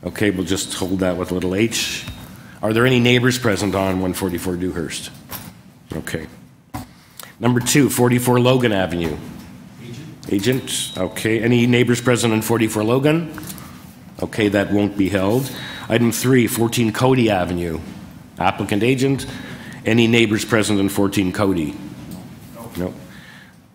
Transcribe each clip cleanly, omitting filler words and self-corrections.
Okay, we'll just hold that with little h. Are there any neighbors present on 144 Dewhurst? Okay. Number 2, 44 Logan Avenue. Agent. Okay. Any neighbors present on 44 Logan? Okay, that won't be held. Item 3, 14 Cody Avenue. Applicant agent. Any neighbors present on 14 Cody? No.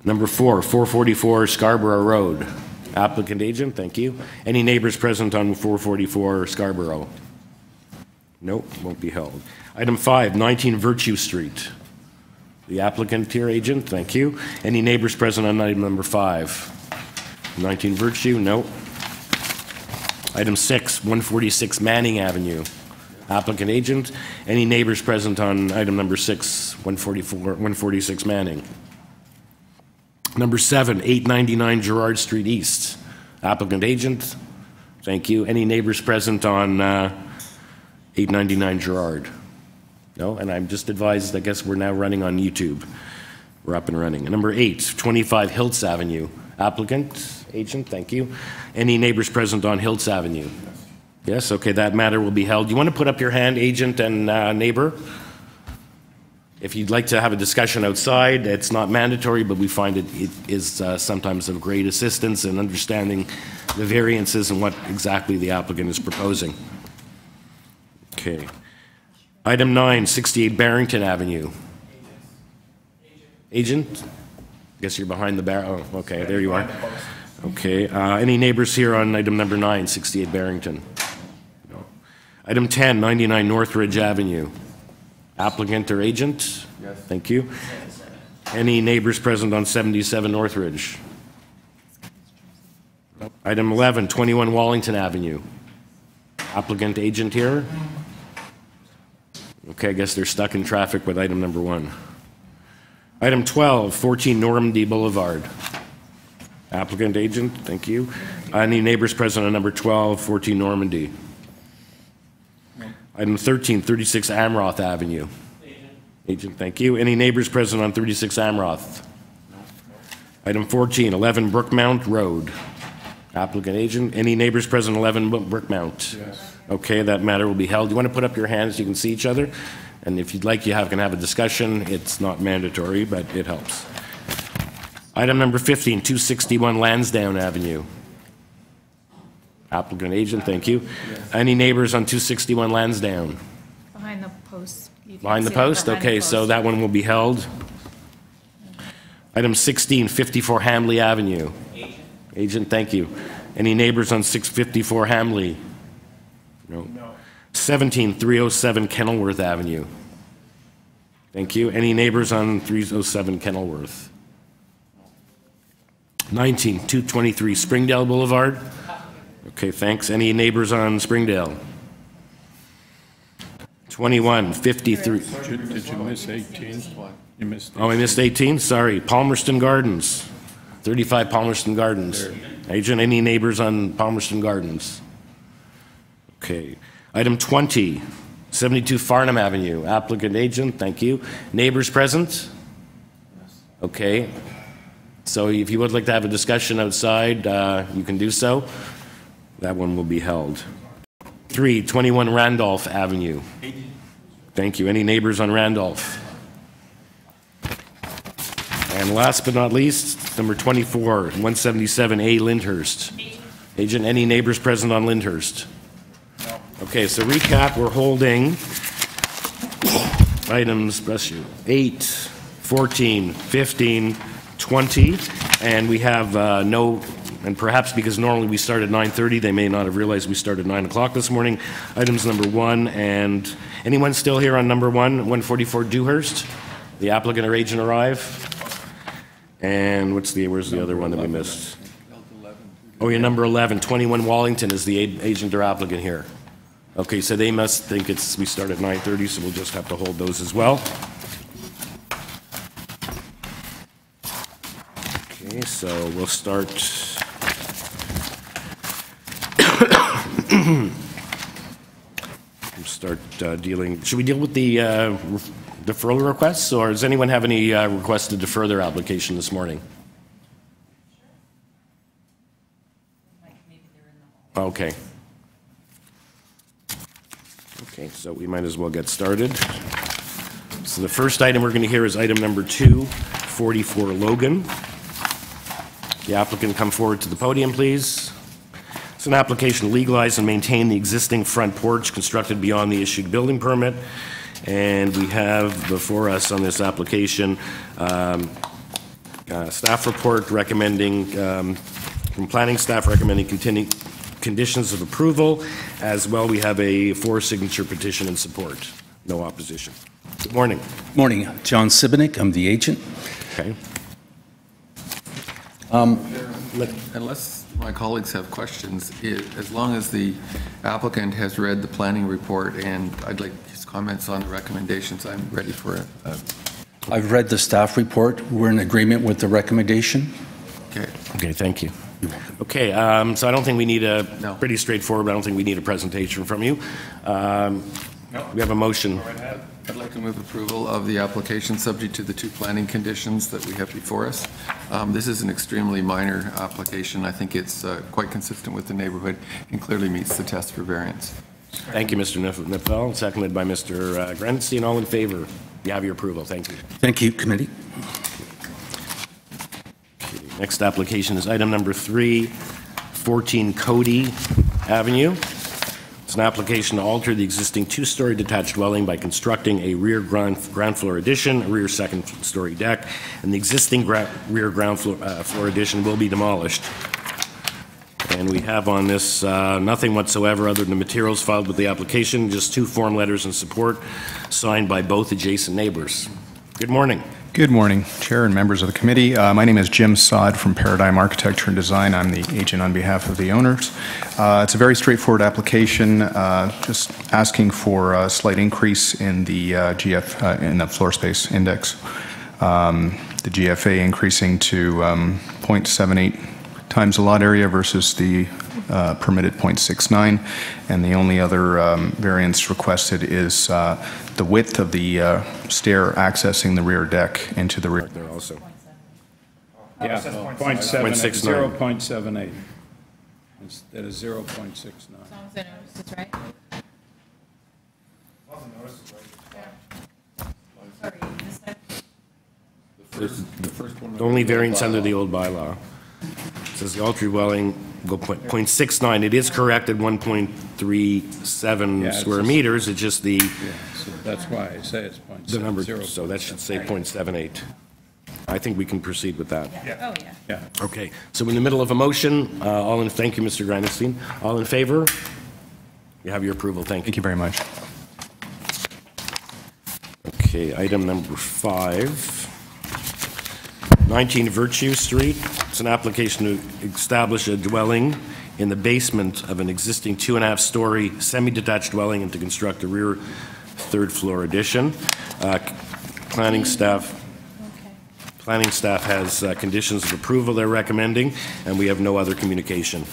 Number 4, 444 Scarborough Road. Applicant agent, thank you. Any neighbors present on 444 Scarborough? Nope, won't be held. Item 5, 19 Virtue Street. The applicant here, agent, thank you. Any neighbors present on item number 5? 19 Virtue, no. Item 6, 146 Manning Avenue. Applicant agent. Any neighbors present on item number 6, 146 Manning? Number 7, 899 Gerard Street East. Applicant agent. Thank you. Any neighbors present on 899 Gerard? No, and I'm just advised, I guess we're now running on YouTube. We're up and running. Number 8, 25 Hiltz Avenue. Applicant, agent, thank you. Any neighbors present on Hiltz Avenue? Yes, okay, that matter will be held. You want to put up your hand, agent and neighbor? If you'd like to have a discussion outside, it's not mandatory, but we find it is sometimes of great assistance in understanding the variances and what exactly the applicant is proposing. Okay. Item 9, 68 Barrington Avenue. Agent? Guess you're behind the bar. Oh, okay, there you are. Okay. Any neighbors here on item number 9, 68 Barrington? No. Item 10, 99 Northridge Avenue. Applicant or agent? Yes. Thank you. Any neighbors present on 77 Northridge? Nope. Item 11, 21 Wallington Avenue. Applicant, agent here? Okay, I guess they're stuck in traffic with item number 1. Item 12, 14 Normandy Boulevard. Applicant, agent, thank you. Any neighbors present on number 12, 14 Normandy? Item 13, 36 Amroth Avenue. Agent, thank you. Any neighbors present on 36 Amroth? No. Item 14, 11 Brookmount Road. Applicant, agent. Any neighbors present on 11 Brookmount? Yes. Okay, that matter will be held. You want to put up your hands so you can see each other? And if you'd like, you can have a discussion. It's not mandatory, but it helps. Item number 15, 261 Lansdowne Avenue. Applicant, agent, thank you. Yes. Any neighbors on 261 Lansdowne? Behind the post. Behind the post? Okay, so that one will be held. Item 16, 54 Hamley Avenue. Agent, thank you. Any neighbors on 654 Hamley? No. 17, 307 Kenilworth Avenue. Thank you. Any neighbors on 307 Kenilworth? 19, 223 Springdale Boulevard. Okay, thanks. Any neighbors on Springdale? 21, 53. Did you miss 18? You missed 18. Oh, I missed 18? Sorry. Palmerston Gardens. 35 Palmerston Gardens. Agent, any neighbors on Palmerston Gardens? Okay. Item 20, 72 Farnham Avenue. Applicant, agent, thank you. Neighbors present? Okay. So if you would like to have a discussion outside, you can do so. That one will be held. 3, 21 Randolph Avenue. Thank you. Any neighbors on Randolph? And last but not least, number 24, 177A Lyndhurst. Agent, any neighbors present on Lyndhurst? No. Okay, so recap, we're holding items, bless you, 8, 14, 15, 20, and we have no, and perhaps because normally we start at 9:30, they may not have realized we started 9 o'clock this morning. Items number 1, and anyone still here on number 1, 144 Dewhurst? The applicant or agent arrive? And where's the other one that we missed? Oh, yeah, number 11, 21 Wallington is the agent or applicant here. Okay, so they must think we start at 9:30, so we'll just have to hold those as well. Okay, so we'll start. Dealing. Should we deal with the deferral requests, or does anyone have any requests to defer their application this morning? Okay. Okay, so we might as well get started. So the first item we're going to hear is item number 2, 44 Logan. The applicant come forward to the podium, please. It's an application to legalize and maintain the existing front porch constructed beyond the issued building permit. And we have before us on this application staff report recommending, from planning staff recommending conditions of approval. As well, we have a 4-signature petition in support. No opposition. Good morning. Morning. John Sibinik. I'm the agent. Okay. Unless my colleagues have questions, as long as the applicant has read the planning report and I'd like his comments on the recommendations, I'm ready for it. I've read the staff report. We're in agreement with the recommendation. Okay. Okay, thank you. Okay, so I don't think we need No. pretty straightforward, but I don't think we need a presentation from you. We have a motion. I'd like to move approval of the application subject to the 2 planning conditions that we have before us. This is an extremely minor application. I think it's quite consistent with the neighborhood and clearly meets the test for variance. Thank you, Mr. Neffel, seconded by Mr. Granstein. All in favor? You have your approval. Thank you. Thank you, committee. Next application is item number 3, 14 Cody Avenue. It's an application to alter the existing 2-story detached dwelling by constructing a rear ground floor addition, a rear second-story deck, and the existing rear ground floor addition will be demolished. And we have on this nothing whatsoever other than the materials filed with the application, just 2 form letters in support signed by both adjacent neighbors. Good morning. Good morning, Chair and members of the committee. My name is Jim Sod from Paradigm Architecture and Design. I'm the agent on behalf of the owners. It's a very straightforward application, just asking for a slight increase in the in the floor space index. The GFA increasing to 0.78 times the lot area versus the permitted 0.69, and the only other variance requested is the width of the stair accessing the rear deck into the rear. There also. Yeah, 0.69. 0.78 instead of 0.69. As long as the notice is right. The only variance under the old bylaw. It says the altered dwelling go 0.69. It is correct at 1.37 Yeah, it's square just- meters. It's just the So that's why I say it's the number, 0.70. so that should say 0.78. I think we can proceed with that. Oh, yeah. Yeah. Okay, so in the middle of a motion, thank you, Mr. Granstein. All in favor? You have your approval. Thank you. Thank you very much. Okay, item number 5, 19 Virtue Street. It's an application to establish a dwelling in the basement of an existing 2.5-story semi-detached dwelling and to construct a rear 3rd-floor addition. Planning staff has conditions of approval they're recommending, and we have no other communication.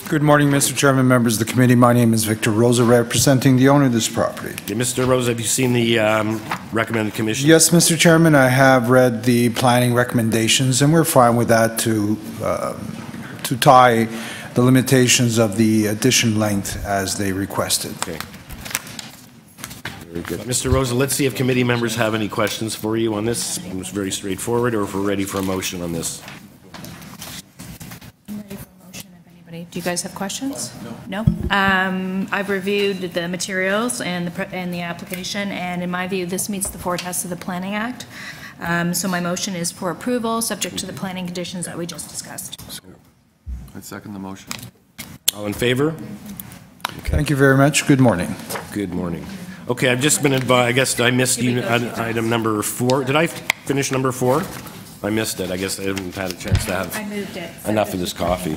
Good morning, Mr. Chairman, members of the committee. My name is Victor Rosa, representing the owner of this property. Okay, Mr. Rose, have you seen the recommended conditions? Yes, Mr. Chairman, I have read the planning recommendations, and we're fine with that to tie the limitations of the addition length as they requested. Okay. Very good. Mr. Rosa, let's see if committee members have any questions for you on this. It's very straightforward, or if we're ready for a motion on this. I'm ready for a motion if anybody. Do you guys have questions? No. I've reviewed the materials and the application, and in my view, this meets the 4 tests of the Planning Act. So my motion is for approval, subject to the planning conditions that we just discussed. I'd second the motion. All in favor? Thank you very much. Good morning. Good morning. Okay, I've just been advised, I guess I missed item number 4. Did I finish number 4? I missed it. I guess I haven't had a chance to have moved it. enough of this coffee.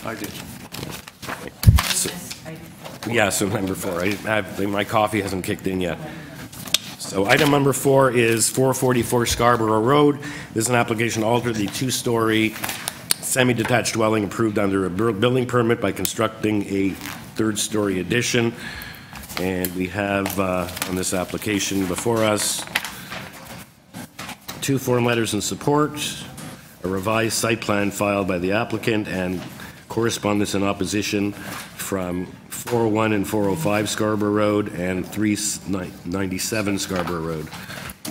I did. Yeah, so number 4. My coffee hasn't kicked in yet. So item number 4 is 444 Scarborough Road. This is an application to alter the 2-story semi-detached dwelling approved under a building permit by constructing a 3rd-story addition. And we have on this application before us 2 form letters in support, a revised site plan filed by the applicant, and correspondence in opposition from 401 and 405 Scarborough Road and 397 Scarborough Road.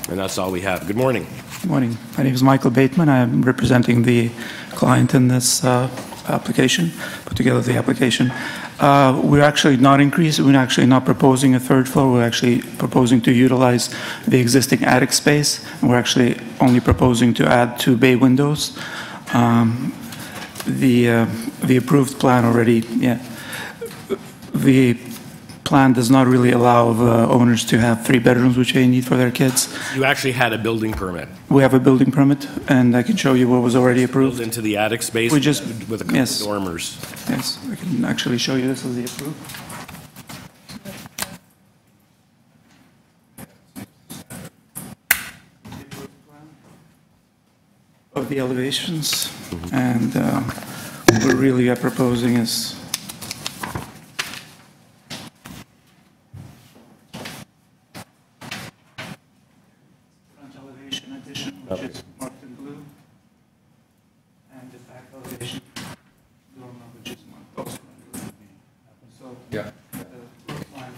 And that's all we have. Good morning. Good morning. My name is Michael Bateman. I am representing the client in this application, put together the application. We're actually not increasing, we're actually not proposing a third floor. We're actually proposing to utilize the existing attic space. And we're actually only proposing to add 2 bay windows. The approved plan already, the plan does not really allow owners to have 3 bedrooms, which they need for their kids. You actually had a building permit. We have a building permit, and I can show you what was already approved. Built into the attic space We just- with a couple yes. of dormers. Yes, I can actually show you this is the approved. Of the elevations, and what we really are proposing is front elevation addition, which is marked in blue, and the back elevation dormer, which is marked also in blue. So Yeah. the roof line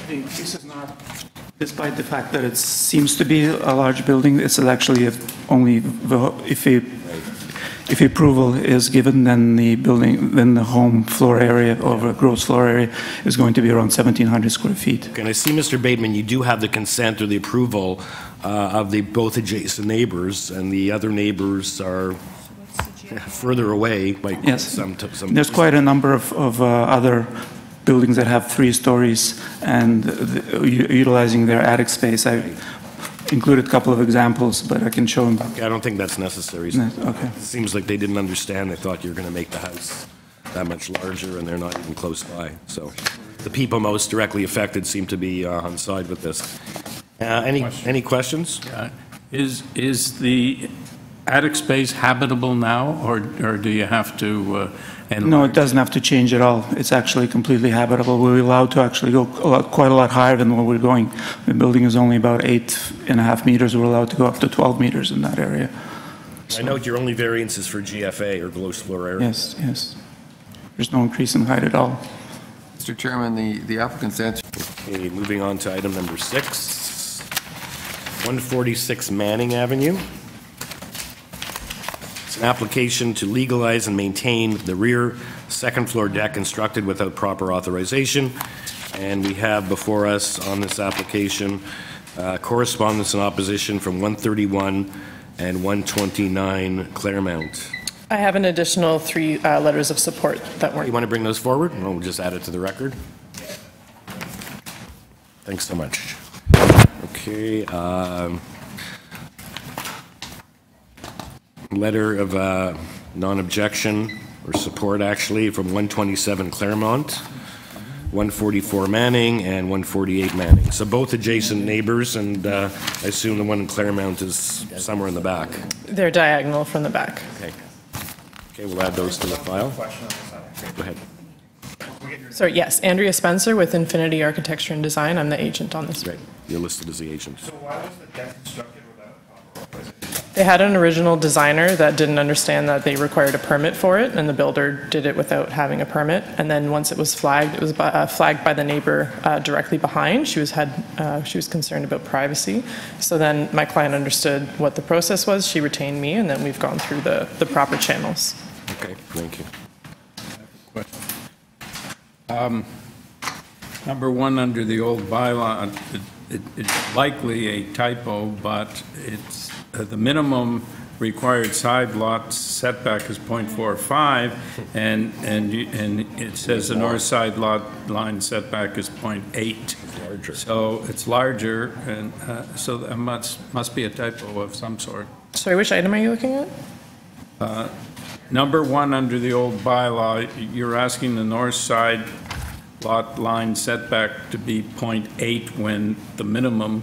really this is not, despite the fact that it seems to be a large building, it's actually only if approval is given, then the home floor area or gross floor area is going to be around 1,700 square feet. And I see, Mr. Bateman, you do have the consent or the approval of the both adjacent neighbors, and the other neighbors are further away by Yes. some. There's quite a number of other buildings that have 3 stories and utilizing their attic space. I included a couple of examples, but I can show them. I don't think that's necessary. Okay. It seems like they didn't understand. They thought you were going to make the house that much larger, and they're not even close by. So the people most directly affected seem to be on side with this. Any questions? Is the attic space habitable now, or do you have to No, it doesn't have to change at all. It's actually completely habitable. We're allowed to actually go quite a lot higher than where we're going. The building is only about 8.5 meters. We're allowed to go up to 12 meters in that area. I note your only variance is for GFA, or gross floor area. Yes, yes. There's no increase in height at all. Mr. Chairman, the applicant's answer. Okay, moving on to item number 6, 146 Manning Avenue. It's an application to legalize and maintain the rear second-floor deck constructed without proper authorization. And we have before us on this application correspondence in opposition from 131 and 129 Claremont. I have an additional 3 letters of support that You weren't. want to bring those forward? And we'll just add it to the record. Thanks so much. Okay. Letter of non-objection or support, actually, from 127 Claremont, 144 Manning, and 148 Manning. So both adjacent neighbors, and I assume the one in Claremont is somewhere in the back. They're diagonal from the back. Okay. Okay, we'll add those to the file. Go ahead. So yes, Andrea Spencer with Infinity Architecture and Design. I'm the agent on this. Great. You're listed as the agent. So why was the deck constructed without proper authorization? They had an original designer that didn't understand that they required a permit for it, and the builder did it without having a permit. And then once it was flagged flagged by the neighbor directly behind. She was concerned about privacy. So then my client understood what the process was. She retained me, and then we've gone through the proper channels. Okay, thank you. Number 1 under the old bylaw, it's likely a typo, but it's the minimum required side lot setback is .45, and it says the north side lot line setback is .8. Larger. So it's larger, and so that must be a typo of some sort. Sorry, which item are you looking at? Number 1 under the old bylaw, you're asking the north side lot line setback to be .8 when the minimum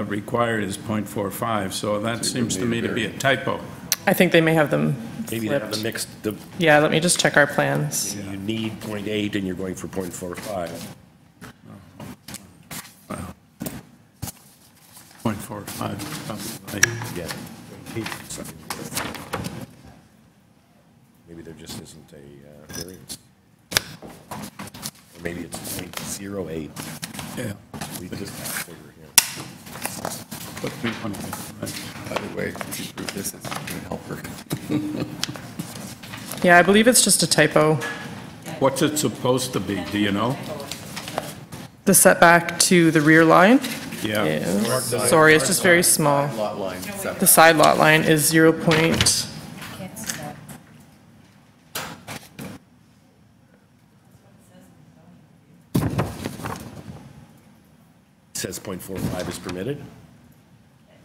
required is .45. So that seems to me to be a typo. I think they may have them Maybe they have flipped. the mixed, Yeah, let me just check our plans. you need .8 and you're going for .45. Wow. .45. Yeah. there just isn't a variance. Or maybe it's 0.08. Yeah. We just have to figure here. But we want to get it right. By the way, if you prove this, it's going to help her. Yeah, I believe it's just a typo. What's it supposed to be, do you know? The setback to the rear line Yeah. is, sorry, it's just very small. Lot line setback. The side lot line is 0. It says 0.45 is permitted.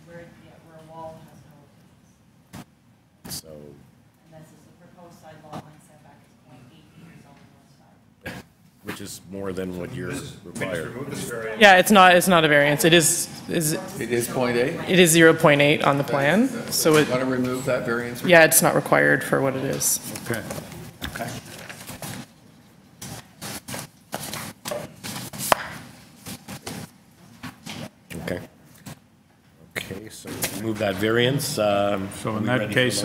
Where a wall has no, So, and this is the proposed side lot line setback is 0.8 meters on the north side. which is more than what you're required. Yeah, it's not a variance. It is It is 0.8? it is 0.8 on the plan. So it, Want to remove that variance? yeah, it's not required for what it is. Okay. Okay. Okay. Okay, so move that variance. So in that case,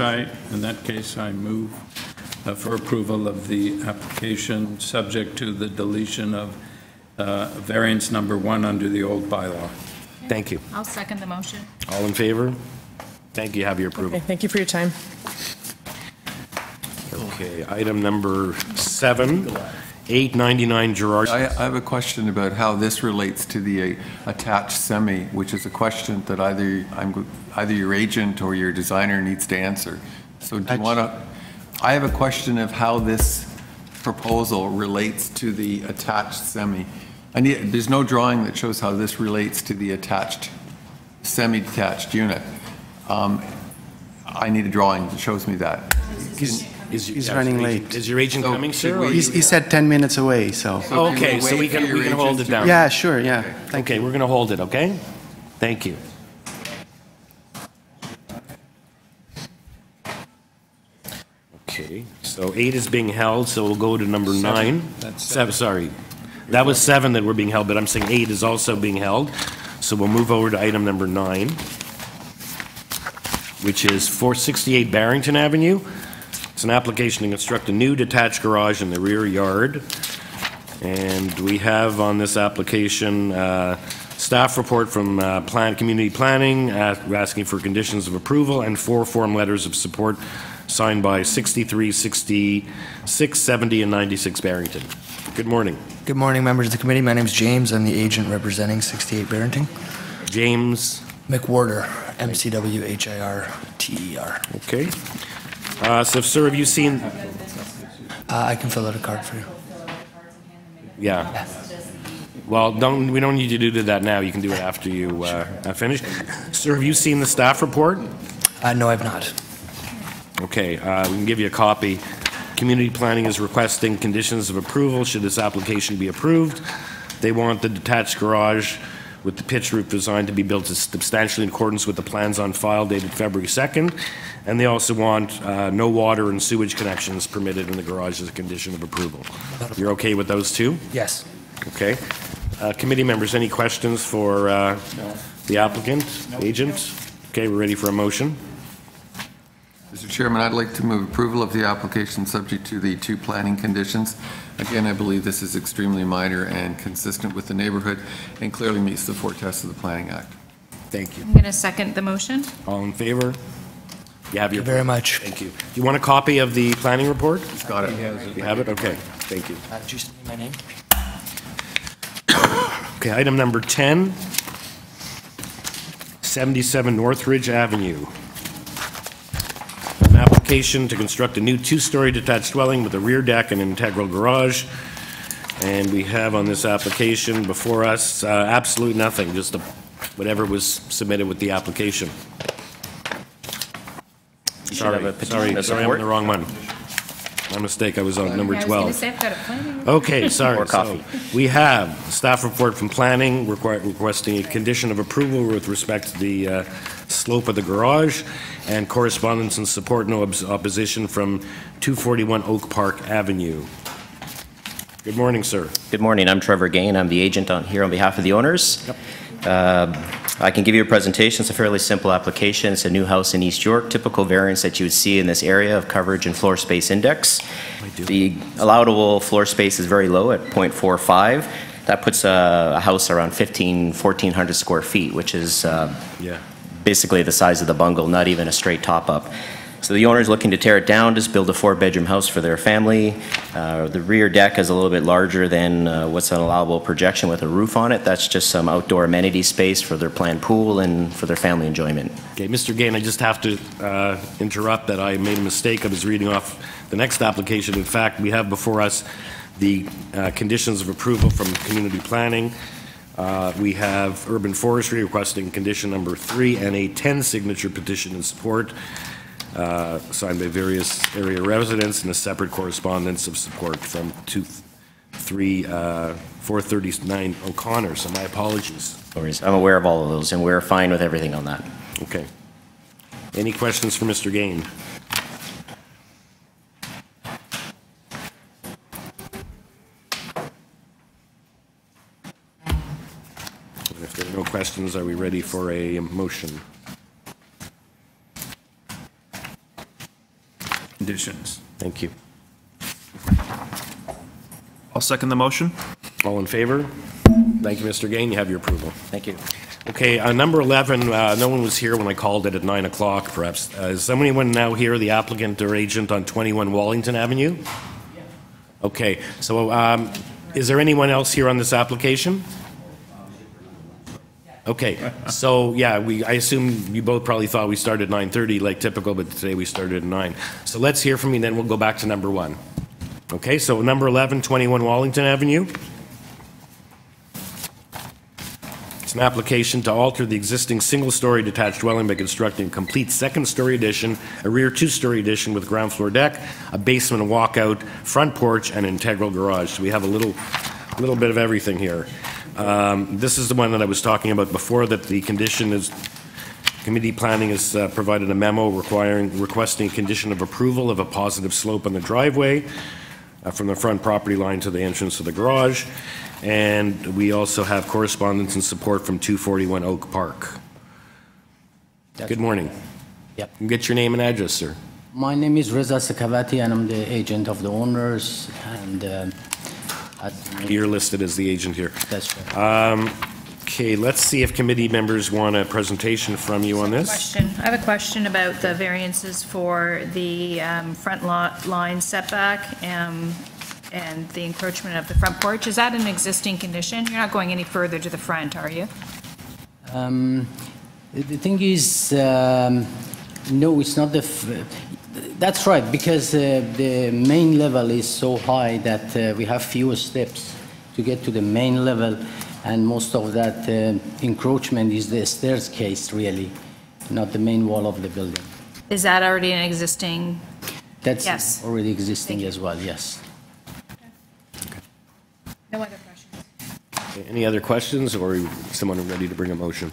I move for approval of the application, subject to the deletion of variance number 1 under the old bylaw. Thank you. I'll second the motion. All in favor? Thank you, have your approval. Okay, thank you for your time. Okay, item number 7, 899 Gerard. I have a question about how this relates to the attached semi, which is a question that either your agent or your designer needs to answer. So do you want to, I have a question of how this proposal relates to the attached semi. There's no drawing that shows how this relates to the attached, semi-detached unit. I need a drawing that shows me that. He's running late. Is your agent coming, sir? He said 10 minutes away, so. Okay, so we can hold it down. Yeah, sure, yeah. Okay, we're going to hold it, okay? Thank you. Okay, so 8 is being held, so we'll go to number 9. That's 7, sorry. That was 7 that were being held, but I'm saying 8 is also being held. So we'll move over to item number 9, which is 468 Barrington Avenue. It's an application to construct a new detached garage in the rear yard. And we have on this application staff report from Community Planning asking for conditions of approval and 4 form letters of support signed by 63, 66, 70, and 96 Barrington. Good morning. Good morning, members of the committee. My name is James. I'm the agent representing 68 Barrington. James McWhirter, MCWHIRTER. Okay. So, sir, have you seen? I can fill out a card for you. Yeah. Well, we don't need you to do that now. You can do it after you finish. Sir, have you seen the staff report? No, I've not. Okay, we can give you a copy. Community Planning is requesting conditions of approval should this application be approved. They want the detached garage with the pitched roof design to be built substantially in accordance with the plans on file dated February 2nd. And they also want no water and sewage connections permitted in the garage as a condition of approval. You're okay with those two? Yes. Okay. Committee members, any questions for the applicant, agent? Okay, we're ready for a motion. Mr. Chairman, I'd like to move approval of the application subject to the 2 planning conditions. Again, I believe this is extremely minor and consistent with the neighborhood and clearly meets the 4 tests of the Planning Act. Thank you. I'm going to second the motion. All in favor? You have your. Thank you very much. Thank you. Do you want a copy of the planning report? He's got it. You have it? Okay. Thank you. Did you send me my name? Okay, item number 10, 77 Northridge Avenue. An application to construct a new 2-story detached dwelling with a rear deck and an integral garage. And we have on this application before us absolute nothing, just whatever was submitted with the application. Sorry, I'm on the wrong one. My mistake, I was on number 12. I was going to say, I've got a planning. Okay, sorry. More coffee. So we have staff report from planning requesting a condition of approval with respect to the slope of the garage, and correspondence and support, no opposition from 241 Oak Park Avenue. Good morning, sir. Good morning. I'm Trevor Gain. I'm the agent here on behalf of the owners. Yep. I can give you a presentation. It's a fairly simple application. It's a new house in East York, typical variance that you would see in this area of coverage and floor space index. The allowable floor space is very low at 0.45. That puts a house around 1,400 square feet, which is basically the size of the bungalow, not even a straight top-up. So the owner is looking to tear it down, just build a 4-bedroom house for their family. The rear deck is a little bit larger than what's an allowable projection with a roof on it. That's just some outdoor amenity space for their planned pool and for their family enjoyment. Okay, Mr. Gain, I just have to interrupt that I made a mistake. I was reading off the next application. In fact, we have before us the conditions of approval from community planning. We have urban forestry requesting condition number 3 and a 10 signature petition in support. Signed by various area residents and a separate correspondence of support from 439 O'Connor, so my apologies. No worries. I'm aware of all of those, and we're fine with everything on that. Okay. Any questions for Mr. Gain? And if there are no questions, are we ready for a motion? Conditions. Thank you. I'll second the motion. All in favor? Thank you, Mr. Gain. You have your approval. Thank you. Okay, number 11, no one was here when I called it at 9 o'clock, perhaps. Is anyone now here, the applicant or agent on 21 Wallington Avenue? Okay, so is there anyone else here on this application? Okay, so yeah, I assume you both probably thought we started at 9:30 like typical, but today we started at 9. So let's hear from you, then we'll go back to number 1. Okay, so number 11, 21 Wallington Avenue. It's an application to alter the existing single-story detached dwelling by constructing a complete second-story addition, a rear 2-story addition with ground floor deck, a basement, a walkout, front porch, and an integral garage. So we have a little bit of everything here. This is the one that I was talking about before, that the condition is, committee planning has provided a memo requesting condition of approval of a positive slope on the driveway from the front property line to the entrance of the garage. And we also have correspondence and support from 241 Oak Park. Good morning. Yep. Can you get your name and address, sir? My name is Reza Sakavati, and I'm the agent of the owners. And you're listed as the agent here. That's right. Okay, let's see if committee members want a presentation from you on this. I have a question about the variances for the front lot line setback and the encroachment of the front porch. Is that an existing condition? You're not going any further to the front, are you? The thing is, no, it's not that's right, because the main level is so high that we have fewer steps to get to the main level, and most of that encroachment is the staircase, really, not the main wall of the building. Is that already an existing? That's already existing as well, yes. No other questions. Okay, any other questions, or is someone ready to bring a motion?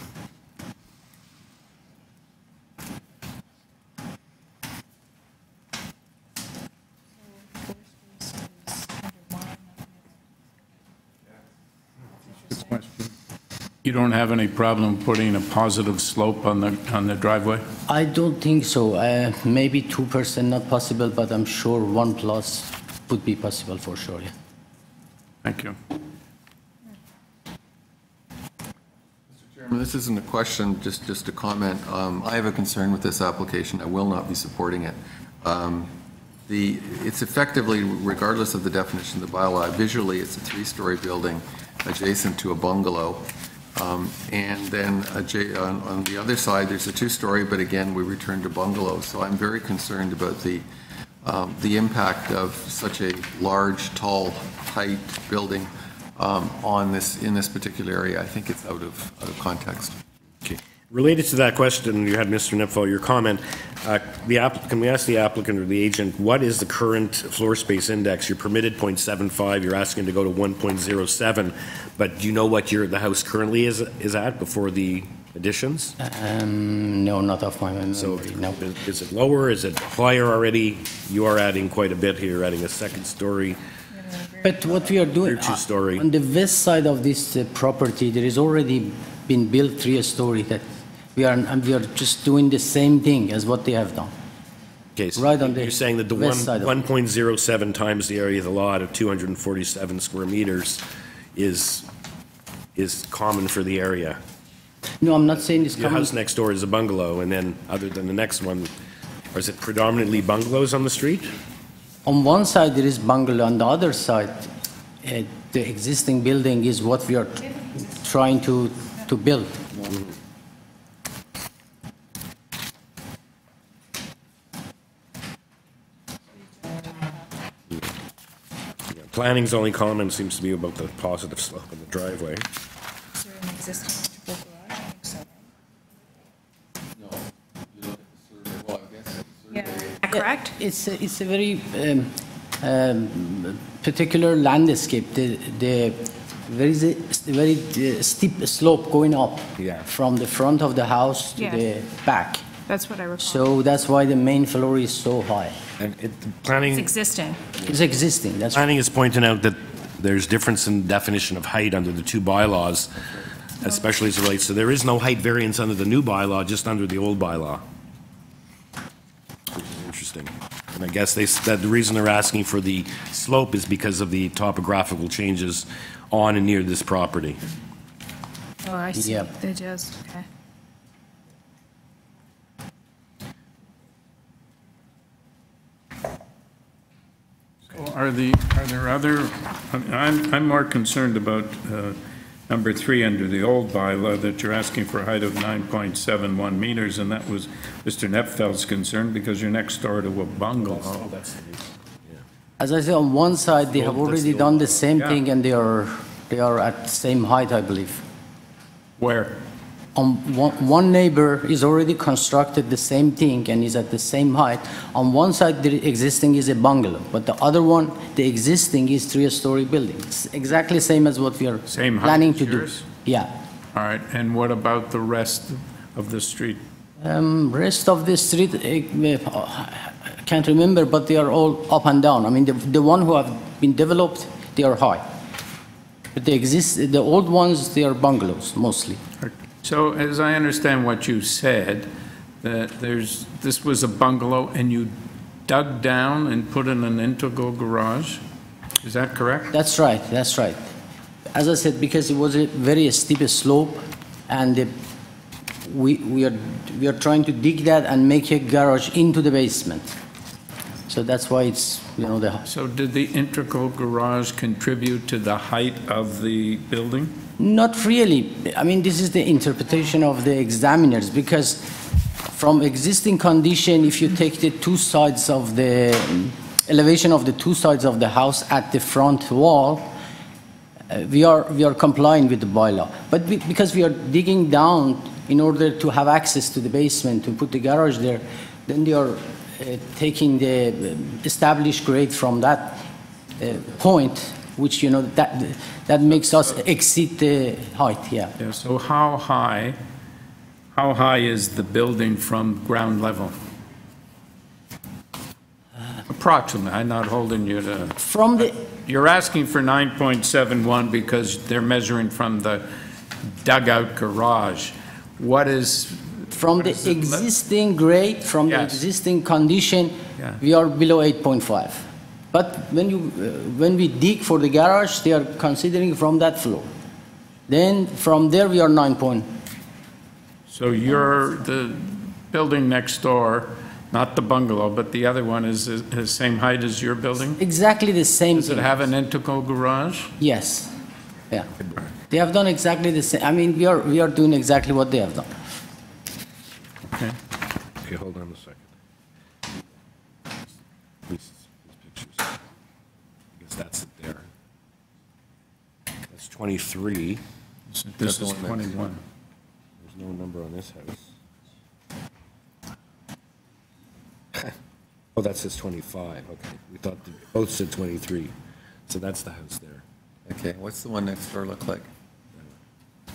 You don't have any problem putting a positive slope on the driveway? I don't think so. Maybe 2% not possible, but I'm sure 1+ would be possible for sure, yeah. Thank you. Mr. Chairman, this isn't a question, just a comment. I have a concern with this application. I will not be supporting it. It's effectively, regardless of the definition of the bylaw, visually it's a 3-story building adjacent to a bungalow. And then on the other side, there's a 2-story, but again, we return to bungalows. So I'm very concerned about the impact of such a large, tall, height building in this particular area. I think it's out of context. Okay. Related to that question, you had Mr. Nipfel, your comment. Can we ask the applicant or the agent, what is the current floor space index? You're permitted 0.75. You're asking to go to 1.07. But do you know what the house currently is at before the additions? No, not off my memory. So no. Is it lower? Is it higher already? You are adding quite a bit here, adding a 2nd story. But what we are doing, Two-story. on the west side of this property, there is already been built 3-story, that we are just doing the same thing as what they have done. Okay, so Right on the you're saying that the west side of it. 1.07 times the area of the lot of 247 square meters is common for the area? No, I'm not saying it's Your common. house next door is a bungalow, and then, other than the next one, or is it predominantly bungalows on the street? On one side, there is bungalow. On the other side, the existing building is what we are trying to build. Planning's only comment seems to be about the positive slope of the driveway. Is there an existing electrical garage? I think so. Yeah. Correct? It's a very particular landscape. There is a very steep slope going up from the front of the house to the back. That's what I recall. So that's why the main floor is so high. And planning... It's existing. It's existing, that's Planning is pointing out that there's difference in definition of height under the two bylaws, especially as it relates to, there is no height variance under the new bylaw, just under the old bylaw. Which is interesting. And I guess that the reason they're asking for the slope is because of the topographical changes on and near this property. Oh, I see. Yep. They just, okay. Are there other, I'm more concerned about number 3 under the old bylaw, that you're asking for a height of 9.71 meters, and that was Mr. Nepfeld's concern because you're next door to a bungalow. As I said, on one side, they have already done the same thing, and they are at the same height, I believe. Where? One neighbor is already constructed the same thing and is at the same height. On one side, the existing is a bungalow, but the other one, the existing is 3-story building. It's exactly same as what we are planning to do. Yeah. All right, and what about the rest of the street? Rest of the street, I can't remember, but they are all up and down. I mean, the one who have been developed, they are high. But the old ones, they are bungalows mostly. So as I understand what you said, that this was a bungalow and you dug down and put in an integral garage? Is that correct? That's right, that's right. As I said, because it was a very steep slope, and we are trying to dig that and make a garage into the basement. So that's why it's, So did the integral garage contribute to the height of the building? Not really. I mean, this is the interpretation of the examiners, because from existing condition, if you take the two sides of the elevation of the two sides of the house at the front wall, we are complying with the bylaw. But because we are digging down in order to have access to the basement, to put the garage there, then they are taking the established grade from that point, which, that makes us exceed the height, yeah. So how high is the building from ground level? Approximately, I'm not holding you to... You're asking for 9.71 because they're measuring from the dugout garage. What is... From the existing grade, from the existing condition, we are below 8.5. But when we dig for the garage, they are considering from that floor. Then from there, we are 9. So you're the building next door, not the bungalow, but the other one is the same height as your building? Exactly the same Does it have an integral garage? Yes. Yeah. They have done exactly the same. I mean, we are doing exactly what they have done. Okay. Okay, hold on a second. These pictures. I guess that's it there. That's 23. This is 21. There's no number on this house. Oh, that says 25. Okay. We thought both said 23. So that's the house there. Okay, what's the one next door look like?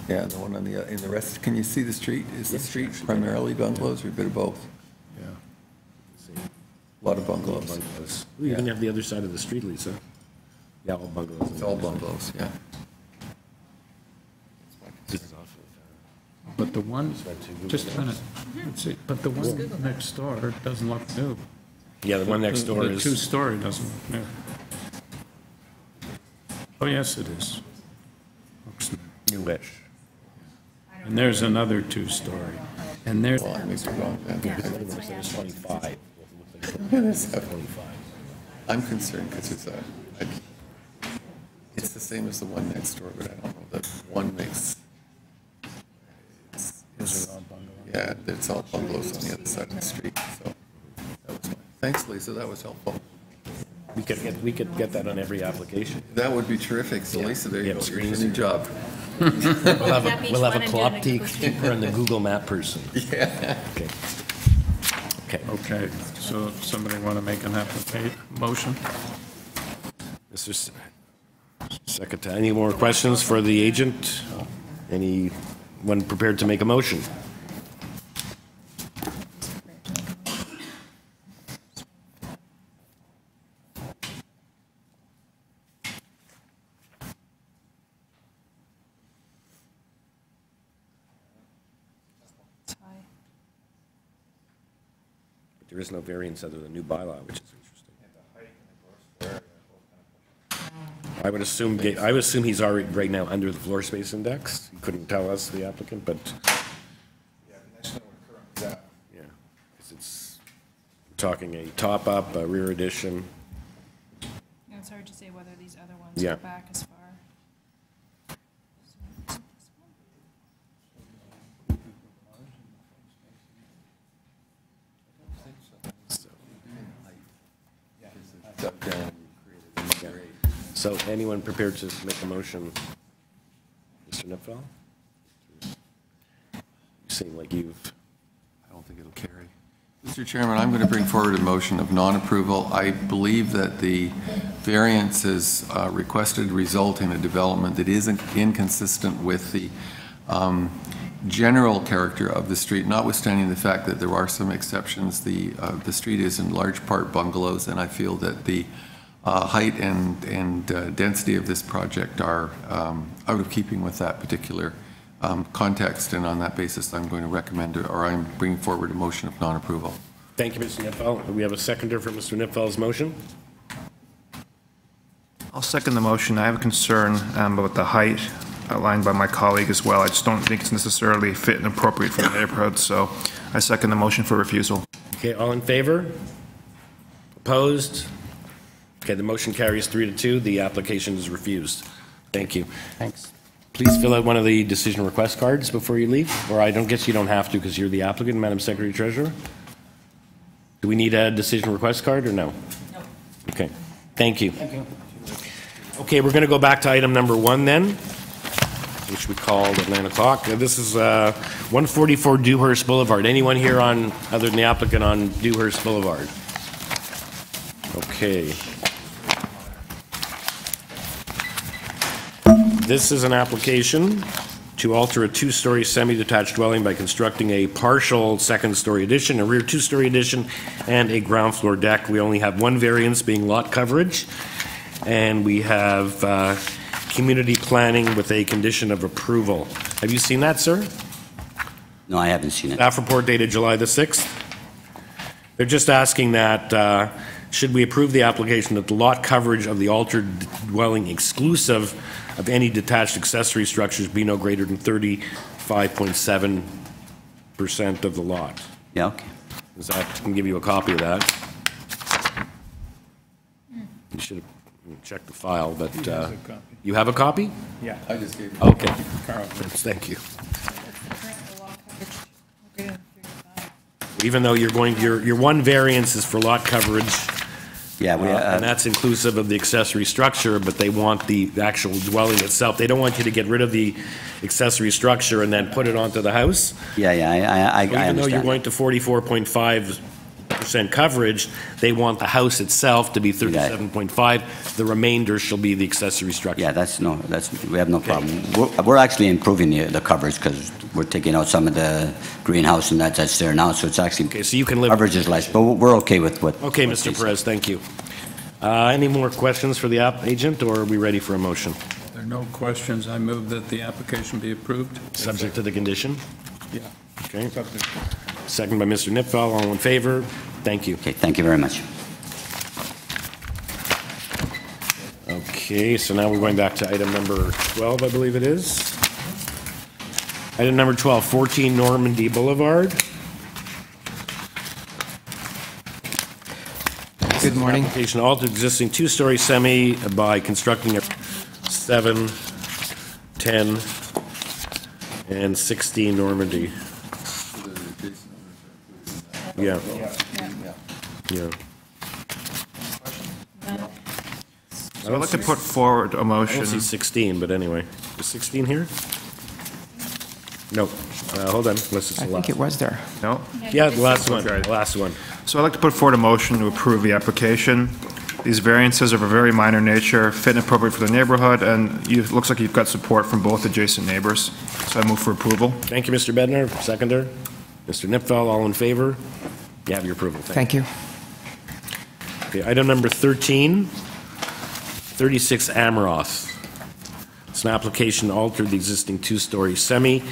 Yeah, the one on in the rest, can you see the street? Is the street primarily bungalows or a bit of both? Yeah. A lot of bungalows. We even have the other side of the street, Lisa. Yeah, all bungalows. It's all bungalows, yeah. This is off But the one, just a minute, let's see, but the one next door doesn't look new. Yeah, the one next door is... The two-story doesn't look new. Oh, yes, it is. Looks newish. And there's another two-story. And there's... Well, I must be wrong. There's 25. I'm concerned because it's the same as the one next door, but I don't know that one makes. Yeah, it's all bungalows on the other side of the street. So that was thanks, Lisa. That was helpful. We could get that on every application. That would be terrific. So Lisa, there you go. You're doing your job. We'll have a clock keeper and the Google Map person. Yeah. Okay. Okay, so somebody want to make an motion? Mr. Secretary, any more questions for the agent? Anyone prepared to make a motion? There is no variance other than new bylaw, which is interesting. I would assume he's already right now under the floor space index. He couldn't tell us, the applicant, but Yeah, that's not what currently is at. yeah, because it's talking a top up, a rear addition. Yeah, it's hard to say whether these other ones Yeah. go back as far. So anyone prepared to make a motion? Mr. Nipfel? You seem like I don't think it'll carry. Mr. Chairman, I'm going to bring forward a motion of non-approval. I believe that the variances requested result in a development that isn't inconsistent with the general character of the street, notwithstanding the fact that there are some exceptions. The street is in large part bungalows, and I feel that the height and density of this project are out of keeping with that particular context, and on that basis, I'm going to recommend, or I'm bringing forward a motion of non-approval. Thank you, Mr. Nipfel. Do we have a seconder for Mr. Nipfel's motion? I'll second the motion. I have a concern about the height outlined by my colleague as well. I just don't think it's necessarily fit and appropriate for the neighborhood, so I second the motion for refusal. Okay, all in favor? Opposed? Okay, the motion carries 3-2. The application is refused. Thank you. Thanks. Please fill out one of the decision request cards before you leave, or I don't guess you don't have to because you're the applicant, Madam Secretary Treasurer. Do we need a decision request card or no? No. Okay, thank you. Thank you. Okay, we're going to go back to item number 1 then, which we called at 9 o'clock. This is 144 Dewhurst Boulevard. Anyone here other than the applicant on Dewhurst Boulevard? Okay. This is an application to alter a 2-story semi-detached dwelling by constructing a partial second-story addition, a rear 2-story addition, and a ground floor deck. We only have one variance being lot coverage, and we have community planning with a condition of approval. Have you seen that, sir? No, I haven't seen it. Staff report dated July the 6th. They're just asking that should we approve the application that the lot coverage of the altered dwelling exclusive of any detached accessory structures be no greater than 35.7% of the lot. Yeah, okay. I can give you a copy of that. You should have checked the file, but you have a copy? Yeah. I just gave it. Okay. Carl. Thank you. Even though your one variance is for lot coverage. Yeah, and that's inclusive of the accessory structure, but they want the actual dwelling itself. They don't want you to get rid of the accessory structure and then put it onto the house. Yeah, I understand. Even though you're going to 44.5% coverage, they want the house itself to be 37.5. The remainder shall be the accessory structure. Yeah, we have no problem. We're actually improving the coverage because we're taking out some of the greenhouse and that's there now, so it's actually so you can live coverage is less, but we're okay with what. Okay, Mr. Perez, thank you. Any more questions for the agent, or are we ready for a motion? There are no questions. I move that the application be approved. Subject to the condition? Yeah. Okay. Second by Mr. Nipfel. All in favor? Thank you. Okay, thank you very much. Okay, so now we're going back to item number 12, I believe it is. Item number 12, 14 Normandy Boulevard. Good morning. Application alter existing two-story semi by constructing a 7, 10, and 16 Normandy. Yeah. Yeah. So I'd like to put forward a I motion. don't see 16, but anyway. Is 16 here? No. Hold on, unless it's the I last. think it was there. No? Yeah, the last one, Okay. the last one. So I'd like to put forward a motion to approve the application. These variances are of a very minor nature, fit and appropriate for the neighborhood, and it looks like you've got support from both adjacent neighbors. So I move for approval. Thank you, Mr. Bednar. Seconder. Mr. Nipfel, all in favor? You have your approval. Thank you. Okay, item number 13, 36 Amaroth. It's an application to alter the existing two-story semi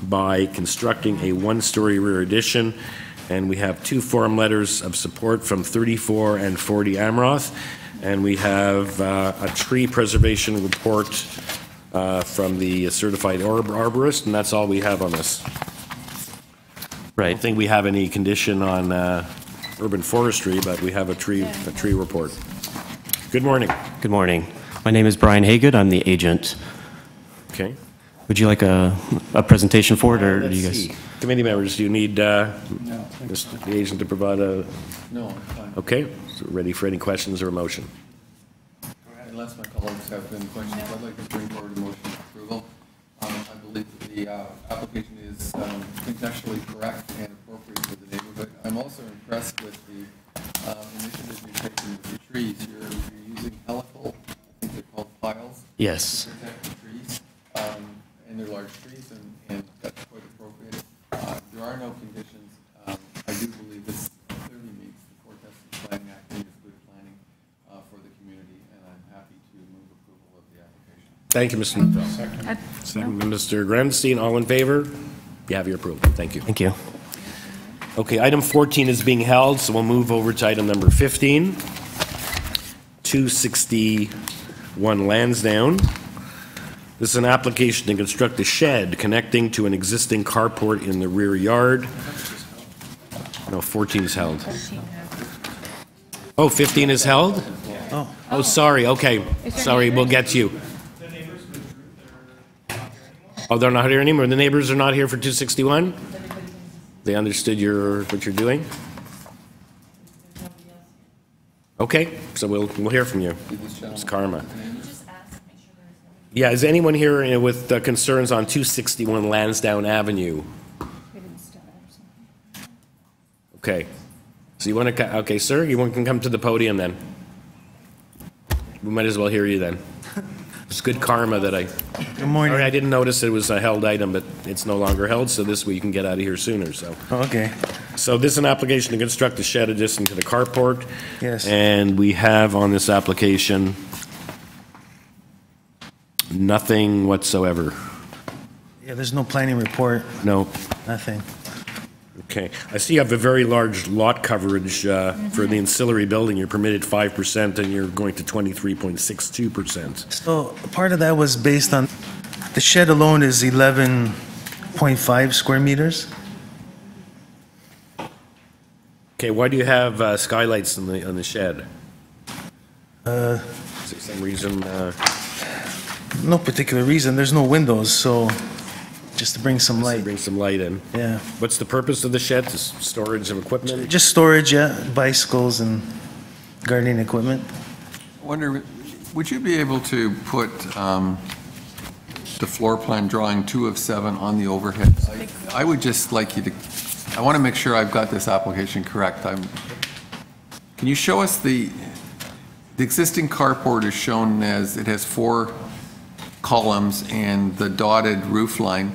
by constructing a one-story rear addition, and we have two form letters of support from 34 and 40 Amaroth, and we have a tree preservation report from the certified arborist, and that's all we have on this. Right. I don't think we have any condition on urban forestry, but we have a tree report. Good morning. Good morning. My name is Brian Haygood. I'm the agent. Okay. Would you like a presentation for it, or do you guys? Committee members, do you need the agent to provide a? No, I'm fine. Okay, so we're ready for any questions or a motion. Unless my colleagues have any questions, I'd like to bring forward a motion of approval. I believe that the application is contextually correct and appropriate for the neighborhood. I'm also impressed with the initiative you've taken with the trees. You're using helical, I think they're called piles. Yes. To protect the trees, and they're large trees, and that's quite appropriate. There are no conditions. I do believe this clearly meets the Four Tested Planning Act and is good planning for the community, and I'm happy to move approval of the application. Thank you, Mr. Nipfel. Second by Mr. Grenstein, all in favor? You have your approval. Thank you. Thank you. Okay, item 14 is being held, so we'll move over to item number 15, 261 Lansdowne. This is an application to construct a shed connecting to an existing carport in the rear yard. No, 14 is held. Oh, 15 is held? Oh, sorry, okay. Sorry, we'll get to you. Oh, they're not here anymore? The neighbors are not here for 261? They understood what you're doing? Okay, so we'll hear from you. It's Karma. Yeah, is anyone here with concerns on 261 Lansdowne Avenue? Okay. So you want to, okay, sir, you can come to the podium then. We might as well hear you then. It's good karma that Good morning. Sorry, I didn't notice it was a held item, but it's no longer held, so this way you can get out of here sooner, so. Okay. So this is an application to construct a shed adjacent to the carport. Yes. And we have on this application nothing whatsoever. Yeah, there's no planning report, No. nothing. Okay. I see you have a very large lot coverage for the ancillary building. You're permitted 5%, and you're going to 23.62%. So part of that was based on, the shed alone is 11.5 square meters. Okay, why do you have skylights on the shed? Uh, Is there some reason? No particular reason, there's no windows, so just to bring some light. Bring some light in. Yeah. What's the purpose of the shed? Just storage of equipment? Just storage, yeah, bicycles and gardening equipment. I wonder, would you be able to put the floor plan drawing 2 of 7 on the overhead? I would just like you to, I want to make sure I've got this application correct. Can you show us the existing carport is shown as, it has 4 columns and the dotted roof line.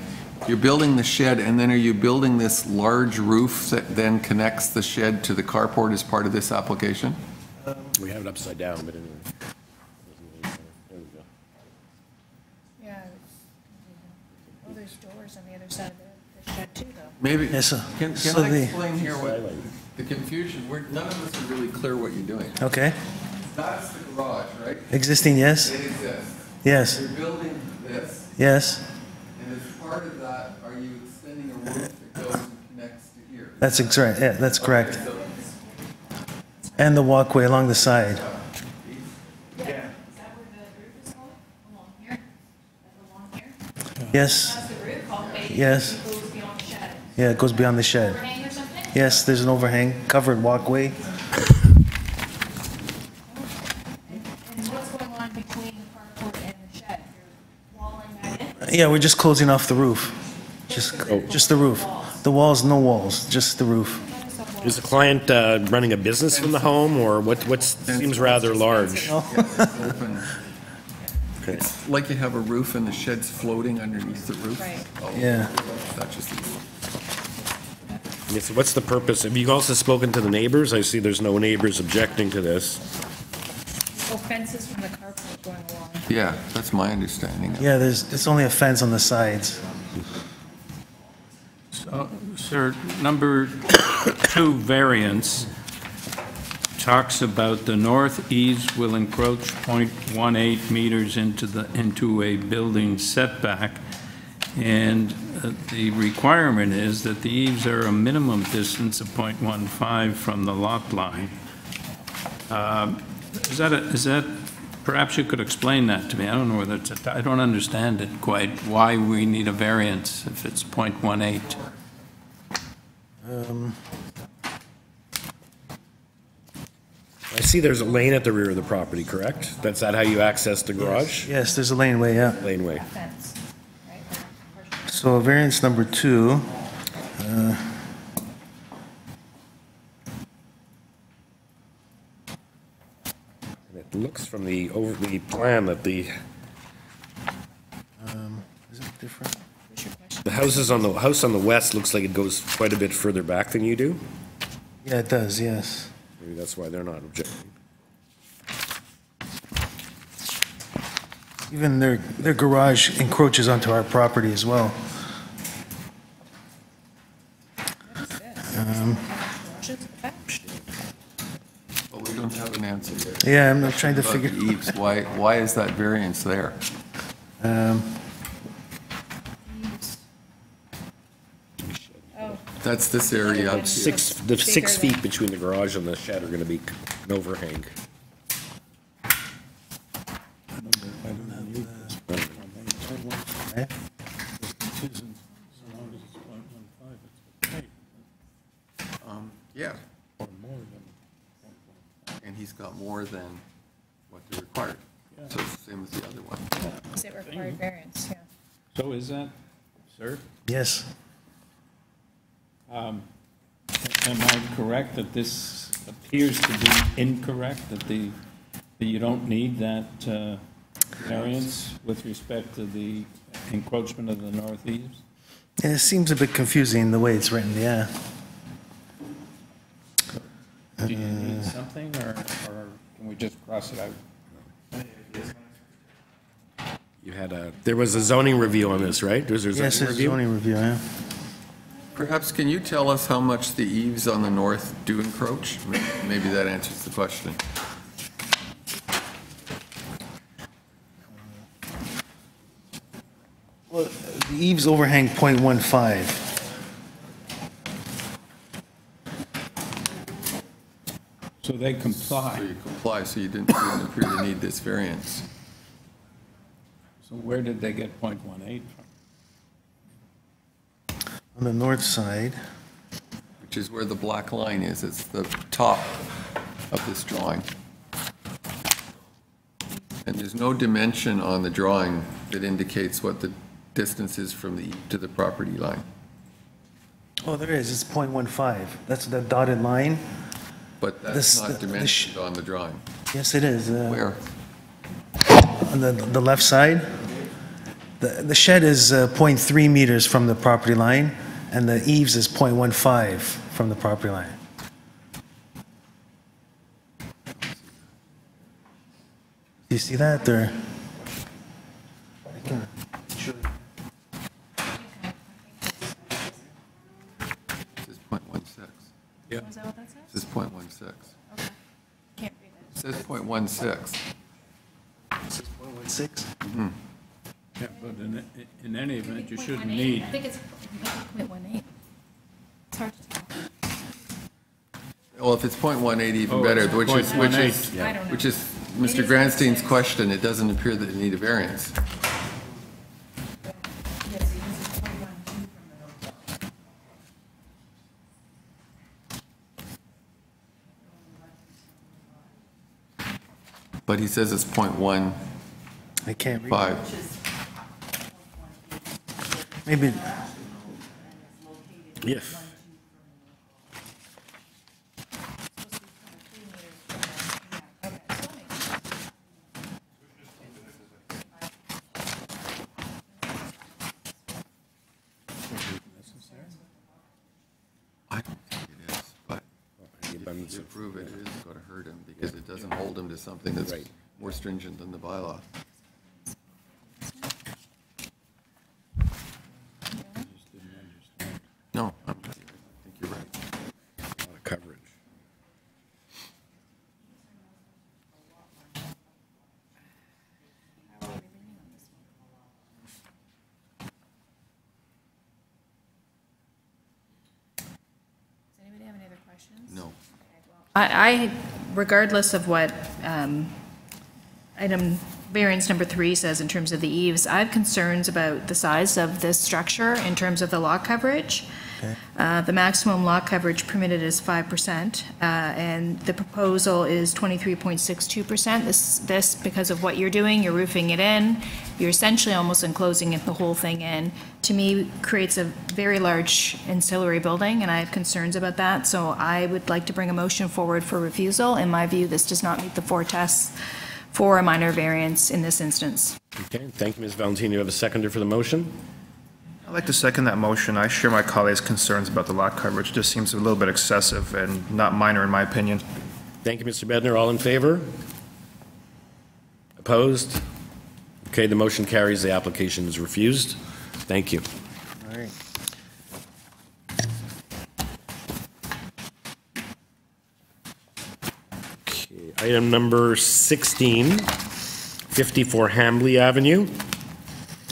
You're building the shed, and then are you building this large roof that then connects the shed to the carport as part of this application? We have it upside down, but anyway. There we go. Yeah. Well, there's doors on the other side of the shed too. Maybe, Yes, sir. can So I the- explain here what, the confusion, none of us are really clear what you're doing. Okay. That's the garage, right? Existing, yes? It exists. Yes. You're building this, Yes. and as part of that, are you extending a roof that goes and connects to here? That's correct. Yeah, that's correct. And the walkway along the side. Yes. Yes. Yeah, it goes beyond the shed. Yes, there's an overhang, covered walkway. And what's going on between the carport and the shed? You're walling that in? Yeah, we're just closing off the roof. Just the roof. The walls, no walls, just the roof. Is the client running a business from the home, or what seems rather large? Open. Okay. It's like you have a roof and the shed's floating underneath the roof. Right. Oh, Yeah. That's just, Yes, what's the purpose? Have you also spoken to the neighbors? I see there's no neighbors objecting to this. Oh, fences from the carport going along. yeah, that's my understanding. Yeah, it's only a fence on the sides. So, sir, number 2 variance talks about the north eaves will encroach 0.18 meters into a building setback, and the requirement is that the eaves are a minimum distance of 0.15 from the lot line. Is that, perhaps you could explain that to me? I don't know whether it's I don't understand it quite, why we need a variance if it's 0.18. I see there's a lane at the rear of the property, correct? That's that how you access the garage? Yes, there's a laneway, yeah. Laneway. Fence. So variance number 2, It looks from the plan that the is it different? house on the west looks like it goes quite a bit further back than you do. Yeah, it does, yes. Maybe that's why they're not objecting. Even their garage encroaches onto our property as well. Well, we don't have an answer yet. Yeah, I'm trying to About figure. the eaves, why is that variance there? Oh, That's this area. The 6 feet between the garage and the shed are going to be an overhang. Yeah. And he's got more than what they required. So it's the same as the other one. is it required variance? Yeah. So is that, sir? Yes. Am I correct that this appears to be incorrect, that you don't need that variance with respect to the encroachment of the north eaves? Yeah, it seems a bit confusing the way it's written, yeah. Do you need something, or can we just cross it out? There was a zoning review on this, right? Was there a Yes, zoning it's a review? zoning review, yeah. Perhaps can you tell us how much the eaves on the north do encroach? Maybe that answers the question. Well, the eaves overhang 0.15. So they comply. So you comply, so you didn't really need this variance. So where did they get 0.18 from? On the north side. Which is where the black line is. It's the top of this drawing. And there's no dimension on the drawing that indicates what the distance is from the to the property line. Oh, there is, it's 0.15. That's the dotted line. But that's not dimensioned on the drawing. Yes, it is. Where? On the left side. The shed is 0.3 meters from the property line, and the eaves is 0.15 from the property line. Do you see that, or? I can show you. .16. This is 0.16? Mm-hmm. Yeah, but in any event, you shouldn't need. I think it's 0.18. It's hard to tell. Well, if it's .18, even Oh, better, it's which is, 0.18. I don't know. which is Mr. Grandstein's question, it doesn't appear that you need a variance. But he says it's .15. I can't read. Maybe, Yes. I don't think it is, but if you approve it, it is going to hurt him because it doesn't hold him to something that's more stringent than the bylaw. No, I think you're right. A lot of coverage. Does anybody have any other questions? No. I, regardless of what item variance number 3 says in terms of the eaves, I have concerns about the size of this structure in terms of the lot coverage. The maximum lot coverage permitted is 5%, and the proposal is 23.62%. This, because of what you're doing, you're roofing it in, you're essentially almost enclosing the whole thing in, to me, creates a very large ancillary building, and I have concerns about that. So I would like to bring a motion forward for refusal. In my view, this does not meet the 4 tests for a minor variance in this instance. Okay, thank you, Ms. Valentino. You have a seconder for the motion? I'd like to second that motion. I share my colleagues' concerns about the lot coverage. It just seems a little bit excessive and not minor in my opinion. Thank you, Mr. Bednar. All in favor? Opposed? Okay, the motion carries. The application is refused. Thank you. all right. Okay, item number 16, 54 Hambley Avenue.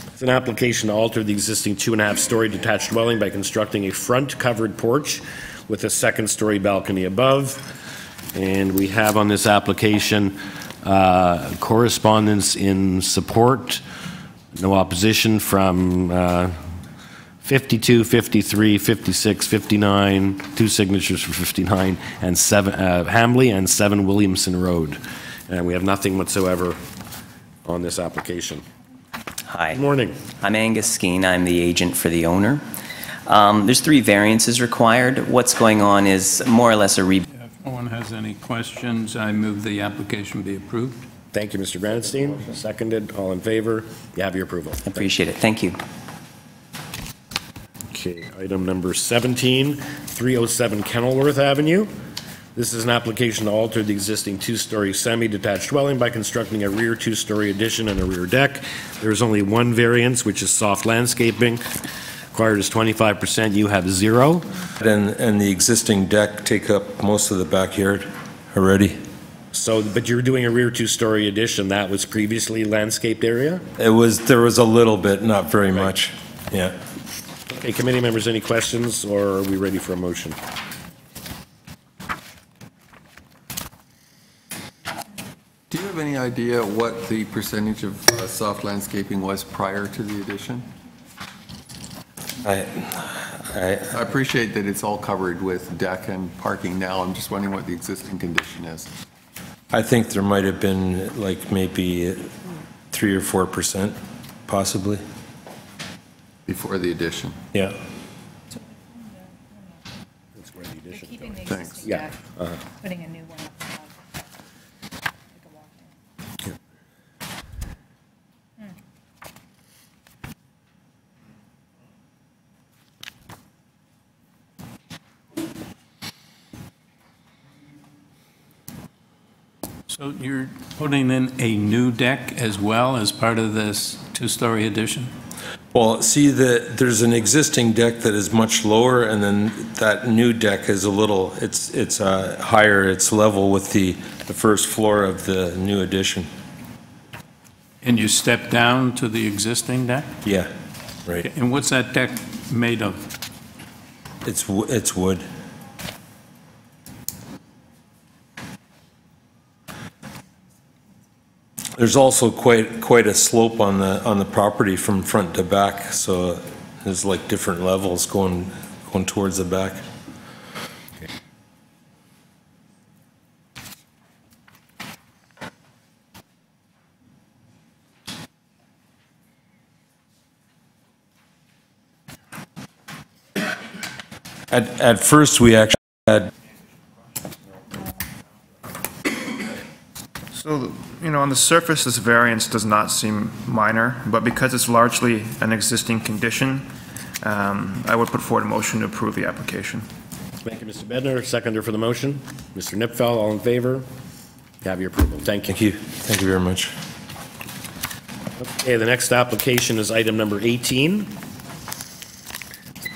It's an application to alter the existing 2.5-story detached dwelling by constructing a front covered porch with a 2nd-story balcony above. And we have on this application correspondence in support, no opposition from 52, 53, 56, 59, 2 signatures for 59, and 7 Hambley and 7 Williamson Road. And we have nothing whatsoever on this application. Hi. Good morning. I'm Angus Skeen. I'm the agent for the owner. There's 3 variances required. What's going on is more or less a If no one has any questions, I move the application be approved. Thank you, Mr. Branstein. Seconded. All in favor? You have your approval. Appreciate it. Thank you. Okay, item number 17, 307 Kenilworth Avenue. This is an application to alter the existing 2-story semi-detached dwelling by constructing a rear 2-story addition and a rear deck. There is only 1 variance, which is soft landscaping. Required is 25%. You have 0. And the existing deck take up most of the backyard already? So, but you're doing a rear 2-story addition. That was previously landscaped area? There was a little bit, not very much. Yeah. Okay, committee members, any questions, or are we ready for a motion? Do you have any idea what the percentage of soft landscaping was prior to the addition? I appreciate that it's all covered with deck and parking now. I'm just wondering what the existing condition is. I think there might have been like maybe 3 or 4%, possibly. Before the addition? Yeah. That's where the addition is Keeping the going. existing Yeah. deck, putting a new one up above. Like a walk-in. So you're putting in a new deck as well as part of this 2-story addition? Well, see, there's an existing deck that is much lower, and then that new deck is a little, it's higher, it's level with the the first floor of the new addition. And you step down to the existing deck? Yeah, right. And what's that deck made of? It's wood. There's also quite a slope on the property from front to back, so there's like different levels going towards the back. At first, we actually had. So, on the surface, this variance does not seem minor, but because it's largely an existing condition, I would put forward a motion to approve the application. Thank you, Mr. Bednar. Seconder for the motion. Mr. Nipfel, all in favor? You have your approval. Thank you. Thank you. Thank you very much. Okay, the next application is item number 18.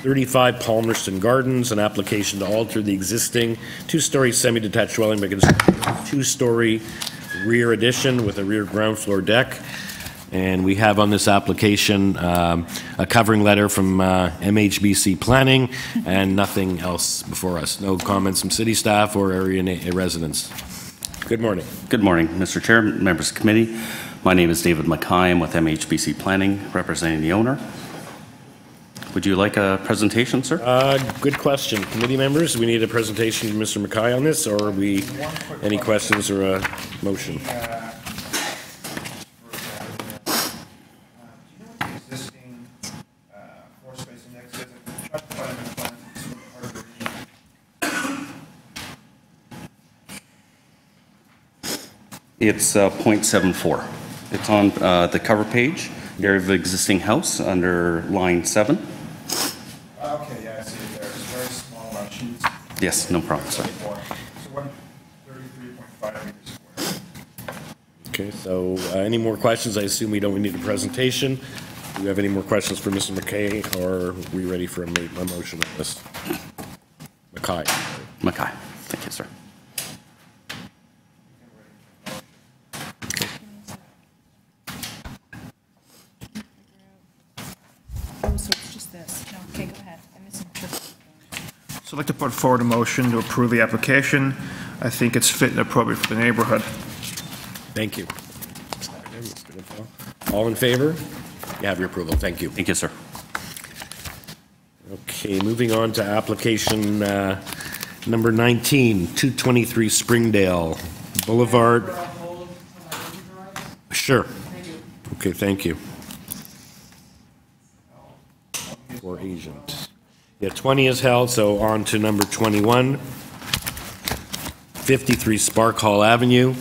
35 Palmerston Gardens, an application to alter the existing two-story semi-detached dwelling, making it a two-story rear addition with a rear ground floor deck. And we have on this application a covering letter from MHBC Planning and nothing else before us. No comments from city staff or area residents. Good morning. Good morning, Mr. Chair, members of the committee. My name is David Mackay. I'm with MHBC Planning, representing the owner. Would you like a presentation, sir? Good question. Committee members, we need a presentation from Mr. Mackay on this, or are we, any questions or a motion? It's 0.74. It's on the cover page, the area of the existing house under line 7. Okay, yeah, I see it there. It's very small sheets. Yes, no problem, sir. So 133.5 meters square. Okay, so any more questions? I assume we don't need a presentation. Do you have any more questions for Mr. Mackay, or are we ready for a motion on this? Mackay. Mackay. Thank you, sir. So it's just this. No, okay, go ahead. I misunderstood. So I'd like to put forward a motion to approve the application. I think it's fit and appropriate for the neighborhood. Thank you. All in favor? You have your approval. Thank you. Thank you, sir. Okay, moving on to application number 19, 223 Springdale Boulevard. Sure. Okay, thank you. For agent. Yeah, 20 is held, so on to number 21. 53 Spark Hall Avenue.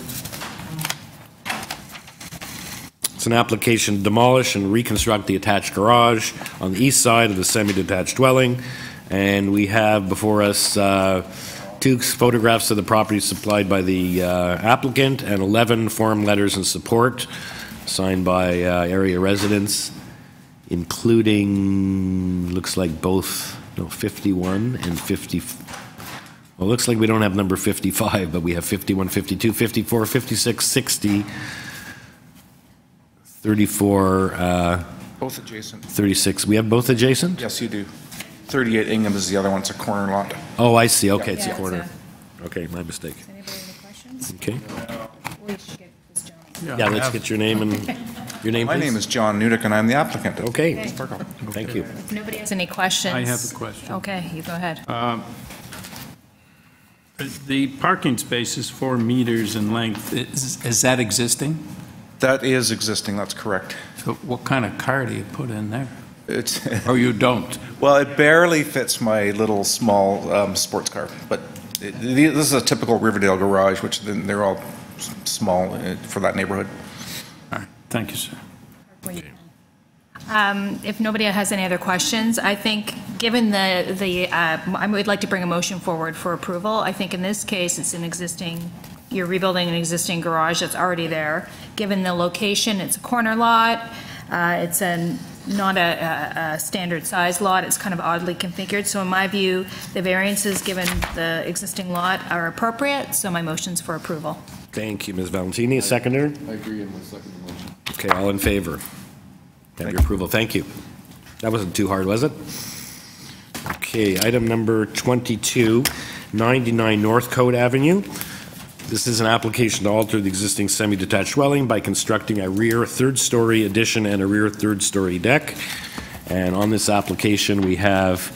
It's an application to demolish and reconstruct the attached garage on the east side of the semi-detached dwelling. And we have before us 2 photographs of the property supplied by the applicant and 11 form letters in support signed by area residents, including, looks like both, no, 51 and 50. Well, it looks like we don't have number 55, but we have 51, 52, 54, 56, 60, 34. Both adjacent. 36. We have both adjacent? Yes, you do. 38 Ingham is the other one. It's a corner lot. Oh, I see. Okay, Yeah. it's a Yeah, corner. Okay, my mistake. Does anybody have any questions? Okay. We should get this gentleman. Yeah, let's get your name and your name, My please. name is John Nudick, and I'm the applicant. Okay. Thank you. If nobody has any questions. I have a question. Okay, you go ahead. The parking space is 4 meters in length. Is that existing? That is existing, that's correct. So what kind of car do you put in there? It's Or you don't? Well, it barely fits my little small sports car, but this is a typical Riverdale garage, which they're all small for that neighborhood. All right, thank you, sir. If nobody has any other questions, I think, given I would like to bring a motion forward for approval. I think in this case, it's an existing, you're rebuilding an existing garage that's already there. Given the location, it's a corner lot. It's not a standard size lot. It's kind of oddly configured. So in my view, the variances given the existing lot are appropriate. So my motion's for approval. Thank you, Ms. Valentini. A seconder? I agree and will second the motion. Okay, all in favor? Have your approval. Thank you. That wasn't too hard, was it? Okay, item number 22, 99 North Coast Avenue. This is an application to alter the existing semi-detached dwelling by constructing a rear third-story addition and a rear third-story deck. And on this application, we have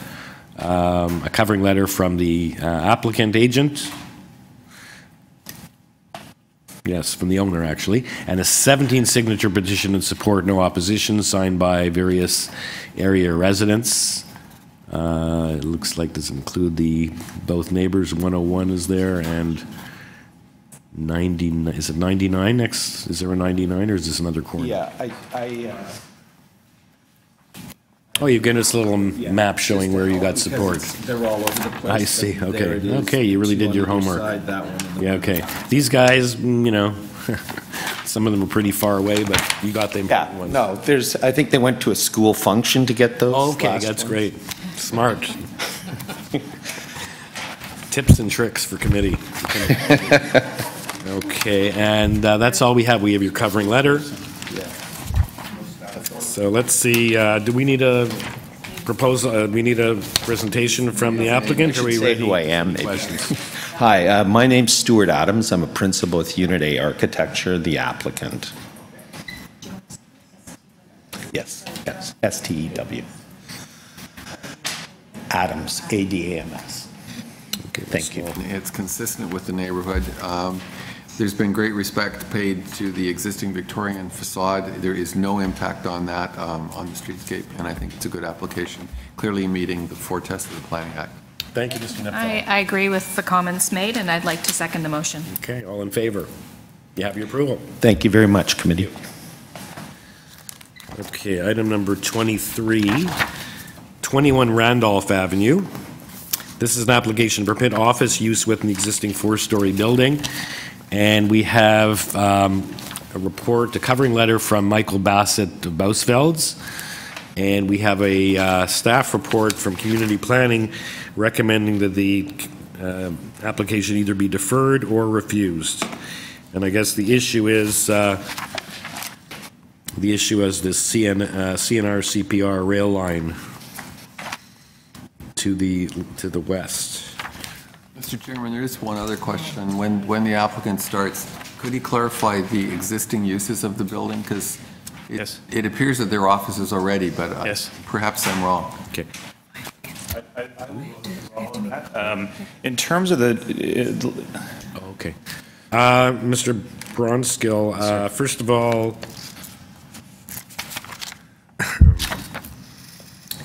a covering letter from the applicant agent. Yes, from the owner, actually, and a 17-signature petition in support, no opposition, signed by various area residents. It looks like this include both neighbors. 101 is there, and 99. Is it 99 next? Is there a 99, or is this another corner? Yeah, Oh, you've given us a little map showing where you got support. They're all over the place. I see. but there it Okay. is. Okay, you really Two did your on either homework. side, that one and the Yeah. one. Okay. These guys, some of them are pretty far away, but you got the important ones. No, I think they went to a school function to get those. Okay, last that's ones. great. Smart. Tips and tricks for committee. Okay, and that's all we have. We have your covering letter. So let's see, do we need a proposal, we need a presentation from the applicant? Or are we Say ready? who I am, maybe. Questions? Hi, my name's Stuart Adams. I'm a principal with Unit A Architecture, the applicant. Yes, STEW. Adams, ADAMS. Okay, Thank you. It's consistent with the neighborhood. There's been great respect paid to the existing Victorian facade. There is no impact on that on the streetscape, and I think it's a good application, clearly meeting the four tests of the Planning Act. Thank you, Mr. Neptune. I agree with the comments made, and I'd like to second the motion. Okay, all in favor? You have your approval. Thank you very much, committee. Okay, item number 23, 21 Randolph Avenue. This is an application to permit office use within the existing four-story building. And we have a report, a covering letter from Michael Bassett of Bousfelds. And we have a staff report from Community Planning recommending that the application either be deferred or refused. And I guess the issue is this CNR CPR rail line to the west. Mr. Chairman, there is one other question. When the applicant starts, could he clarify the existing uses of the building? Because it appears that there are offices already, but perhaps I'm wrong. Okay. In terms of the... Okay. Mr. Bronskill, first of all,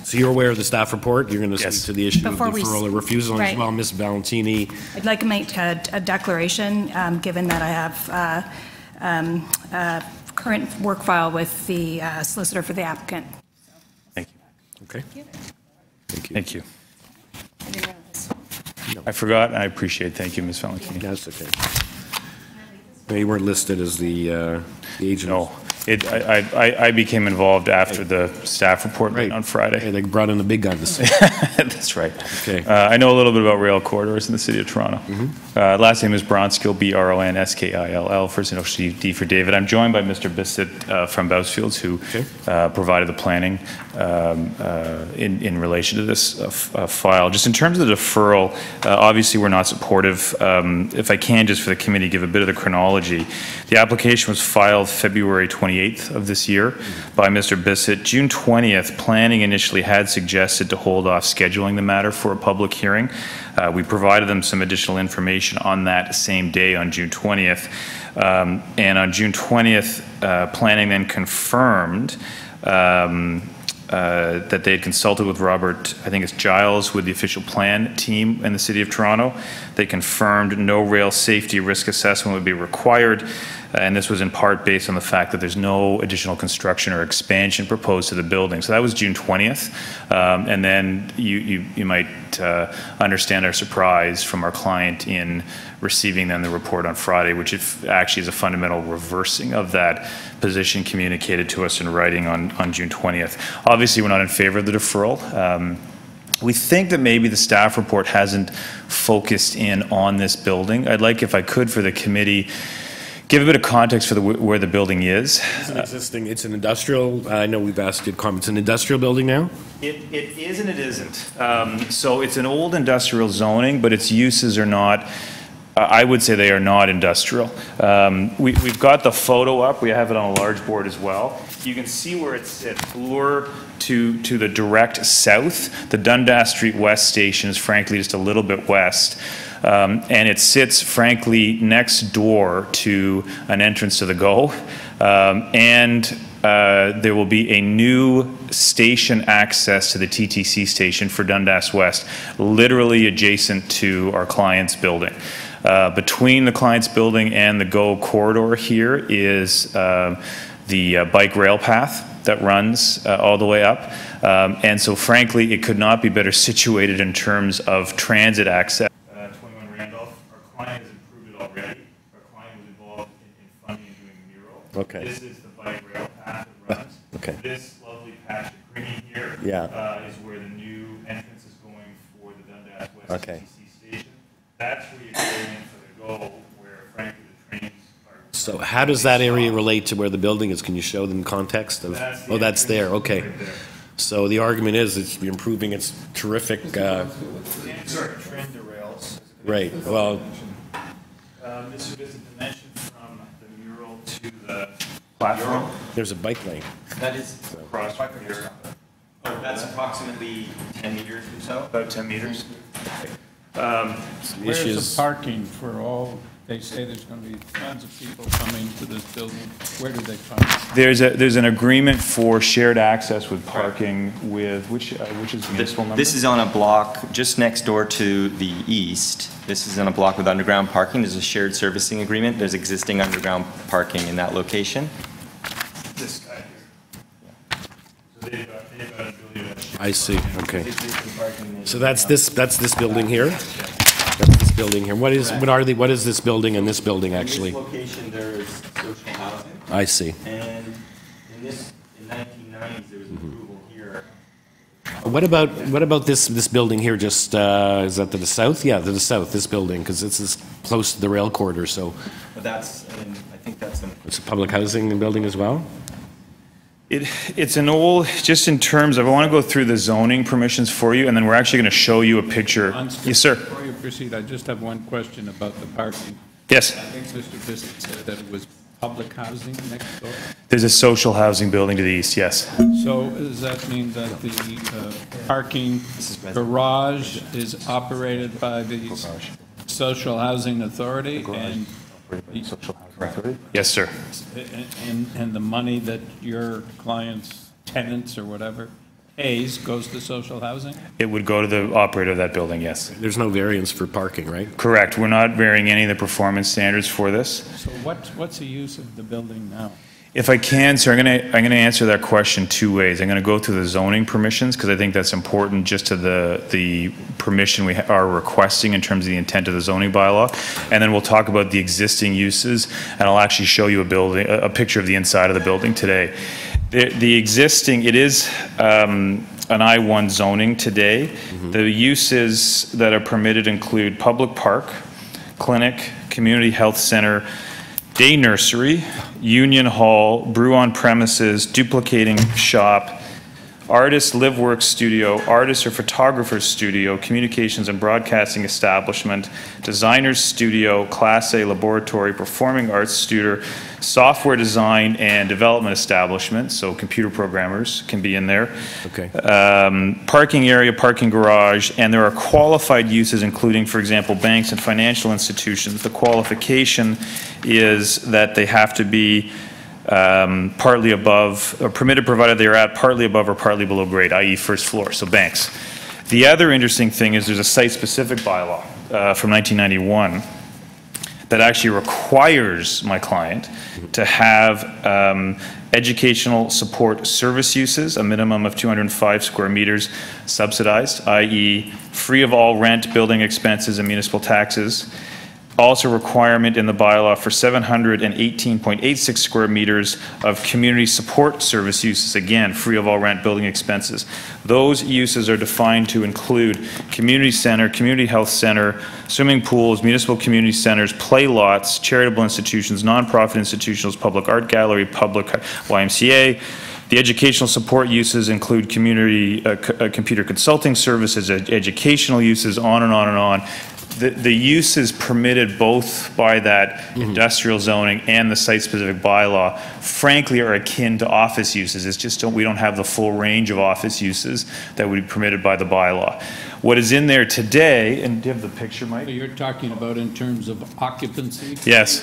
so you're aware of the staff report? You're going to speak to the issue Before of we deferral or refusal as right. well, Ms. Valentini. I'd like to make a declaration, given that I have a current work file with the solicitor for the applicant. Thank you. Okay. Thank you. I forgot, and I appreciate, thank you, Ms. Valentini. That's okay. No, you weren't listed as the agent. No. I became involved after the staff report on Friday. Hey, they brought in the big guns. That's right. Okay. I know a little bit about rail corridors in the city of Toronto. Last name is Bronskill, Bronskill, first initial D for David. I'm joined by Mr. Bissett from Bousfields, who provided the planning in relation to this file. Just in terms of the deferral, obviously we're not supportive. If I can, just for the committee, give a bit of the chronology. The application was filed February 28th of this year by Mr. Bissett. June 20th, planning initially had suggested to hold off scheduling the matter for a public hearing. We provided them some additional information on that same day on June 20th. And on June 20th, planning then confirmed that they had consulted with Robert, I think it's Giles, with the official plan team in the City of Toronto. They confirmed no rail safety risk assessment would be required, and this was in part based on the fact that there's no additional construction or expansion proposed to the building. So that was June 20th, and then you might understand our surprise from our client in receiving then the report on Friday, which actually is a fundamental reversing of that position communicated to us in writing on June 20th. Obviously, we're not in favor of the deferral. We think that maybe the staff report hasn't focused in on this building. I'd like, if I could, for the committee, give a bit of context for where the building is. It's an existing, it's an industrial, I know we've asked you to comment, it's an industrial building now? It is and it isn't. So it's an old industrial zoning, but its uses are not, I would say they are not industrial. We've got the photo up. We have it on a large board as well. You can see where it sits. Bloor to the direct south. The Dundas Street West station is frankly just a little bit west. And it sits, frankly, next door to an entrance to the GO. There will be a new station access to the TTC station for Dundas West, literally adjacent to our client's building. Between the client's building and the GO corridor here is the bike rail path that runs all the way up. And so, frankly, it could not be better situated in terms of transit access. 21 Randolph, our client has improved it already. Our client was involved in funding and doing a mural. Okay. This is the bike rail path that runs. Okay. This lovely patch of green here is where the new entrance is going for the Dundas West TTC station. That's where you go in for the GO, where, frankly, the trains are. So how does that area relate to where the building is? Can you show them context of? Oh, that's there, okay. Right there. So the argument is it's improving its terrific, Trend derails. right, well, This is a dimension from the mural to the platform. there's a bike lane. That is Across from here. Oh, that's approximately 10 meters or so? About 10 meters. Where's Issues. the parking for all, they say there's going to be tons of people coming to this building. Where do they park? There's an agreement for shared access with parking with, which is the municipal number? This is on a block just next door to the east. This is on a block with underground parking. There's a shared servicing agreement. There's existing underground parking in that location. This guy here. So they've got an ability to. I see, okay. So that's this building here? That's this building here. What is this building and this building actually? In this location, there is social housing. I see. And in 1990s, there was approval here. What about this building here, just, is that to the south? Yeah, to the south, this building, because this is close to the rail corridor, so. But that's, I think that's It's a public housing building as well? It's an old, just in terms of, I want to go through the zoning permissions for you, and then we're actually going to show you a picture. Yes, sir. Before you proceed, I just have one question about the parking. Yes. I think Mr. Bissett said that it was public housing next door. There's a social housing building to the east, yes. So does that mean that the parking garage is operated by the Social Housing Authority? And Yes, sir. And the money that your client's tenants or whatever pays goes to social housing? It would go to the operator of that building, yes. There's no variance for parking, right? Correct. We're not varying any of the performance standards for this. So what's the use of the building now? If I can, sir, I'm going to answer that question two ways. I'm going to go through the zoning permissions because I think that's important just to the permission we are requesting in terms of the intent of the zoning bylaw, and then we'll talk about the existing uses, and I'll actually show you a picture of the inside of the building today. The existing, it is an I-1 zoning today. Mm-hmm. The uses that are permitted include public park, clinic, community health center, day nursery, union hall, brew on premises, duplicating shop, artist live work studio, artist or photographer's studio, communications and broadcasting establishment, designer's studio, class A laboratory, performing arts studio, software design and development establishment, so computer programmers can be in there. Okay. Parking area, parking garage, and there are qualified uses including, for example, banks and financial institutions. The qualification is that they have to be partly above, or permitted provided they are at partly above or partly below grade, i.e. first floor, so banks. The other interesting thing is there's a site-specific bylaw from 1991 that actually requires my client to have educational support service uses, a minimum of 205 square meters subsidized, i.e. free of all rent, building expenses, and municipal taxes. also a requirement in the bylaw for 718.86 square meters of community support service uses, again, free of all rent building expenses. Those uses are defined to include community center, community health center, swimming pools, municipal community centers, play lots, charitable institutions, nonprofit institutions, public art gallery, public YMCA. The educational support uses include community computer consulting services, educational uses, on and on and on. The uses permitted both by that industrial zoning and the site-specific bylaw, frankly, are akin to office uses. It's just we don't have the full range of office uses that would be permitted by the bylaw. What is in there today, and do you have the picture, Mike? You're talking about in terms of occupancy? Yes,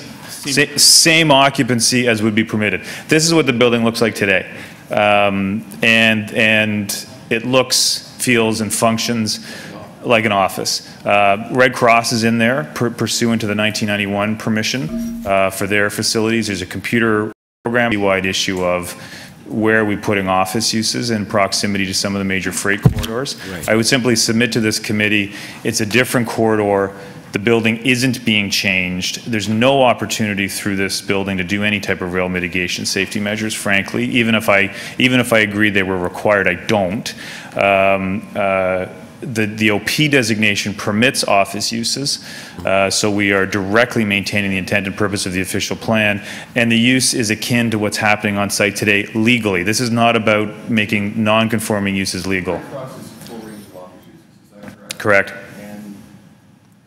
same occupancy as would be permitted. This is what the building looks like today. And it looks, feels, and functions like an office. Red Cross is in there pursuant to the 1991 permission for their facilities. There's a computer program-wide issue of where are we putting office uses in proximity to some of the major freight corridors. Right. I would simply submit to this committee, it's a different corridor. The building isn't being changed. There's no opportunity through this building to do any type of rail mitigation safety measures, frankly. Even if I agreed they were required, I don't. The OP designation permits office uses, so we are directly maintaining the intent and purpose of the official plan, and the use is akin to what's happening on site today legally. This is not about making non-conforming uses legal. Red Cross is full range of office uses, is that Correct. correct? And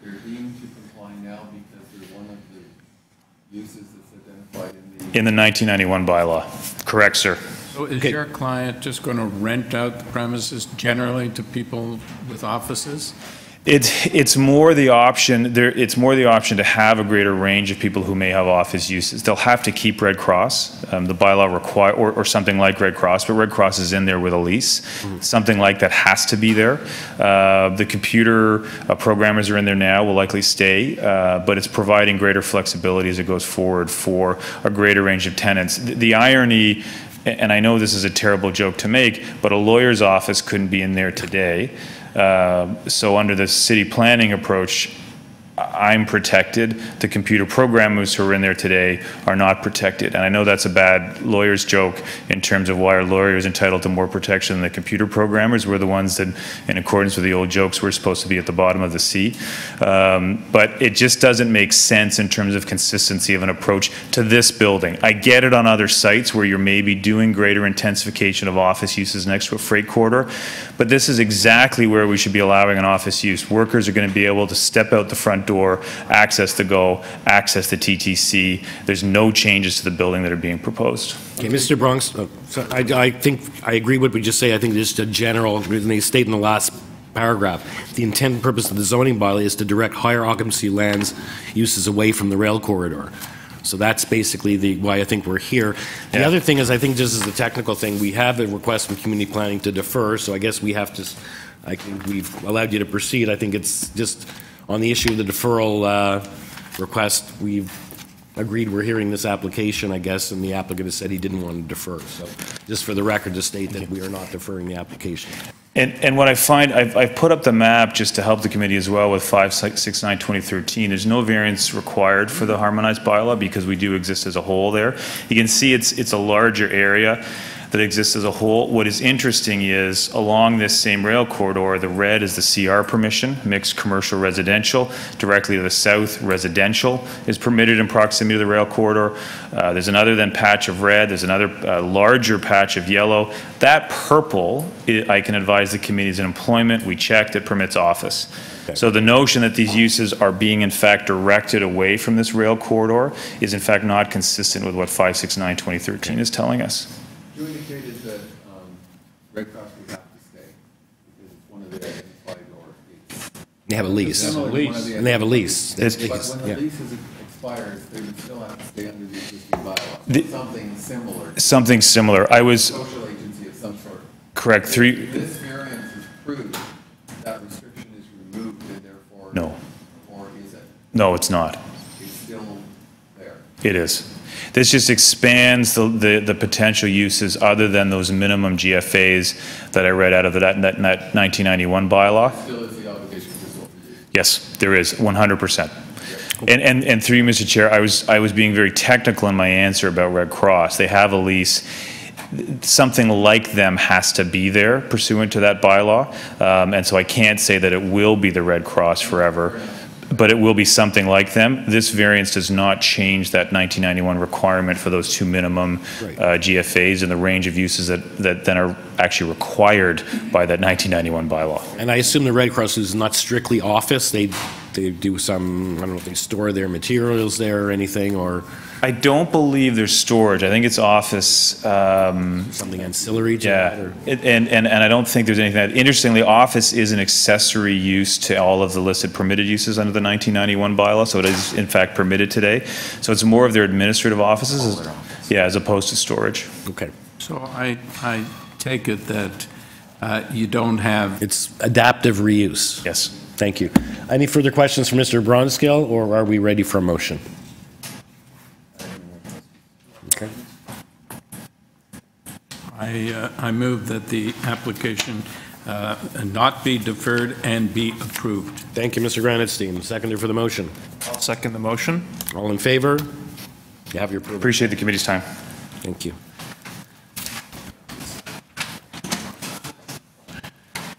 they're deemed to comply now because they're one of the uses that's identified in the 1991 bylaw. Correct, sir. So is your client just going to rent out the premises generally to people with offices? It's more the option. It's more the option to have a greater range of people who may have office uses. They'll have to keep Red Cross. The bylaw require or something like Red Cross, but Red Cross is in there with a lease. Something like that has to be there. The computer programmers are in there now. Will likely stay, but it's providing greater flexibility as it goes forward for a greater range of tenants. The irony. And I know this is a terrible joke to make, but a lawyer's office couldn't be in there today. So under the city planning approach, I'm protected. The computer programmers who are in there today are not protected. And I know that's a bad lawyer's joke in terms of why are lawyers entitled to more protection than the computer programmers. We're the ones that, in accordance with the old jokes, we're supposed to be at the bottom of the sea. But it just doesn't make sense in terms of consistency of an approach to this building. I get it on other sites where you're maybe doing greater intensification of office uses next to a freight corridor, but this is exactly where we should be allowing an office use. Workers are going to be able to step out the front door, access the GO, access the TTC. There's no changes to the building that are being proposed. Okay, Mr. Bronx, so I think I agree with what we just say. I think just a general, they state in the last paragraph, the intent and purpose of the zoning bylaw is to direct higher occupancy lands uses away from the rail corridor. So that's basically why I think we're here. The other thing is, I think just as a technical thing, we have a request from community planning to defer, so I guess we have to, I think we've allowed you to proceed. I think it's just on the issue of the deferral request, we've agreed we're hearing this application, I guess, and the applicant has said he didn't want to defer. So just for the record to state that we are not deferring the application. And what I find, I've put up the map just to help the committee as well with 569-2013. There's no variance required for the harmonized bylaw because we do exist as a whole there. You can see it's a larger area that exists as a whole. What is interesting is along this same rail corridor, the red is the CR permission, mixed commercial residential. Directly to the south, residential is permitted in proximity to the rail corridor. There's another then patch of red. There's another larger patch of yellow. That purple, I can advise the committee, is an employment. We checked, it permits office. Okay. So the notion that these uses are being in fact directed away from this rail corridor is in fact not consistent with what 569-2013 is telling us. You indicated that Red Cross would have to stay because it's one of the identified or they have a lease. And they have a lease. But when the lease expires, they would still have to stay under the existing bylaw. Something similar. Something similar. I was social agency of some sort. Correct. If this variance is approved, that restriction is removed and therefore no. Or is it? No, it's not. It's still there. It is. This just expands the potential uses other than those minimum GFAs that I read out of that 1991 bylaw. Still is the obligation for this. Yes, there is, 100%. And through you, Mr. Chair, I was being very technical in my answer about Red Cross. They have a lease. Something like them has to be there pursuant to that bylaw. And so I can't say that it will be the Red Cross forever, but it will be something like them. This variance does not change that 1991 requirement for those two minimum GFAs and the range of uses that then are actually required by that 1991 bylaw. And I assume the Red Cross is not strictly office. They do some, I don't know if they store their materials there or anything, or... I don't believe there's storage. I think it's office. Something ancillary to that? Or? And I don't think there's anything that, interestingly, office is an accessory use to all of the listed permitted uses under the 1991 bylaw, so it is in fact permitted today. So it's more of their administrative offices, as opposed to storage. Okay. So I take it that you don't have... It's adaptive reuse. Yes. Thank you. Any further questions for Mr. Bronskill, or are we ready for a motion? Okay. I move that the application not be deferred and be approved. Thank you, Mr. Granitstein. Seconder for the motion. I'll second the motion. All in favor? You have your approval. Appreciate the committee's time. Thank you.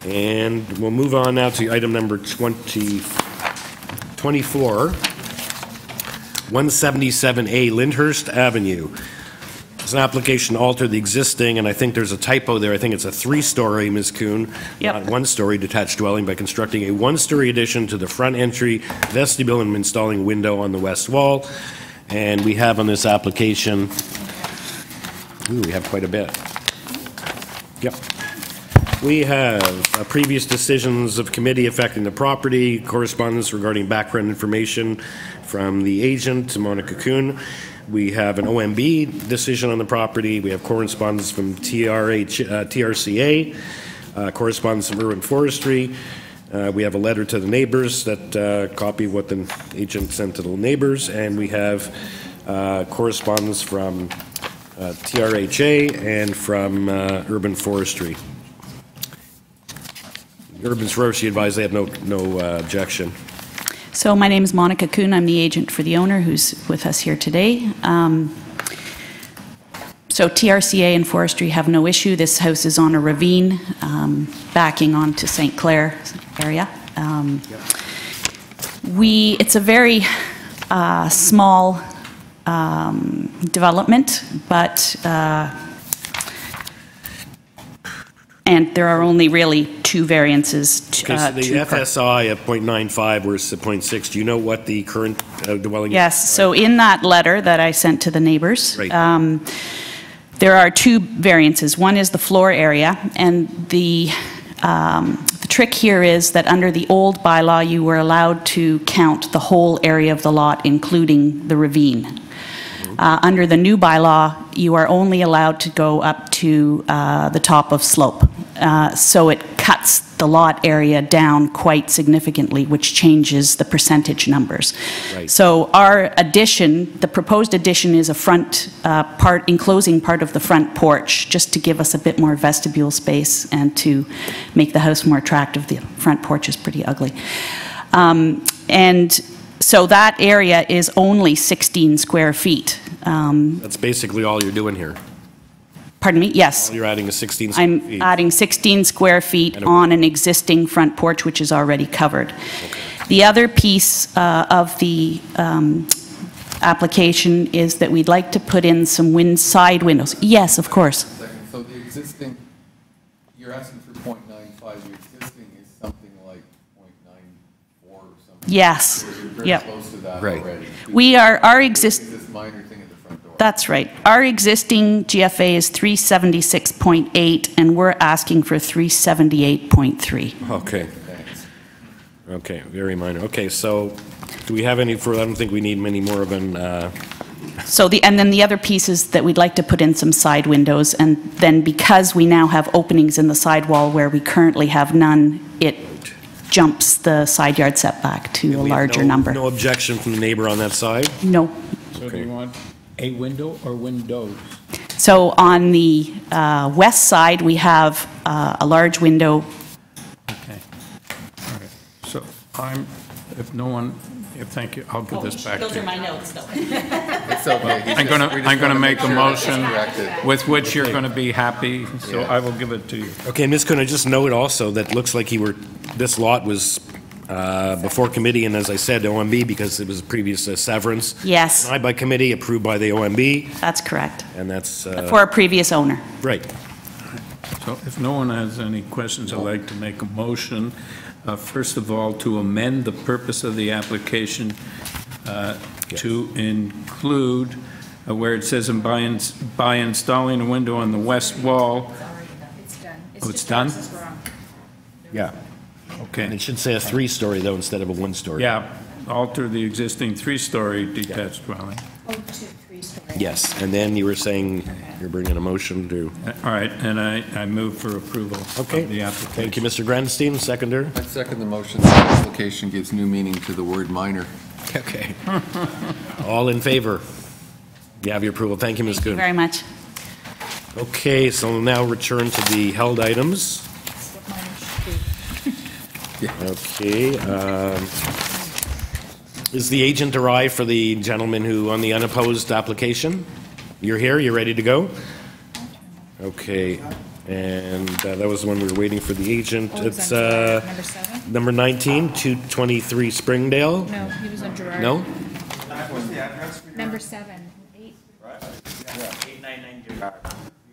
And we'll move on now to item number 24, 177A Lyndhurst Avenue. It's an application to alter the existing, and I think there's a typo there. I think it's a three-story, Ms. Kuhn, not one-story detached dwelling, by constructing a one-story addition to the front entry vestibule and installing a window on the west wall. And we have on this application, we have quite a bit. Yep. We have previous decisions of committee affecting the property, correspondence regarding background information from the agent, Monica Kuhn. We have an OMB decision on the property. We have correspondence from TRCA, correspondence from Urban Forestry. We have a letter to the neighbors that copy what the agent sent to the neighbors, and we have correspondence from TRHA and from Urban Forestry. Urban Forestry advised they have no objection. So my name is Monica Kuhn. I'm the agent for the owner who's with us here today. So TRCA and Forestry have no issue. This house is on a ravine backing onto St. Clair area. It's a very small development, but and there are only really two variances. Okay, so the FSI of 0.95 versus 0.6, do you know what the current dwelling is? Yes, so in that letter that I sent to the neighbors, there are two variances. One is the floor area, and the trick here is that under the old bylaw, you were allowed to count the whole area of the lot, including the ravine. Under the new bylaw, you are only allowed to go up to the top of slope. So it cuts the lot area down quite significantly, which changes the percentage numbers. Right. So our addition, the proposed addition, is a front enclosing part of the front porch, just to give us a bit more vestibule space and to make the house more attractive. The front porch is pretty ugly. And so that area is only 16 square feet. That's basically all you're doing here. Pardon me? Yes. You're adding a 16 square feet. I'm adding 16 square feet on an existing front porch, which is already covered. Okay. The other piece of the application is that we'd like to put in some side windows. Yes, of course. So the existing, you're asking for 0.95. The existing is something like 0.94 or something. Yes. We're very close to that already. We are our existing. This minor thing at the front door. That's right. Our existing GFA is 376.8, and we're asking for 378.3. Okay. Okay, very minor. Okay, so do we have any further? I don't think we need many more of an. And then the other piece is that we'd like to put in some side windows, and then because we now have openings in the sidewall where we currently have none, it jumps the side yard setback to a larger number. No objection from the neighbor on that side? No. So do you want a window or windows? So on the west side, we have a large window. Okay. All right. So if thank you. I'll give this back to you. Those are my notes, though. It's okay. I'm going to make a sure motion that's corrected. with which you're going to be happy, so I will give it to you. Okay, Ms. Kuhn, I just note also that looks like this lot was before committee, and as I said, OMB, because it was a previous severance. Yes. Denied by committee, approved by the OMB, That's correct. and that's... For a previous owner. Right. So if no one has any questions, I'd like to make a motion, first of all, to amend the purpose of the application to include where it says by installing a window on the west wall. It's done. Oh, it's done? Yeah. Okay. And it should say a 3-story, though, instead of a 1-story. Yeah, alter the existing 3-story detached dwelling. Oh, to 3-story. Yes, and then you were saying you're bringing a motion to... All right, and I move for approval of the application. Thank you, Mr. Grandstein, seconder. I second the motion. The application gives new meaning to the word minor. Okay. All in favor? You have your approval. Thank you, Ms. Kuhn. Very much. Okay, so we'll now return to the held items. Okay. Is the agent arrived for the gentleman who on the unopposed application? You're here? You're ready to go? Okay. And that was the one we were waiting for the agent. It's number 7? number 19, 223 Springdale. No, he was on Gerard. No? Number 7. 8. 899 Gerard.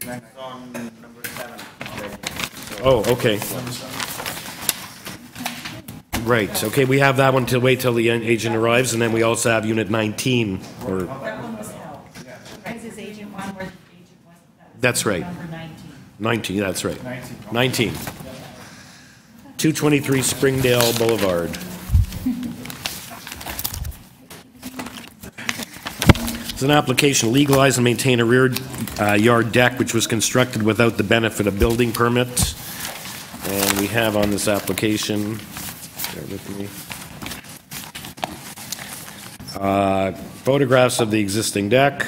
It's on number 7 already. Oh, okay. Right, okay, we have that one to wait till the agent arrives, and then we also have Unit 19, or... That one was held. Because his agent one where the agent wasn't. That's right. Number 19. 19, that's right. 19. 223 Springdale Boulevard. It's an application to legalize and maintain a rear yard deck which was constructed without the benefit of building permit. And we have on this application, bear with me, photographs of the existing deck,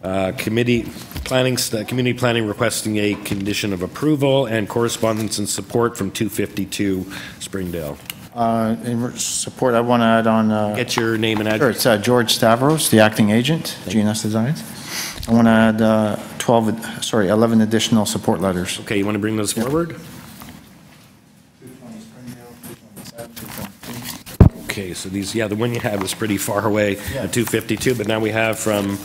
community planning requesting a condition of approval, and correspondence and support from 252 Springdale. In support, I want to add on... Get your name and address. Sure, it's George Stavros, the acting agent, GNS Designs. I want to add 11 additional support letters. Okay, you want to bring those forward? Okay, so these, the one you had was pretty far away at 252, but now we have from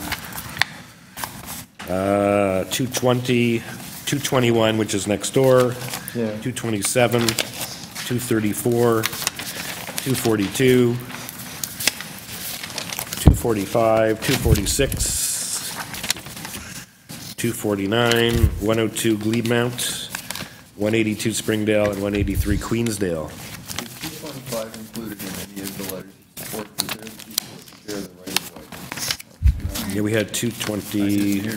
221, which is next door, 227, 234, 242, 245, 246, 249, 102 Gleedmount, 182 Springdale, and 183 Queensdale. Is 225 included in any of the letters of support? Is there the right of way? Yeah, we had 220,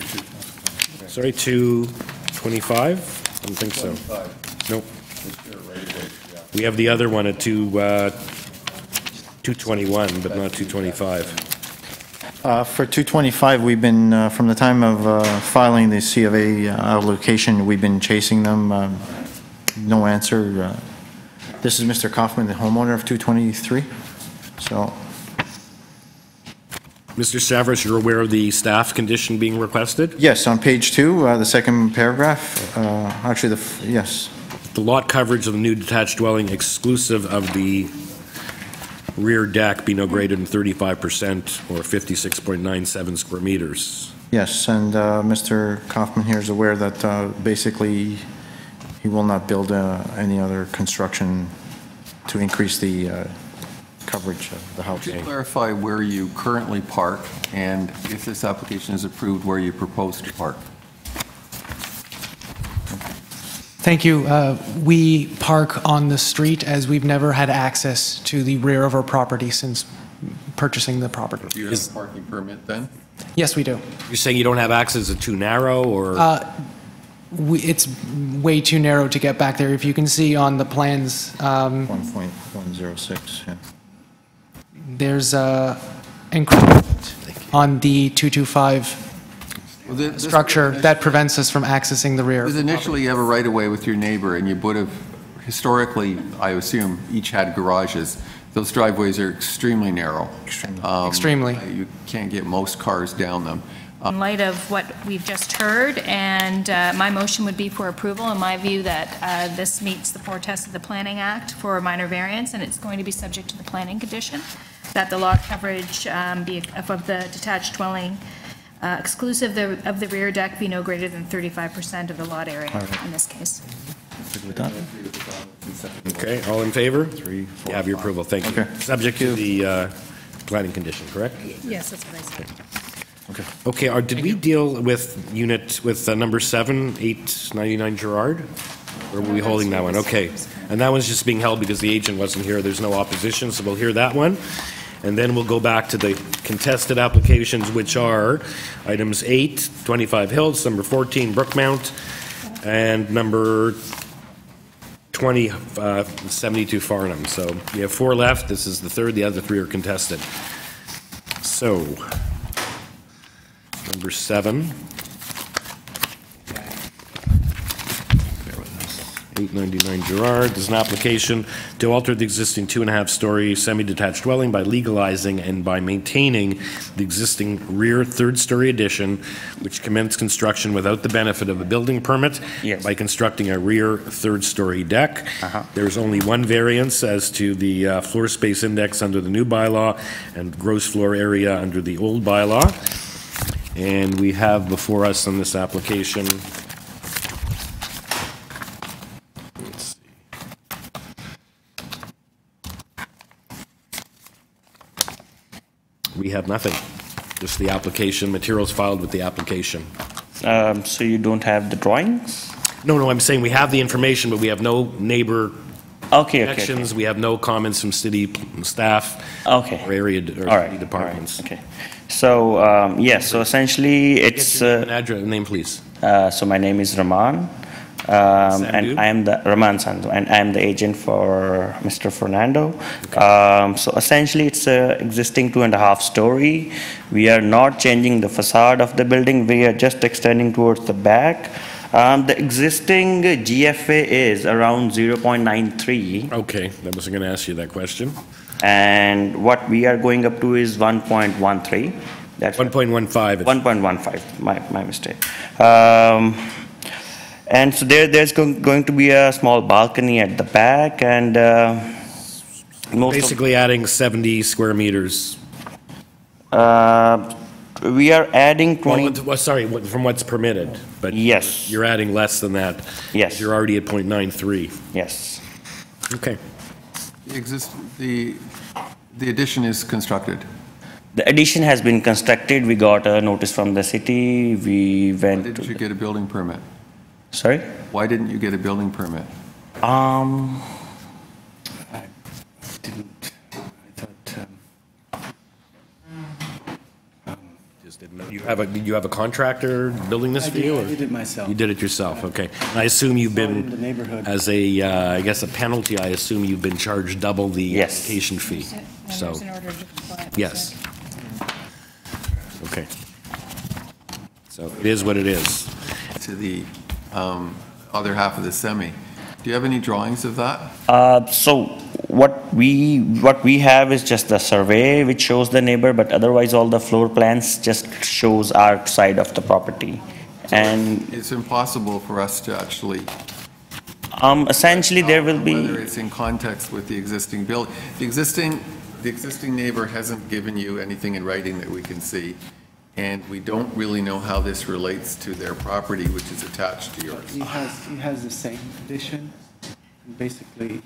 sorry, 225? I don't think so. Nope. We have the other one at 221, but not 225. For 225, we've been, from the time of filing the C of A application, we've been chasing them. No answer. This is Mr. Kaufman, the homeowner of 223. So, Mr. Stavros, you're aware of the staff condition being requested? yes, on page 2, the second paragraph. Actually, yes. The lot coverage of the new detached dwelling exclusive of the rear deck be no greater than 35% or 56.97 square meters. Yes, and Mr. Kaufman here is aware that basically he will not build any other construction to increase the coverage of the house. Could you clarify where you currently park, and if this application is approved, where you propose to park? Thank you. We park on the street as we've never had access to the rear of our property since purchasing the property. Do you have a parking permit then? Yes, we do. You're saying you don't have access, it's too narrow, or? It's way too narrow to get back there. If you can see on the plans, 1.106, yeah. there's a encroachment on the 225 structure that prevents us from accessing the rear. Because initially you have a right-of-way with your neighbor, and you would have, historically, I assume, each had garages. Those driveways are extremely narrow. Extremely. You can't get most cars down them. In light of what we've just heard, and my motion would be for approval, in my view, that this meets the four tests of the Planning Act for a minor variance, and it's going to be subject to the planning condition, that the lot coverage be of the detached dwelling exclusive of the rear deck be no greater than 35% of the lot area in this case. Okay, all in favor? 3, 4, you have your approval, thank you. Okay. Subject to the planning condition, correct? Yes, that's what I said. Okay, did we deal with number 7, 899 Gerard? Or were we holding that one? Okay, and that one's just being held because the agent wasn't here, there's no opposition, so we'll hear that one. And then we'll go back to the contested applications, which are items 8, 25 Hills, number 14, Brookmount, and number 20, 72 Farnham. So we have 4 left. This is the third. The other 3 are contested. So, number 7. 899 Gerard. There's an application to alter the existing 2.5-story semi-detached dwelling by legalizing and by maintaining the existing rear third-story addition, which commenced construction without the benefit of a building permit, by constructing a rear third-story deck. There's only one variance as to the floor space index under the new bylaw and gross floor area under the old bylaw. And we have before us on this application we have nothing. Just the application, materials filed with the application. So you don't have the drawings? No, I'm saying we have the information, but we have no neighbor connections. We have no comments from city staff or area or departments. Okay. So, yes, so essentially it's... address, name, please. So my name is Raman. And I am the Raman Sandhu, and I am the agent for Mr. Fernando. So essentially, it's a existing 2.5-story. We are not changing the facade of the building. We are just extending towards the back. The existing GFA is around 0.93. Okay, I wasn't going to ask you that question. And what we are going up to is 1.13. That's 1.15. 1.15. My mistake. And so there's going to be a small balcony at the back, and basically adding 70 square meters. We are adding 20. Well, sorry, from what's permitted, but yes, you're adding less than that. Yes, you're already at 0.93. Yes. Okay. The addition is constructed. The addition has been constructed. We got a notice from the city. We went. Why didn't you get a building permit? Sorry? Why didn't you get a building permit? I didn't. I thought. Just didn't know. Did you have a contractor building this for you? I did it myself. You did it yourself. Okay. And I assume you've been in the neighborhood. as a, I guess a penalty. I assume you've been charged double the application fee. So. Yes. Okay. So it is what it is. To the other half of the semi. Do you have any drawings of that? So what we have is just the survey which shows the neighbor, but otherwise all the floor plans just shows our side of the property. So and it's impossible for us to actually essentially there will be whether it's in context with the existing build. The existing neighbor hasn't given you anything in writing that we can see. And we don't really know how this relates to their property, which is attached to yours. He has the same addition. Basically,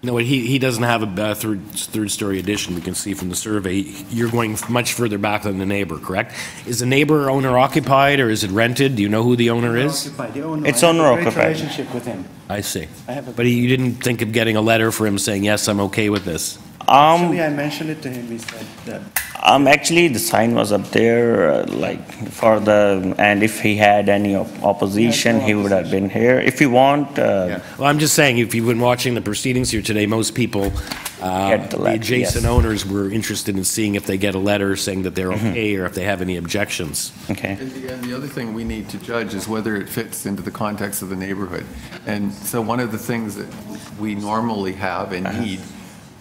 no, he doesn't have a third-story addition. We can see from the survey. You're going much further back than the neighbor, correct? Is the neighbor owner-occupied, or is it rented? Do you know who the owner is? Occupied. The owner. It's I have a owner-occupied. great relationship with him. I see. But you didn't think of getting a letter for him saying, yes, I'm okay with this? Actually, I mentioned it to him. He said that. Actually, the sign was up there, and if he had any opposition, he would have been here. If you want. Well, I'm just saying, if you've been watching the proceedings here today, most people, the adjacent owners were interested in seeing if they get a letter saying that they're okay or if they have any objections. Okay. And the other thing we need to judge is whether it fits into the context of the neighborhood. And so one of the things that we normally have and need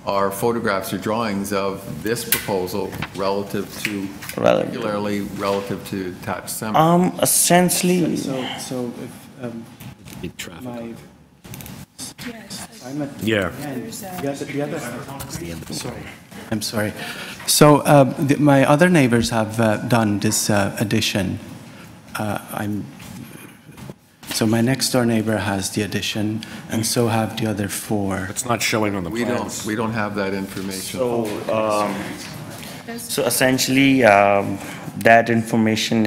are photographs or drawings of this proposal relative to, particularly relative to attached semi? Essentially. So if big traffic. I'm at Yeah. the other. Sorry, I'm sorry. So my other neighbors have done this addition. So my next door neighbor has the addition, and so have the other four. It's not showing on the plans. We don't have that information. So essentially, that information,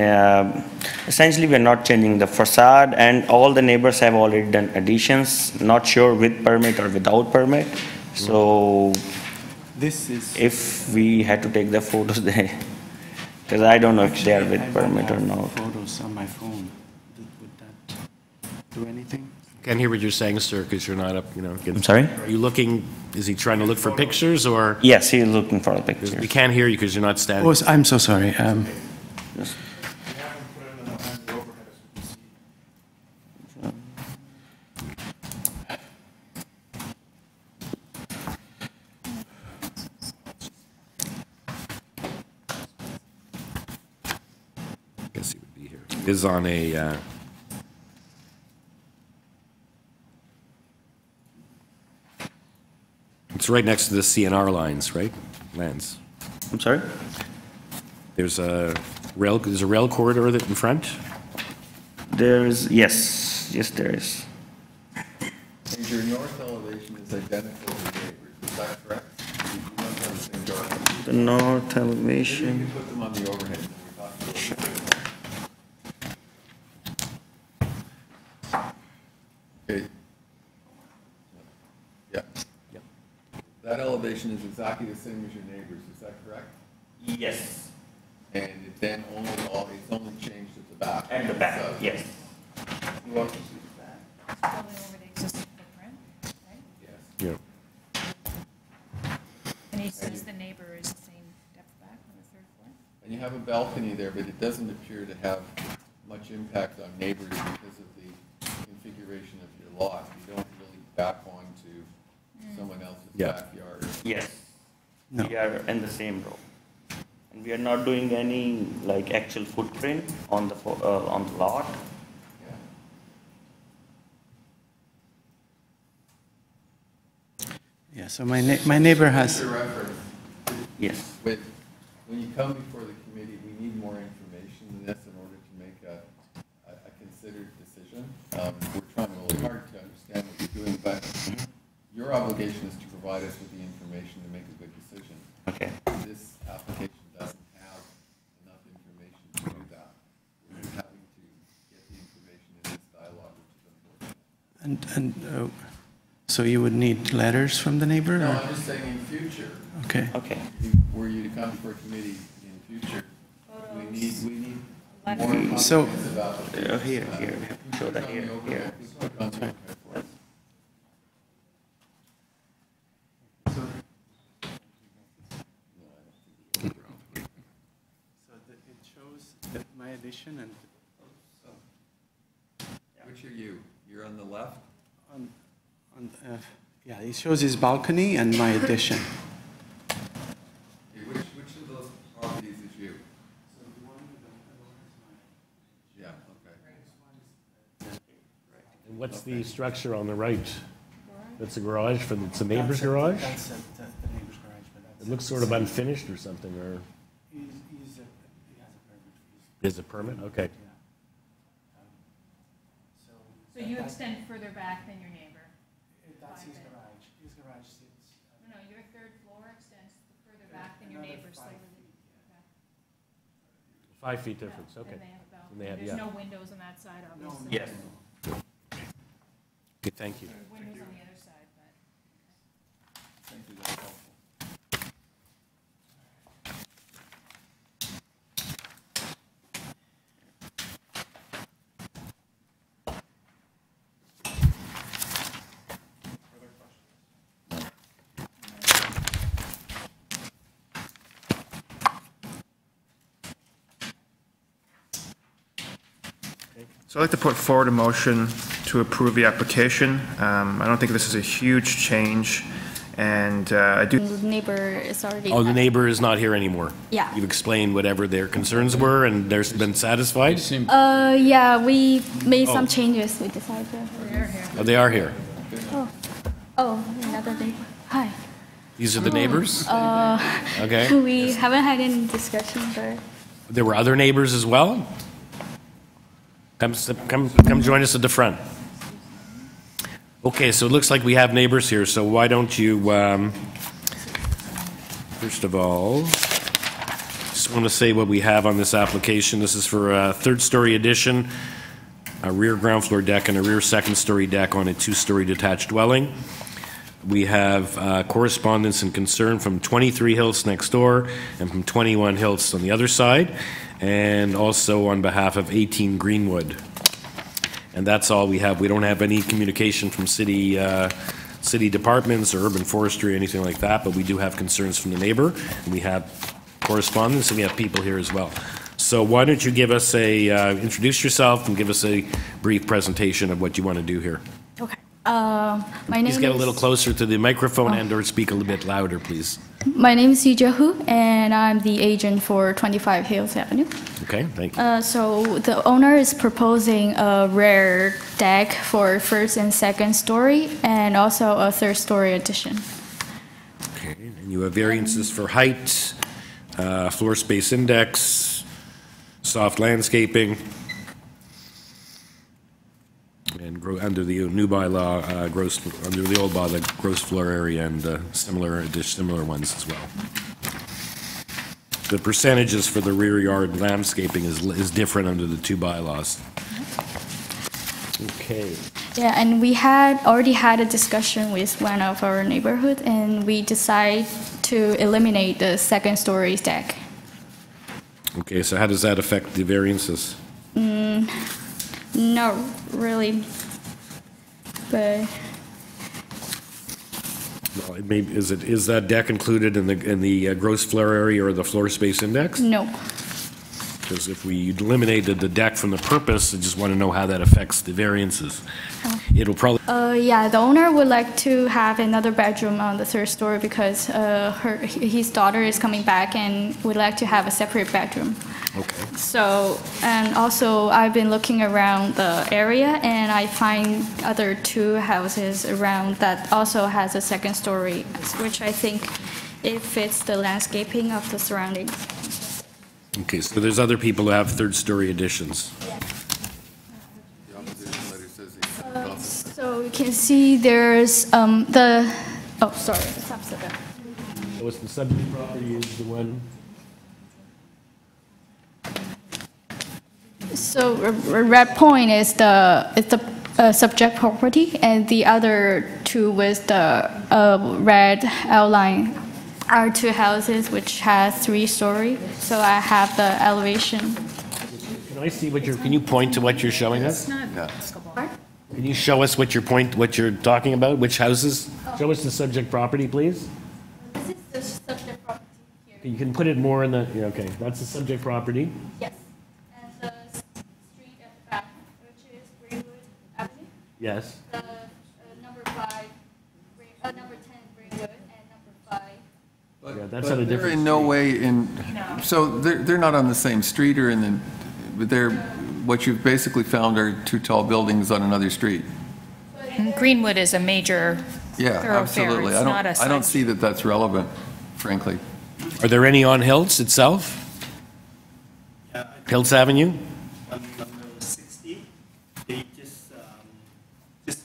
essentially we're not changing the facade, and all the neighbors have already done additions, not sure with permit or without permit. So this is, if we had to take the photos there, because I don't know if they are with permit or not. Photos on my phone. Would that do anything? Can't hear what you're saying, sir, because you're not up, you know. I'm sorry? Are you looking, is he trying to look for pictures or? Yes, he's looking for a picture. We can't hear you because you're not standing. Oh, I'm so sorry. I guess he would be here. It is on a, it's right next to the CNR lines, right? Lands. I'm sorry? There's a rail corridor that in front? Yes, yes there is. And your north elevation is identical to the neighbors, is that correct? You don't have the same door. The north elevation. You can put them on the overhead. Okay. Yeah. That elevation is exactly the same as your neighbors, is that correct? Yes. And it then it's only changed at the back? At the back, yes. You want to see the back? Yeah. And he says the neighbor is the same depth back on the third floor? And you have a balcony there, but it doesn't appear to have much impact on neighbors because of the configuration of your lot. You don't really back onto someone else's backyard. Yes. No. We are in the same row. And we are not doing any like actual footprint on the lot. Yeah, so my neighbor has. Yes. When you come before the committee, we need more information than this in order to make a considered decision. We're trying really hard to understand what you're doing, but your obligation is to provide us with the information to make a good decision. Okay. This application doesn't have enough information to do that. We're having to get the information in this dialogue, which is unfortunate. So you would need letters from the neighbor? No, or? I'm just saying in future. Okay. Okay. Were you to come before a committee in future, we need more So here, show that here. Sorry. It shows that my addition and. Which are you? You're on the left? Yeah, it shows his balcony and my addition. Which of those properties is you? Yeah, okay. And what's the structure on the right? That's a garage it's a neighbor's garage? That's the neighbor's garage, but that's. It looks sort of unfinished or something, or? He has a permit. Is a permit? Okay. So you extend further back than your neighbor? That's his garage. His garage sits. No, your third floor extends further back than your neighbor's. 5 feet difference, okay. And they have a balcony. And they have, There's yeah. no windows on that side, obviously. Yes. Okay, thank you. There are windows on the other side, but. Thank you, that's helpful. So I'd like to put forward a motion to approve the application. I don't think this is a huge change, And I do. The neighbor is already. Oh, the neighbor is not here anymore? Yeah. You've explained whatever their concerns were, and they've been satisfied? Yeah, we made some changes. We decided. Oh, they are here. Oh, another neighbor. Hi. These are the neighbors? Okay. We haven't had any discussion, but. There were other neighbors as well? Come join us at the front. Okay, so it looks like we have neighbors here, so why don't you, first of all, just want to say what we have on this application. This is for a third-story addition, a rear ground floor deck, and a rear second-story deck on a two-story detached dwelling. We have correspondence and concern from 23 Hills next door and from 21 Hills on the other side, and also on behalf of 18 Greenwood. And that's all we have. We don't have any communication from city departments or urban forestry or anything like that, but we do have concerns from the neighbor, and we have correspondence, and we have people here as well. So why don't you give us introduce yourself and give us a brief presentation of what you want to do here. Okay. My name Please is. get a little closer to the microphone and/or speak a little bit louder, please. My name is Sijia Hu, and I'm the agent for 25 Hills Avenue. Okay, thank you. So the owner is proposing a rear deck for first and second story, and also a third story addition. Okay, and you have variances for height, floor space index, soft landscaping, and under the new bylaw, under the old bylaw, gross floor area, and similar ones as well. The percentages for the rear yard landscaping is different under the two bylaws. Okay. Yeah, and we already had a discussion with one of our neighborhood, and we decided to eliminate the second story deck. Okay, so how does that affect the variances? Not really, but. Well, is that deck included in the gross floor area or the floor space index? No. Because if we eliminated the deck from the purpose, I just want to know how that affects the variances. It'll probably. Yeah, the owner would like to have another bedroom on the third story because his daughter is coming back and would like to have a separate bedroom. Okay. So, and also I've been looking around the area and I find other two houses around that also has a second story, which I think it fits the landscaping of the surroundings. Okay, so there's other people who have third-story additions. So you can see there's oh, sorry. So it's the subject property is the one. So red point is the subject property, and the other two with the red outline are two houses which has 3 story. So I have the elevation. Can I see can you point to what you're showing us? Can you show us what you're talking about? Which houses? Show us the subject property, please. This is the subject property here. You can put it more in the, okay, that's the subject property. Yes. And the street at the back, which is Greenwood Avenue. Yes. The number 10 Greenwood, and number 5. Yeah, that's at a different They're in no way so they're not on the same street or but what you've basically found are 2 tall buildings on another street. Greenwood is a major Yeah, thoroughfare. absolutely. It's not a I don't see that that's relevant, frankly. Are there any on Hills itself? Hills Avenue? On number 60, they just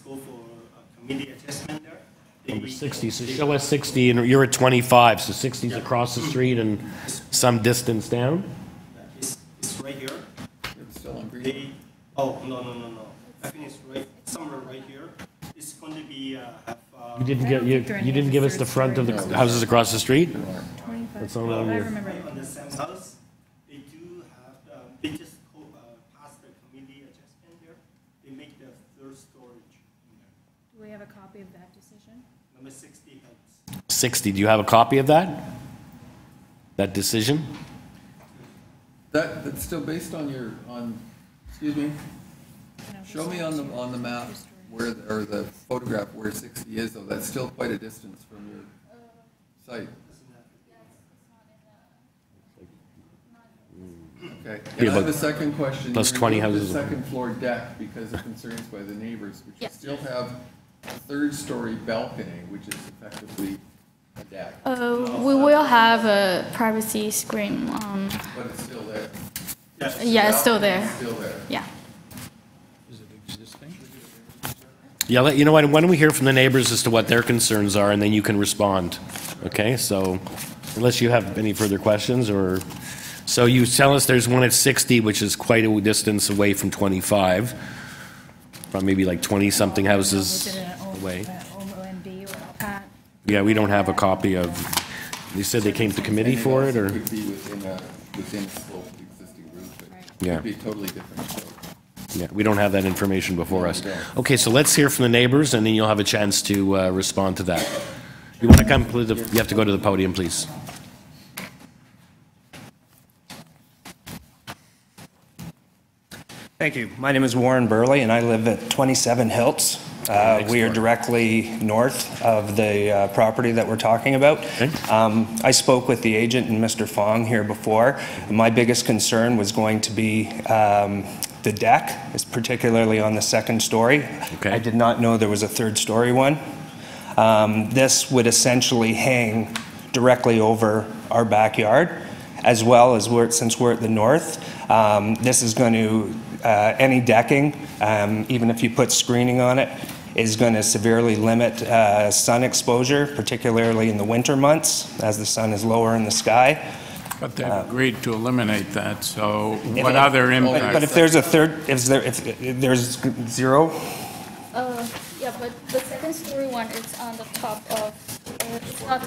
go for a committee adjustment there. Number 60, so show us 60, and you're at 25, so 60 is across the street and some distance down? It's right here. No. I think it's right somewhere right here. It's going to be You didn't give us the front of the houses across the street? That's all on your. On the same house, they do have they just pass the committee adjustment there. They make the third storage. Do we have a copy of that decision? Number 60 house. 60, do you have a copy of that? That decision? That's still based on excuse me? Show me on the map where, or the photograph where 60 is, though, that's still quite a distance from your site. Okay. And I have a second question. Plus You 20 removed houses. The second floor deck because of concerns by the neighbors, but you still have a third-story balcony, which is effectively a deck. We will have a privacy screen. But it's still there. Yeah, it's still there. Still there. Yeah. Yeah, you know what, why don't we hear from the neighbors as to what their concerns are, and then you can respond. Okay, so unless you have any further questions, or, so you tell us there's one at 60, which is quite a distance away from 25, from maybe like 20-something houses away. Yeah, we don't have a copy of, you said they came to committee for it, or? It could be within a slope of the existing roof. It Yeah. could be a totally different slope. Yeah, we don't have that information before us. Okay, so let's hear from the neighbors, and then you'll have a chance to respond to that. You want to come, you have to go to the podium, please. Thank you. My name is Warren Burley, and I live at 27 Hilts. We are directly north of the property that we're talking about. I spoke with the agent and Mr. Fong here before. My biggest concern was going to be the deck, is particularly on the second story. I did not know there was a third story one. This would essentially hang directly over our backyard, as well as since we're at the north. This is going to, any decking, even if you put screening on it, is going to severely limit sun exposure, particularly in the winter months, as the sun is lower in the sky. But they've agreed to eliminate that, so what other impacts? But if there's a third, if there's zero? Yeah, but the second story one is on the top of, it's not.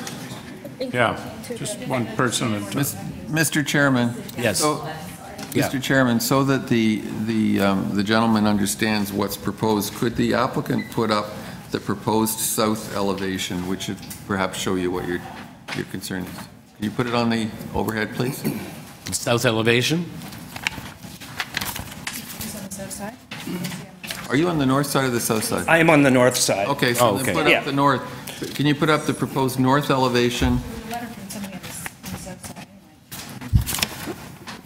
Yeah, just one person at a time. Mr. Chairman. Yes. So, Yeah. Mr. Chairman, so that the gentleman understands what's proposed, could the applicant put up the proposed south elevation, which would perhaps show you what your concern is? Can you put it on the overhead, please? South elevation? Are you on the north side or the south side? I am on the north side. Okay, so then put up the north. Can you put up the proposed north elevation?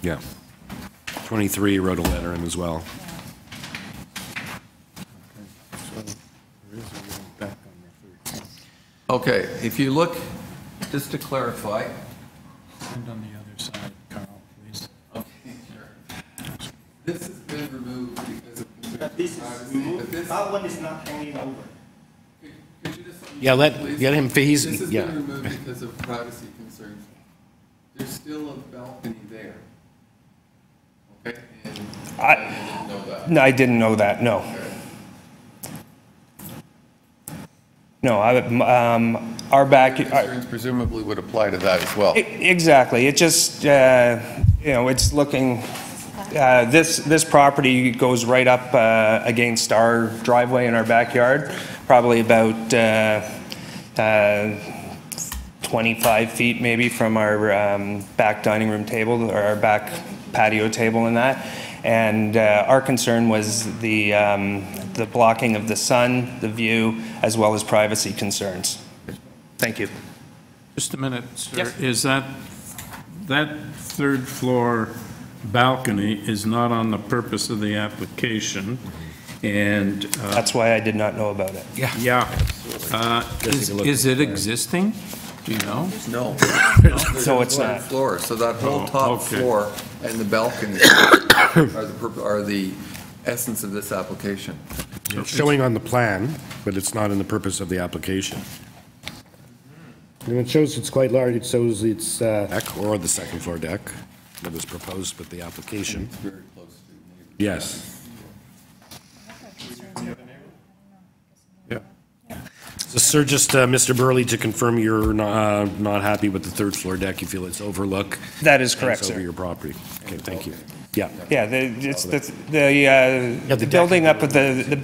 Yeah. 23 wrote a letter in as well. Okay, if you look, just to clarify. Stand on the other side, Carl, please. Okay, sure. This has been removed because of This is removed. That one is not hanging over. Could you just Yeah, let him, This has yeah. been removed because of privacy concerns. There's still a balcony there. Okay? And you didn't know that. No, I didn't know that, no. No, our Concerns presumably would apply to that as well. Exactly. It just, it's looking, this property goes right up against our driveway in our backyard, probably about 25 feet maybe from our back dining room table, or our back patio table and that. And our concern was the blocking of the sun, the view, as well as privacy concerns. Thank you. Just a minute, sir. Is that third floor balcony is not on the purpose of the application, and... That's why I did not know about it. Yeah. Is it existing? Do you know? No. So it's not. Floor, so that whole top floor and the balcony are the essence of this application. It's showing on the plan, but it's not in the purpose of the application. And it shows it's quite large. It shows it's deck, or the second floor deck that was proposed with the application. It's very close to neighbors. Yes. Yeah. So, sir, just Mr. Burley, to confirm you're not happy with the third floor deck. You feel it's overlook. That is correct, over sir. your property. Okay, thank you. Yeah. Yeah, the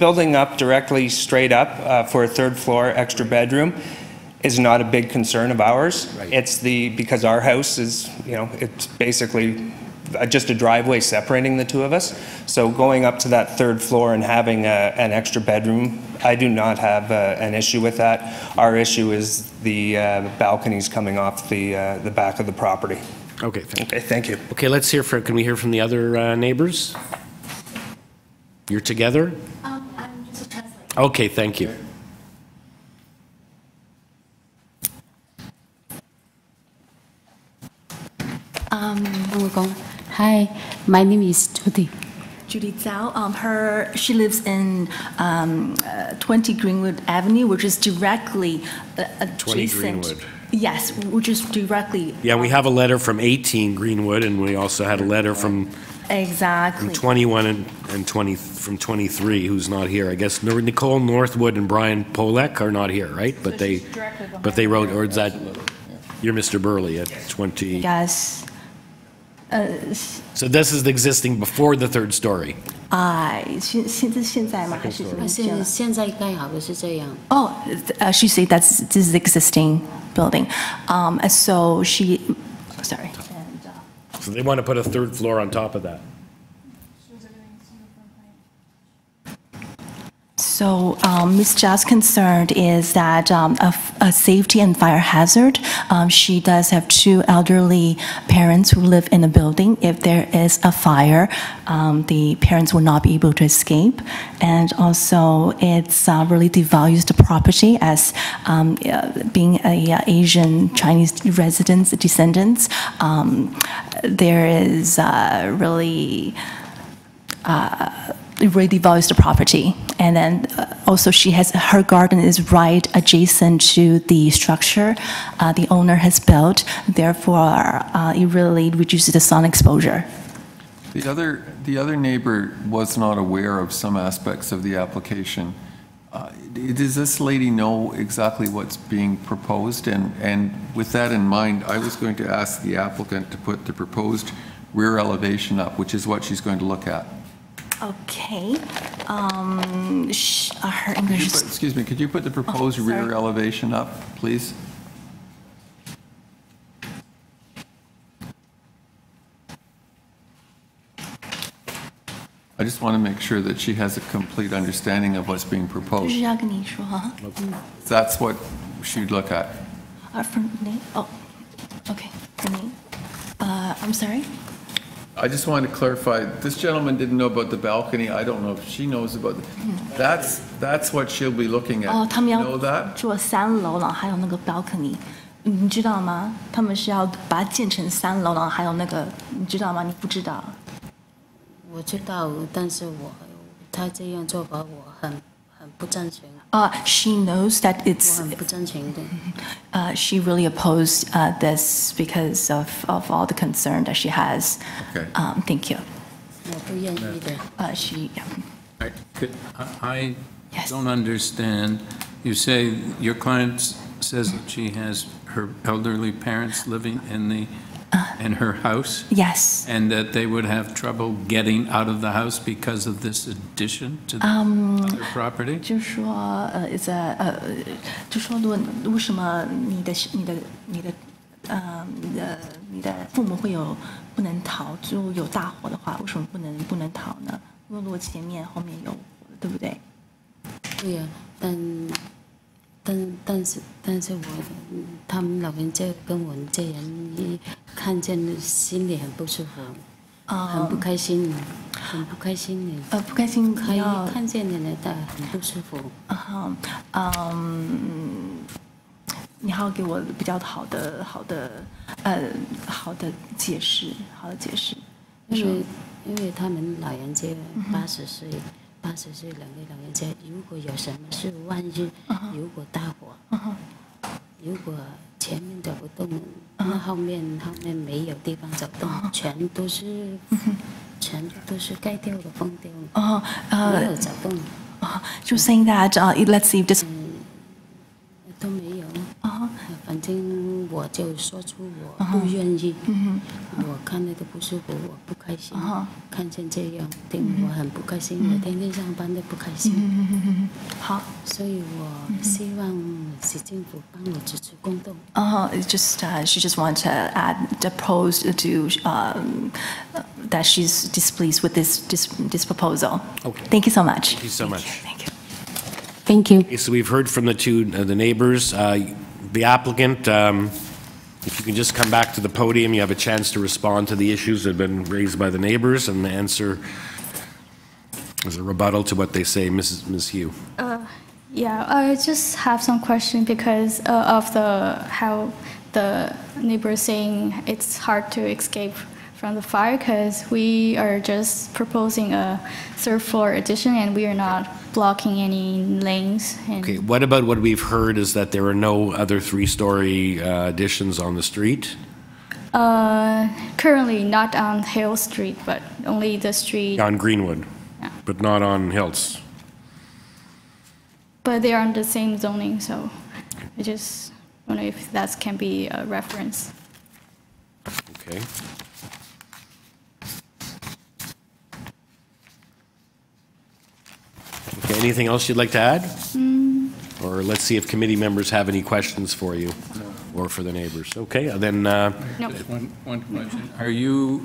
building up directly straight up for a third floor extra bedroom is not a big concern of ours. It's because our house is, it's basically just a driveway separating the two of us. So going up to that third floor and having an extra bedroom, I do not have an issue with that. Our issue is the balconies coming off the back of the property. Okay, thank you. Okay, thank you. Okay, let's hear from, can we hear from the other neighbors? You're together? I'm just a translator. Okay, thank you. Hi, my name is Judy. Judy Zhao. She lives in 20 Greenwood Avenue, which is directly adjacent. 20 Greenwood. Yes, which is directly. Yeah, we have a letter from 18 Greenwood, and we also had a letter from Exactly. 21 and 20 from 23, who's not here. I guess Nicole Northwood and Brian Polek are not here, right? But they wrote, or is that you're Mr. Burley at 20? Yes. So this is the existing before the third story. 现在吗？还是怎么？现在盖好的是这样。Oh, she said this is the existing building. So she, sorry. So they want to put a third floor on top of that. So Ms. Zhao's concern is that a safety and fire hazard. She does have two elderly parents who live in a building. If there is a fire, the parents will not be able to escape. And also, it's really devalues the property as being a Asian Chinese residents, descendants. There is really it really devalues the property. And then also her garden is right adjacent to the structure the owner has built. Therefore, it really reduces the sun exposure. The other neighbor was not aware of some aspects of the application. Does this lady know exactly what's being proposed? And with that in mind, I was going to ask the applicant to put the proposed rear elevation up, which is what she's going to look at. Okay. Her English is... Excuse me, could you put the proposed rear elevation up, please? I just want to make sure that she has a complete understanding of what's being proposed. That's what she'd look at. For me? Oh, okay, for me. I'm sorry? I just want to clarify, this gentleman didn't know about the balcony. I don't know if she knows about it. That's what she'll be looking at. Oh, 他们要 know that? 做3楼，然后还有那个 balcony， 你知道吗？他们是要把它建成3楼，然后还有那个，你知道吗？你不知道？我知道，但是他这样做法我很不赞成。She knows that it's. 我很不赞成的。She really opposed this because of all the concern that she has. Okay. Thank you. 我不愿意的。She. I don't understand. You say your client says that she has her elderly parents living in her house? Yes. And that they would have trouble getting out of the house because of this addition to the other property? 就说就说为什么你的父母会有不能逃？就有大火的话，为什么不能逃呢？因为如果前面后面有火，对不对？对呀，但是他们老人家跟我们这样一看见，心里很不舒服，很不开心，很不开心的。不开心，看见的人很不舒服。你还要给我比较好的解释，因为他们老人家80岁。80岁两个老人家，如果有什么事，万一如果大火，如果前面走不动，那后面没有地方走动，全部都是盖掉的、封掉的，没有走动。就 saying that let's see if this 都没有。反正我就说出我不愿意，我看那个不舒服，我不开心，看见这样，令我很不开心，我天天上班都不开心。好，所以我希望市政府帮我主持公道。She just want to add the pros to that she's displeased with this proposal. Okay. Thank you so much. Thank you so much. Thank you. Thank you. Okay, so we've heard from the neighbors. The applicant, if you can just come back to the podium, you have a chance to respond to the issues that have been raised by the neighbors and answer as a rebuttal to what they say. Ms. Hugh. Yeah, I just have some question because of how the neighbors saying it's hard to escape from the fire because we are just proposing a third floor addition and we are not blocking any lanes. Okay, what about what we've heard is that there are no other three-story additions on the street? Currently not on Hill Street, but only the street. On Greenwood, but not on Hills. But they are on the same zoning, so I just wonder if that can be a reference. Okay. Okay, anything else you'd like to add? Or let's see if committee members have any questions for you or for the neighbors. Okay, then. One question. Are you,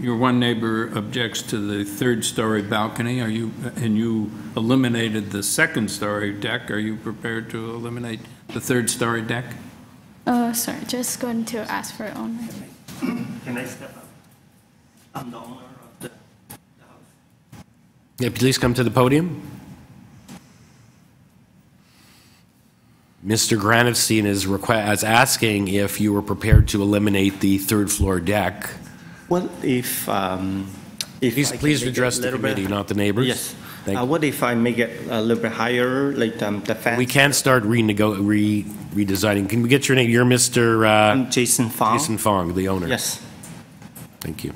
your one neighbor objects to the third-story balcony. Are you, and you eliminated the second-story deck. Are you prepared to eliminate the third-story deck? Sorry, just going to ask for it only. Can I step up? I'm the owner of the house. Yeah, please come to the podium. Mr. Granitstein is asking if you were prepared to eliminate the third-floor deck. What if please address the committee, not the neighbors. Yes. Thank you. What if I make it a little bit higher, like the fence? We can't start redesigning. Can we get your name? You're Mr. I'm Jason Fong. Jason Fong, the owner. Yes. Thank you.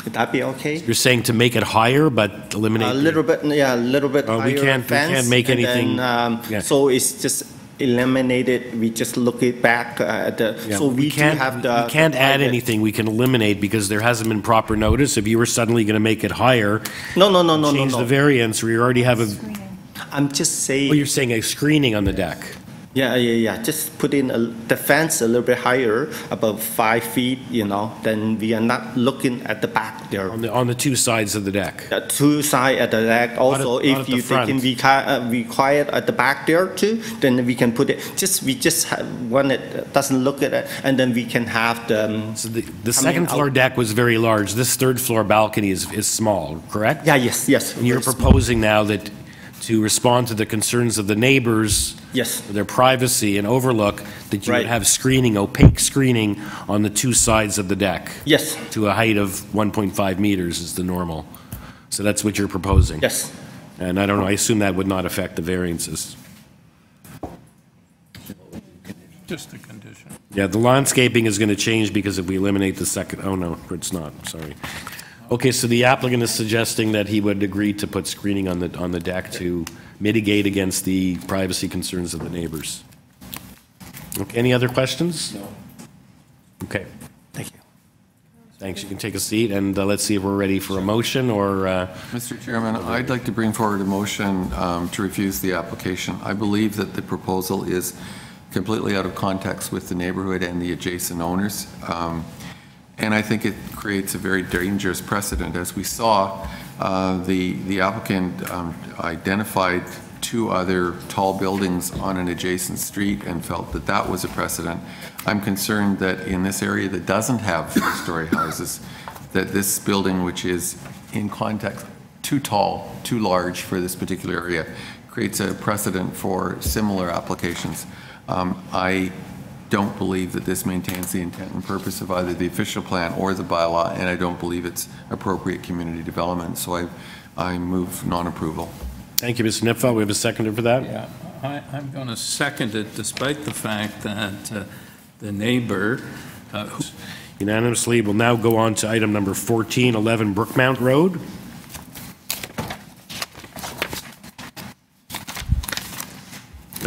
Would that be okay? You're saying to make it higher, but eliminate a little bit, yeah, a little bit higher. We can't make anything. Then, so it's just eliminated. We just look it back at the. Yeah, so we can't have the. We can't add anything. We can eliminate because there hasn't been proper notice. If you were suddenly going to make it higher, change the variance. We already have a. I'm just saying. Oh, you're saying a screening on the deck. Yeah. Just put in the fence a little bit higher, about 5 feet. Then we are not looking at the back there. On the two sides of the deck. The two sides at the deck. Also, if you can be quiet at the back there too, then we can put it. We just want it doesn't look at it, and then we can have the. So the second floor deck was very large. This third floor balcony is small, correct? Yeah. Yes. And you're proposing now that to respond to the concerns of the neighbors, yes, for their privacy and overlook, that you would have screening, opaque screening on the two sides of the deck. Yes. To a height of 1.5 meters is the normal. So that's what you're proposing. Yes. And I don't know, I assume that would not affect the variances. Just a condition. Yeah, the landscaping is going to change because if we eliminate the second, oh no, it's not, sorry. Okay, so the applicant is suggesting that he would agree to put screening on the deck to mitigate against the privacy concerns of the neighbors. Okay, any other questions? No. Okay. Thank you. Thanks. You can take a seat, and let's see if we're ready for a motion or... Mr. Chairman, I'd like to bring forward a motion to refuse the application. I believe that the proposal is completely out of context with the neighborhood and the adjacent owners. And I think it creates a very dangerous precedent. As we saw, the applicant identified 2 other tall buildings on an adjacent street and felt that that was a precedent. I'm concerned that in this area that doesn't have 3-story houses, that this building, which is in context too tall, too large for this particular area, creates a precedent for similar applications. I don't believe that this maintains the intent and purpose of either the official plan or the bylaw, and I don't believe it's appropriate community development. So I move non-approval. Thank you, Mr. Nipfel. We have a seconder for that? Yeah, I'm going to second it despite the fact that the neighbor... Unanimously, we'll now go on to item number 1411 Brookmount Road.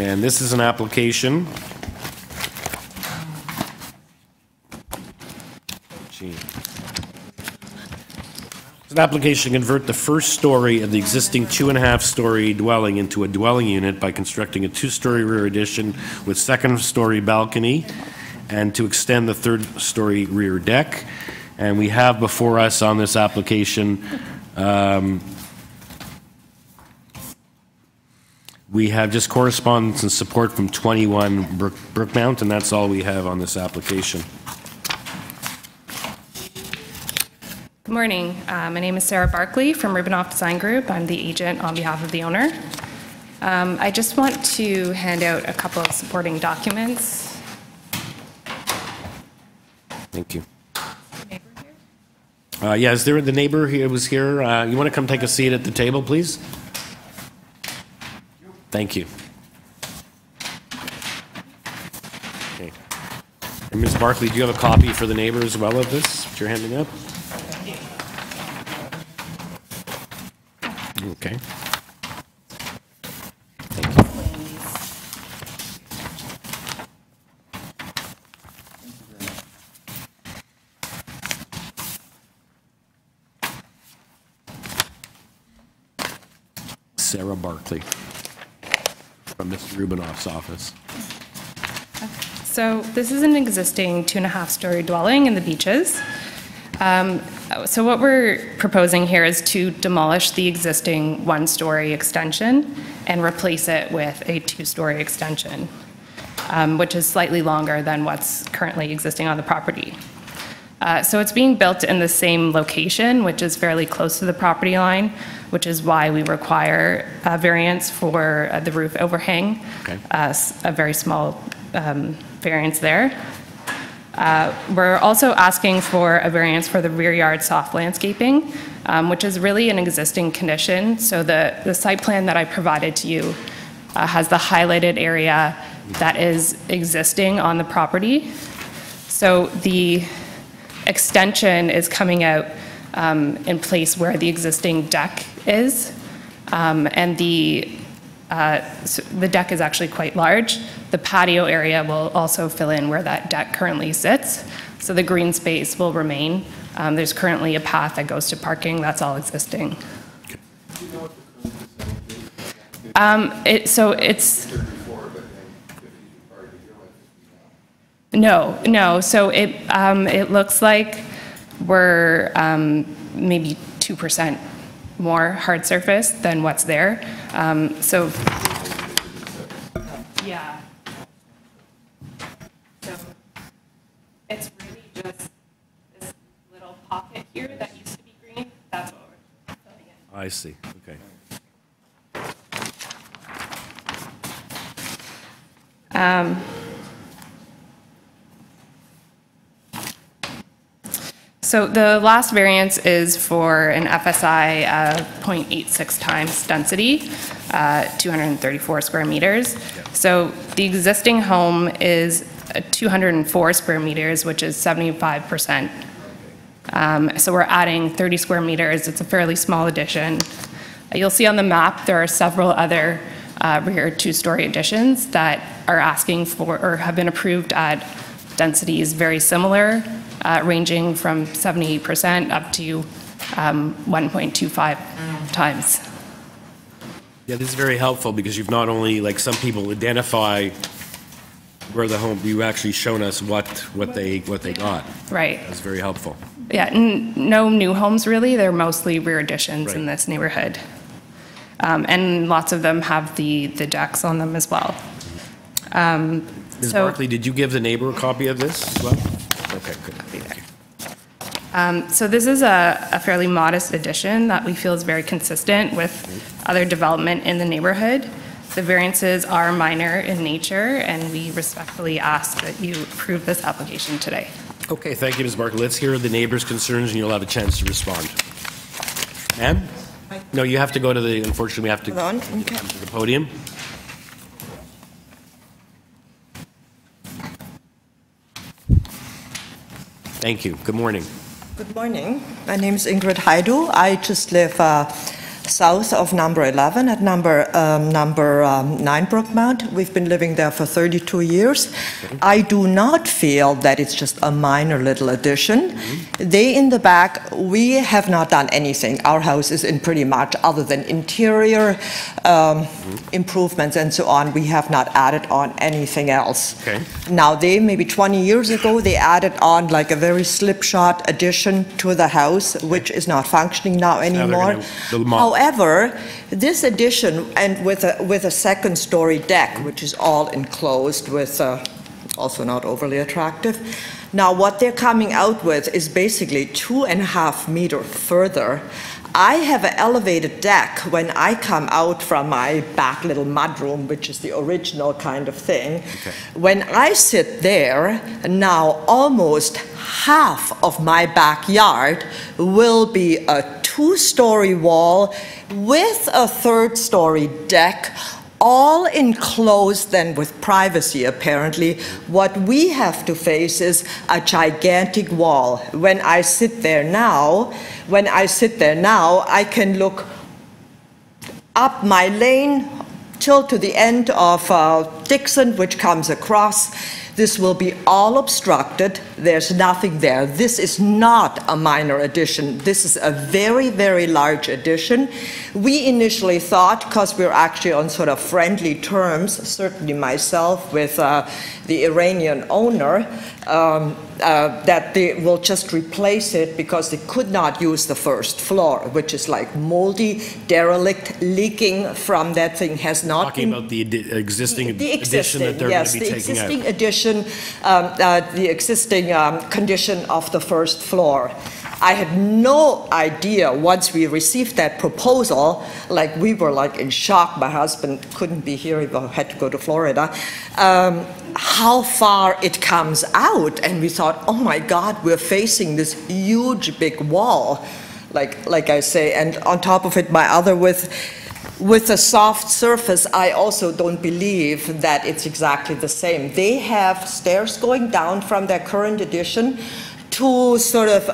And this is an application. It's an application to convert the first story of the existing 2.5-story dwelling into a dwelling unit by constructing a 2-story rear addition with second-story balcony and to extend the 3rd-story rear deck. And we have before us on this application, we have just correspondence and support from 21 Brookmount, and that's all we have on this application. Good morning. My name is Sarah Barkley from Rubinoff Design Group. I'm the agent on behalf of the owner. I just want to hand out a couple of supporting documents. Thank you. Yeah, is there the neighbor who was here? You want to come take a seat at the table, please? Thank you. Okay. And Ms. Barkley, do you have a copy for the neighbor as well of this that you're handing up? Okay. Thank you. Sarah Barkley from Mr. Rubinoff's office. So this is an existing 2.5-story dwelling in the Beaches. So what we're proposing here is to demolish the existing 1-story extension and replace it with a 2-story extension, which is slightly longer than what's currently existing on the property. So it's being built in the same location, which is fairly close to the property line, which is why we require a variance for the roof overhang, a very small variance there. We're also asking for a variance for the rear yard soft landscaping, which is really an existing condition. So the site plan that I provided to you has the highlighted area that is existing on the property. So the extension is coming out in place where the existing deck is, and the deck is actually quite large. The patio area will also fill in where that deck currently sits, so the green space will remain. There's currently a path that goes to parking. That's all existing. So it's no. So it looks like we're maybe 2% more hard surface than what's there. So yeah. So it's really just this little pocket here that used to be green. That's what we're filling in. I see. Okay. So the last variance is for an FSI 0.86 times density, 234 square meters. So the existing home is 204 square meters, which is 75%. So we're adding 30 square meters. It's a fairly small addition. You'll see on the map there are several other rear 2-story additions that are asking for or have been approved at densities very similar, ranging from 78% up to 1.25 times. Yeah, this is very helpful because you've not only, like some people, identify where the home, you actually shown us what they got. Right. That's very helpful. Yeah, no new homes really. They're mostly rear additions in this neighborhood. And lots of them have the decks on them as well. Ms. Barkley, did you give the neighbor a copy of this as well? Okay, good. Thank you. So this is a fairly modest addition that we feel is very consistent with other development in the neighborhood. The variances are minor in nature, and we respectfully ask that you approve this application today. Okay, thank you, Ms. Barkley. Let's hear the neighbor's concerns, and you'll have a chance to respond. Ma'am? No, you have to go to the, unfortunately, we have to come to the podium. Thank you. Good morning. Good morning. My name is Ingrid Heidu. I just live south of number 11 at number 9 Brookmount. We've been living there for 32 years. I do not feel that it's just a minor little addition. They in the back, we have not done anything. Our house is in pretty much, other than interior improvements and so on, we have not added on anything else. Okay. Now, they maybe 20 years ago, they added on like a very slipshod addition to the house, which is not functioning now anymore. However, this addition, and with a second-story deck, which is all enclosed with also not overly attractive. Now, what they're coming out with is basically 2.5 meters further. I have an elevated deck when I come out from my back little mudroom, which is the original kind of thing. Okay. When I sit there, now almost half of my backyard will be a 2-story wall with a 3rd-story deck, all enclosed then with privacy, apparently. What we have to face is a gigantic wall. When I sit there now, I can look up my lane till to the end of Dixon, which comes across. This will be all obstructed. There's nothing there. This is not a minor addition. This is a very, very large addition. We initially thought, because we're actually on sort of friendly terms, certainly myself, with the Iranian owner, that they will just replace it because they could not use the 1st floor, which is like moldy, derelict, leaking from that thing, has not Talking been... about the existing addition that they're yes, going to be taking out. the existing addition, the existing condition of the 1st floor. I had no idea once we received that proposal, like we were like in shock. My husband couldn't be here, he had to go to Florida, how far it comes out. And we thought, oh my God, we're facing this huge big wall, like I say, and on top of it, my other with a soft surface, I also don't believe that it's exactly the same. They have stairs going down from their current addition to sort of,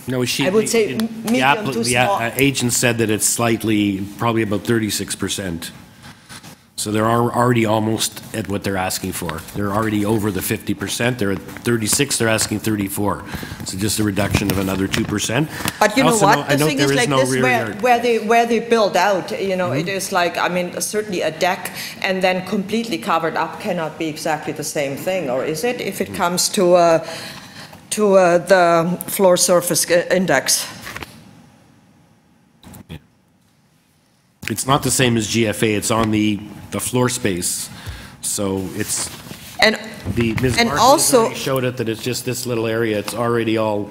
no, I would say medium to small. The agent said that it's slightly, probably about 36%. So they're already almost at what they're asking for. They're already over the 50%. They're at 36, they're asking 34. So just a reduction of another 2%. But you know what? The thing is like no this, where they build out, you know, it is like, I mean, certainly a deck and then completely covered up cannot be exactly the same thing, or is it, if it comes to the floor surface index? It's not the same as GFA. It's on the floor space, so it's Ms. And Barkley also already showed it that it's just this little area. It's already all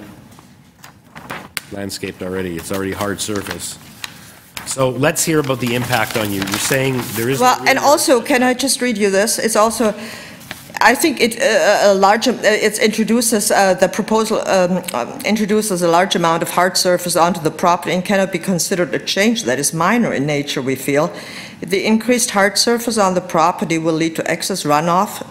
landscaped already. It's already hard surface. So let's hear about the impact on you. You're saying there is well, and also, can I just read you this? It's also, I think it introduces the proposal introduces a large amount of hard surface onto the property and cannot be considered a change that is minor in nature, we feel. The increased hard surface on the property will lead to excess runoff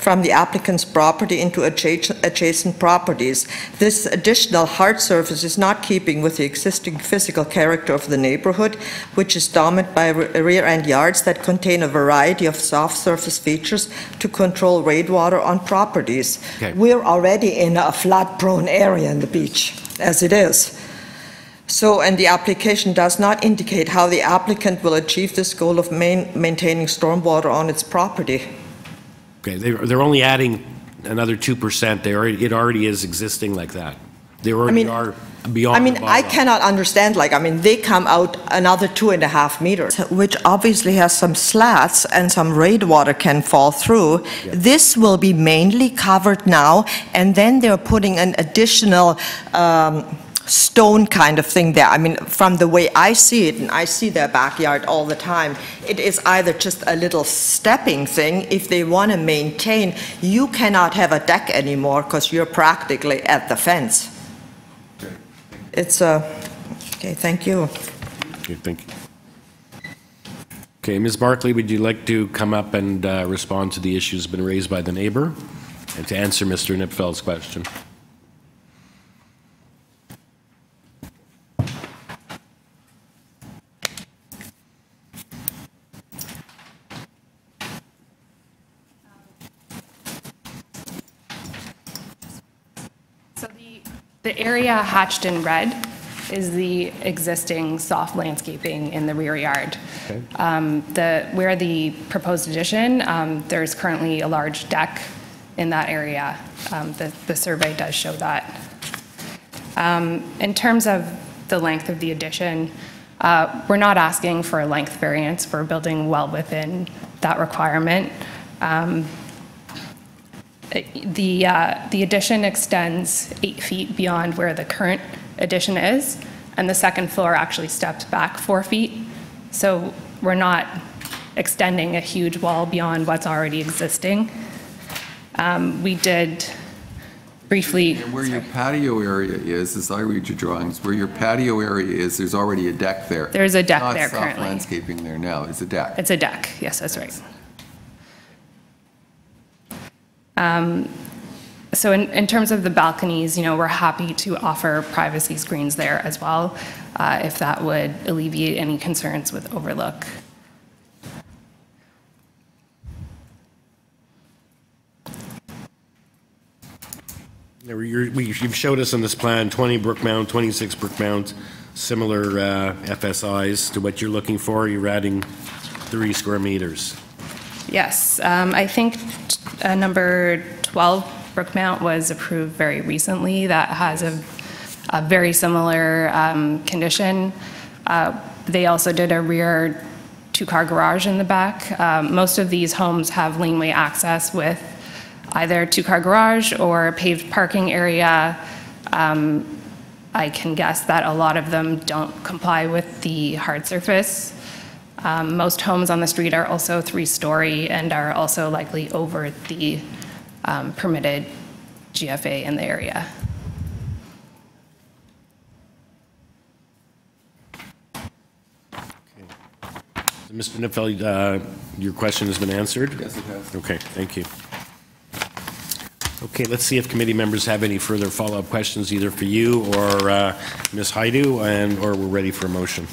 from the applicant's property into adjacent properties. This additional hard surface is not keeping with the existing physical character of the neighborhood, which is dominated by rear-end yards that contain a variety of soft surface features to control rainwater on properties. Okay. We're already in a flood-prone area in the beach, as it is. So, and the application does not indicate how the applicant will achieve this goal of maintaining stormwater on its property. Okay, they're only adding another 2%. It already is existing like that. They already are beyond. I mean, I cannot understand, like, I mean, they come out another 2.5 meters, which obviously has some slats and some rainwater can fall through. Yeah. This will be mainly covered now, and then they're putting an additional stone kind of thing there. I mean, from the way I see it, and I see their backyard all the time, it is either just a little stepping thing. If they want to maintain, you cannot have a deck anymore because you're practically at the fence. Okay. It's okay, thank you. Okay, thank you. Okay, Ms. Barkley, would you like to come up and respond to the issues been raised by the neighbor and to answer Mr. Nipfeld's question? The area hatched in red is the existing soft landscaping in the rear yard. Okay. Where the proposed addition, there's currently a large deck in that area. The survey does show that. In terms of the length of the addition, we're not asking for a length variance. We're building well within that requirement. The addition extends 8 feet beyond where the current addition is, and the second floor actually steps back 4 feet. So we're not extending a huge wall beyond what's already existing. We did briefly. And where your patio area is, as I read your drawings, where your patio area is, there's already a deck there. There's a deck Not there soft currently. landscaping there now, it's a deck. It's a deck, yes, that's right. So in terms of the balconies, we're happy to offer privacy screens there as well, if that would alleviate any concerns with overlook. You've showed us on this plan 20 brook mount, 26 brook mount, similar FSIs to what you're looking for. You're adding 30 square meters. Yes, I think number 12 brook mount was approved very recently. That has a very similar condition. They also did a rear two-car garage in the back. Most of these homes have laneway access with either two-car garage or paved parking area. I can guess that a lot of them don't comply with the hard surface. Most homes on the street are also 3-story and are also likely over the permitted GFA in the area. Mr. Nipfeld, your question has been answered? Yes, it has. Okay, thank you. Okay, let's see if committee members have any further follow-up questions, either for you or Ms. Haidu, or we're ready for a motion.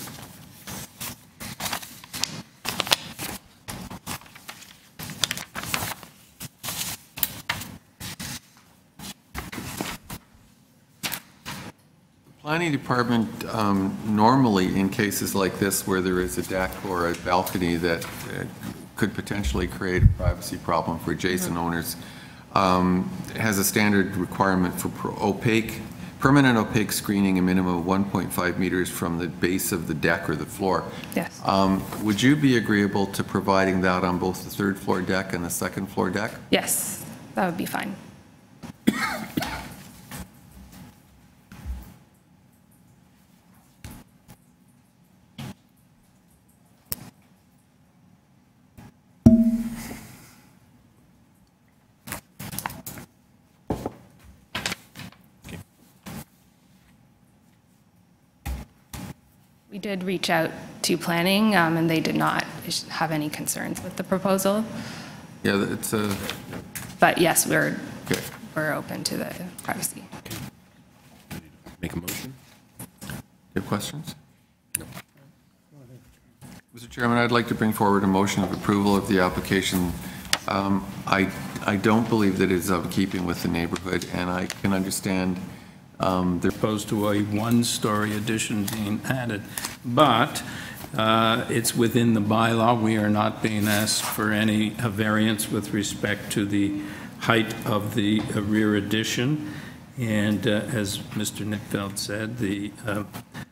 Planning department, normally in cases like this where there is a deck or a balcony that could potentially create a privacy problem for adjacent owners, has a standard requirement for permanent opaque screening a minimum of 1.5 meters from the base of the deck or the floor. Yes. Would you be agreeable to providing that on both the third floor deck and the second floor deck? Yes, that would be fine. We did reach out to planning, and they did not have any concerns with the proposal. Yeah, it's a. But yes, we're open to the privacy. Make a motion. You have questions? No. Mr. Chairman, I'd like to bring forward a motion of approval of the application. I don't believe that it is of keeping with the neighborhood, and I can understand they're opposed to a one-story addition being added, but it's within the bylaw. We are not being asked for any variance with respect to the height of the rear addition. And as Mr. Nipfeld said, the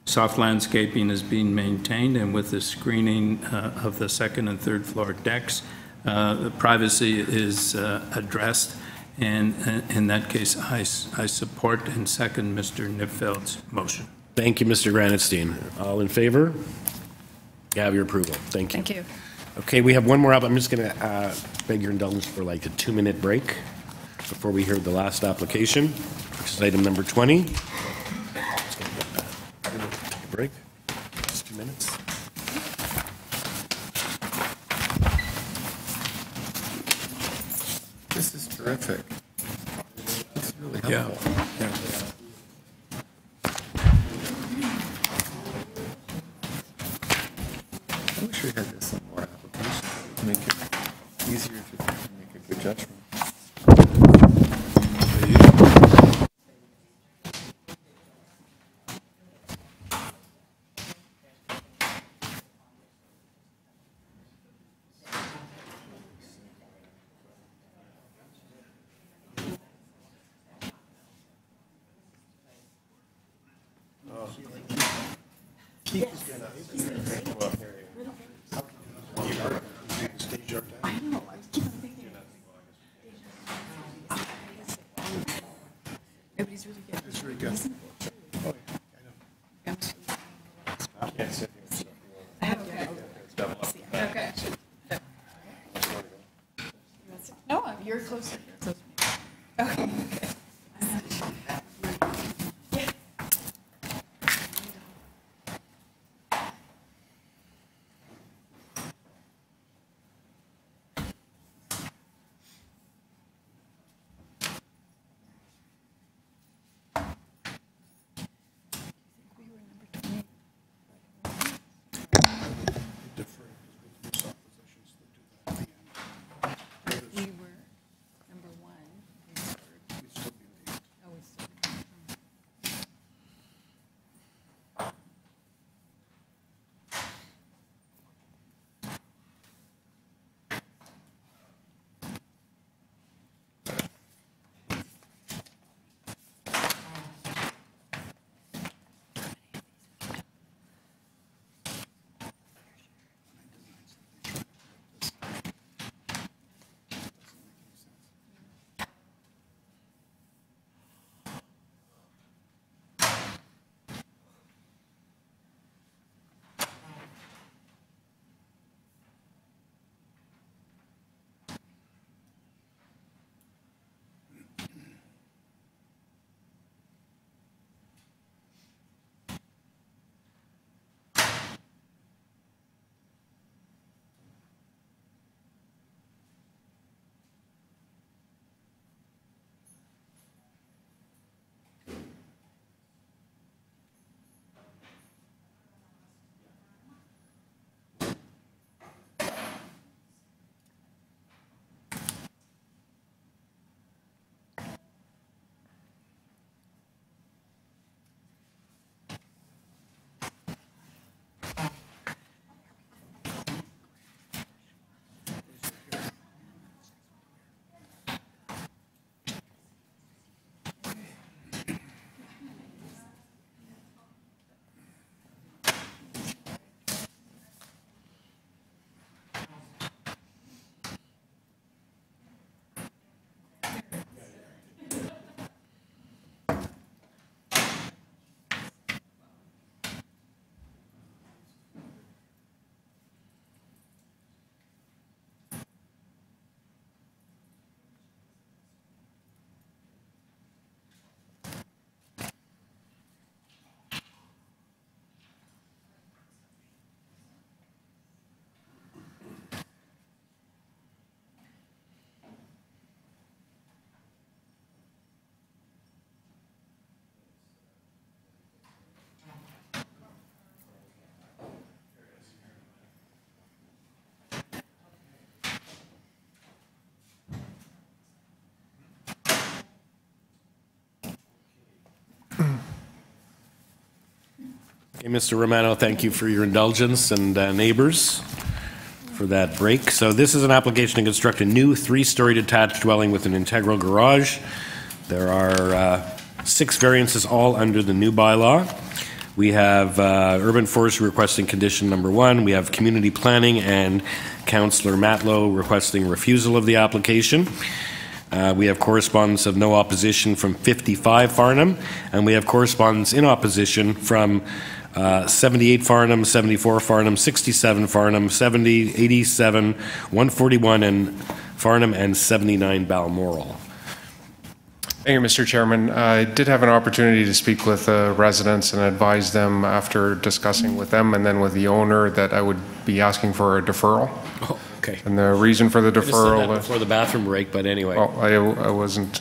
soft landscaping is being maintained, and with the screening of the second and third floor decks, the privacy is addressed. And in that case, I support and second Mr. Nipfeld's motion. Thank you, Mr. Granitstein. All in favor? You have your approval. Thank you. Thank you. Okay, we have one more up. I'm just going to beg your indulgence for like a 2-minute break before we hear the last application, which is item number 20. Take a break. Just 2 minutes. This is terrific. This is really helpful. Yeah. I wish we had this on more applications to make it easier to make a good judgment. Everybody's really good. It's really good. Okay. No, you're closer. Okay. Okay, Mr. Romano, thank you for your indulgence, and neighbors for that break. So this is an application to construct a new 3-story detached dwelling with an integral garage. There are 6 variances, all under the new bylaw. We have Urban Forestry requesting condition number 1. We have Community Planning and Councillor Matlow requesting refusal of the application. We have correspondence of no opposition from 55 Farnham, and we have correspondence in opposition from 78 Farnham, 74 Farnham, 67 Farnham, 70, 87, 141 and Farnham, and 79 Balmoral. Thank you, Mr. Chairman. I did have an opportunity to speak with residents and advise them after discussing with them and then with the owner that I would be asking for a deferral. Oh, okay. And the reason for the deferral was before the bathroom break, but anyway. Well, I wasn't,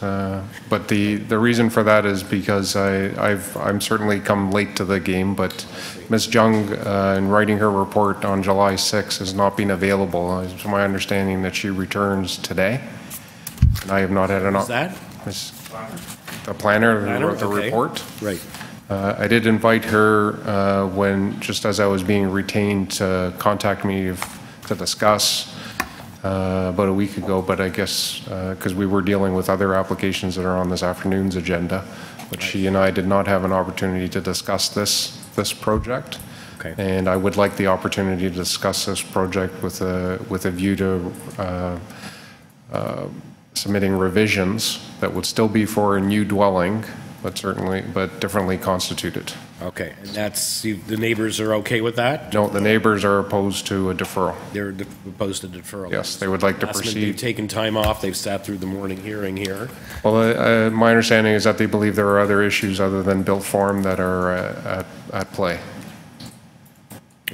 but the reason for that is because I'm certainly come late to the game, but Ms. Jung, in writing her report on July 6th, has not been available. It's my understanding that she returns today, and I have not had an opportunity. The planner who wrote the report. Right. I did invite her just as I was being retained to contact me to discuss about a week ago, but I guess because we were dealing with other applications that are on this afternoon's agenda, but she and I did not have an opportunity to discuss this project. Okay. And I would like the opportunity to discuss this project with a view to submitting revisions that would still be for a new dwelling, but differently constituted. Okay, and that's, the neighbors are okay with that? No, the neighbors are opposed to a deferral. They're opposed to deferral? Yes, they would like to proceed. They've taken time off, they've sat through the morning hearing here. Well, my understanding is that they believe there are other issues other than built form that are at play.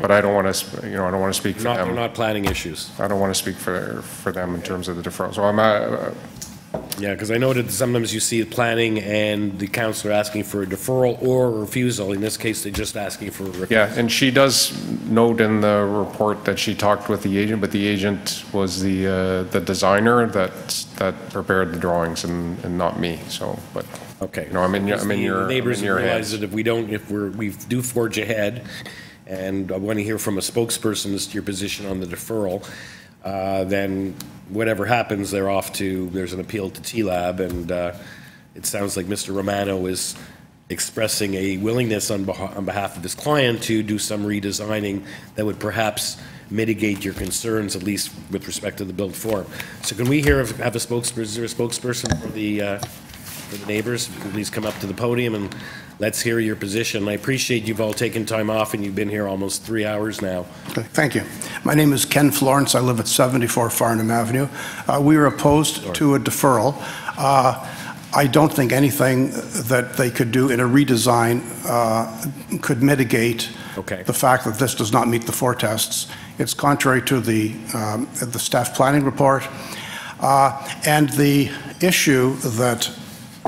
But I don't want to, I don't want to speak for them. They're not planning issues. I don't want to speak for them in terms of the deferral. So I'm yeah, because I noted that sometimes you see planning and the councillor asking for a deferral or a refusal. In this case, they're just asking for a refusal. Yeah, and she does note in the report that she talked with the agent, but the agent was the designer that prepared the drawings and not me. So, but okay, I'm in your neighbors realize head. that if we do forge ahead, and I want to hear from a spokesperson as to your position on the deferral. Then whatever happens, there's an appeal to TLAB, and it sounds like Mr. Romano is expressing a willingness on behalf of his client to do some redesigning that would perhaps mitigate your concerns, at least with respect to the built form. So can we have a spokesperson, is there a spokesperson for the neighbors? Please come up to the podium and let's hear your position. I appreciate you've all taken time off and you've been here almost 3 hours now. Okay, thank you. My name is Ken Florence. I live at 74 Farnham Avenue. We are opposed to a deferral. I don't think anything that they could do in a redesign could mitigate the fact that this does not meet the 4 tests. It's contrary to the staff planning report. And the issue that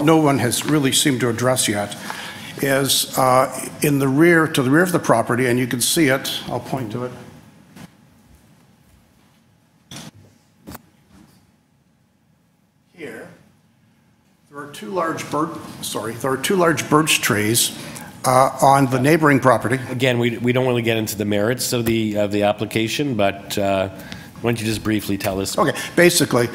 no one has really seemed to address yet is to the rear of the property, and you can see it. I'll point to it. Here, there are two large birch trees on the neighboring property. Again, we don't want to get into the merits of the application, but why don't you just briefly tell us? Okay, basically,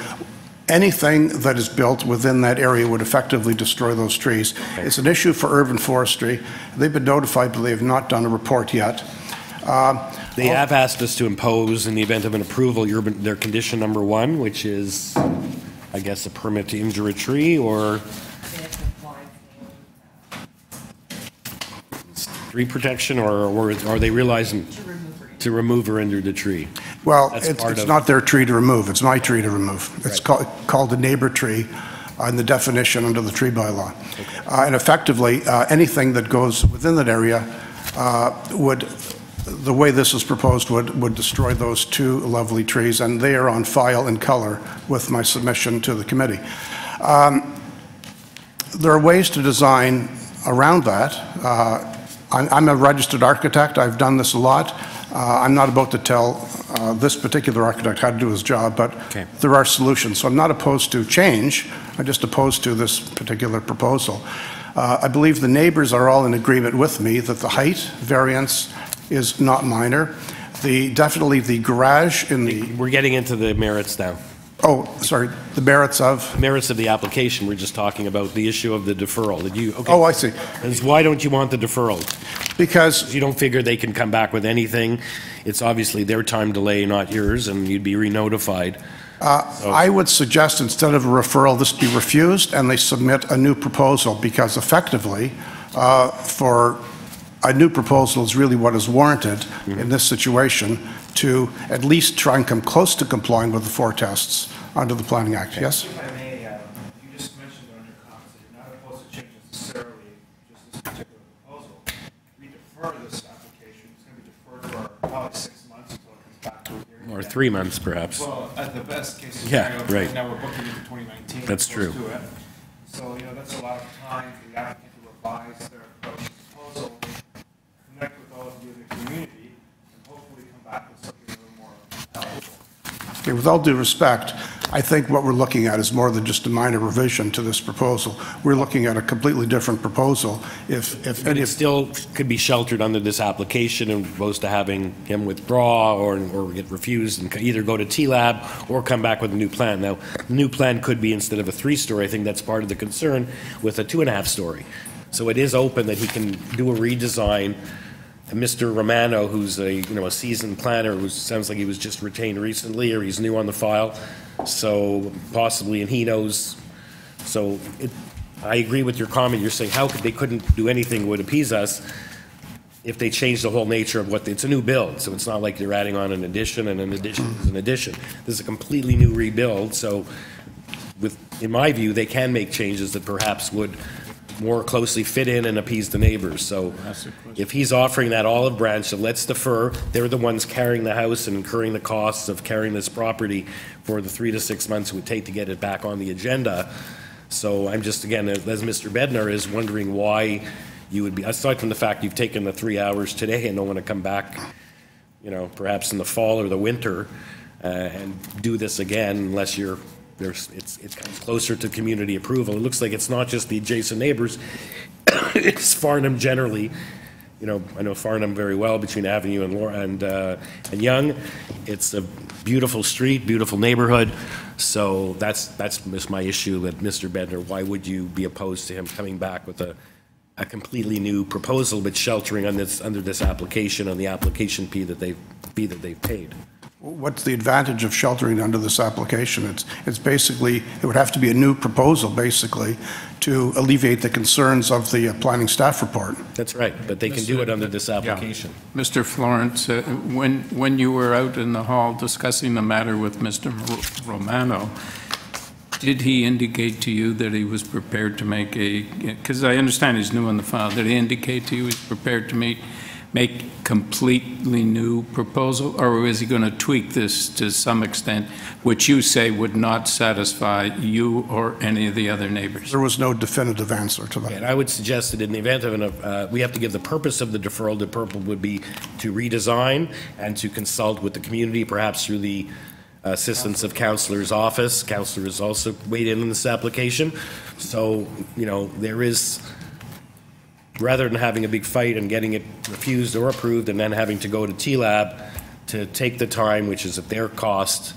anything that is built within that area would effectively destroy those trees. Okay. It's an issue for urban forestry. They've been notified, but they have not done a report yet. They have asked us to impose, in the event of an approval, their condition number 1, which is, I guess, a permit to injure a tree, or tree protection, or are they realizing to remove or injure the tree? Well, it's not their tree to remove. It's my tree to remove. It's called a neighbor tree in the definition under the tree bylaw. Okay. And effectively, anything that goes within that area the way this is proposed, would destroy those 2 lovely trees, and they are on file in color with my submission to the committee. There are ways to design around that. I'm a registered architect. I've done this a lot. I'm not about to tell this particular architect how to do his job, but there are solutions. So I'm not opposed to change. I'm just opposed to this particular proposal. I believe the neighbors are all in agreement with me that the height variance is not minor. Definitely the garage in the... We're getting into the merits now. Oh, sorry, the merits of? Merits of the application. We're just talking about the issue of the deferral. Okay. Oh, I see. Why don't you want the deferral? Because you don't figure they can come back with anything. It's obviously their time delay, not yours, and you'd be re-notified. I would suggest instead of a referral, this be refused and they submit a new proposal, because effectively, for a new proposal is really what is warranted in this situation to at least try and come close to complying with the 4 tests under the Planning Act. Yes? If I may, you just mentioned on your comments that you're not opposed to change necessarily just this particular proposal. We defer this application. It's going to be deferred for probably 6 months until it comes back to a hearing. Or 3 months, perhaps. Well, at the best case scenario, right. Now we're booking into 2019. That's true. So, that's a lot of time for the applicant to revise their approach to the proposal, connect with all of you in the community, and hopefully come back with something a little more palatable. Okay, with all due respect, I think what we're looking at is more than just a minor revision to this proposal. We're looking at a completely different proposal. But it still could be sheltered under this application and opposed to having him withdraw or get refused and either go to TLAB or come back with a new plan. Now, the new plan could be instead of a 3-story, I think that's part of the concern, with a 2.5-story. So it is open that he can do a redesign. And Mr. Romano, who's a seasoned planner, who sounds like he was just retained recently or he's new on the file, so possibly, and he knows. So I agree with your comment. You're saying how could they couldn't do anything would appease us if they changed the whole nature of what it's a new build. So it's not like they're adding on an addition and an addition is an addition. This is a completely new rebuild. So in my view, they can make changes that perhaps would more closely fit in and appease the neighbors. So if he's offering that olive branch, so let's defer. They're the ones carrying the house and incurring the costs of carrying this property for the 3 to 6 months it would take to get it back on the agenda. So I'm just, again, as Mr. Bednar is, wondering why you would be, aside from the fact you've taken the 3 hours today and don't want to come back, perhaps in the fall or the winter and do this again unless you're it comes closer to community approval. It looks like it's not just the adjacent neighbors, it's Farnham generally. I know Farnham very well between Avenue and Yonge. It's a beautiful street, beautiful neighborhood. So that's just my issue with Mr. Bednar. Why would you be opposed to him coming back with a completely new proposal, but sheltering on under this application on the application fee that they've paid? What's the advantage of sheltering under this application? It's basically, it would have to be a new proposal, basically, to alleviate the concerns of the planning staff report. That's right, but they can do it under this application. Yeah. Mr. Florence, when you were out in the hall discussing the matter with Mr. Romano, did he indicate to you that he was prepared to make because I understand he's new on the file, did he indicate to you he's prepared to make completely new proposal, or is he going to tweak this to some extent, which you say would not satisfy you or any of the other neighbors? There was no definitive answer to that. And I would suggest that in the event of we have to give the purpose of the deferral. The purpose would be to redesign and to consult with the community, perhaps through the assistance of Councillor's office. Councillor has also weighed in on this application. So, there is, rather than having a big fight and getting it refused or approved and then having to go to TLAB to take the time, which is at their cost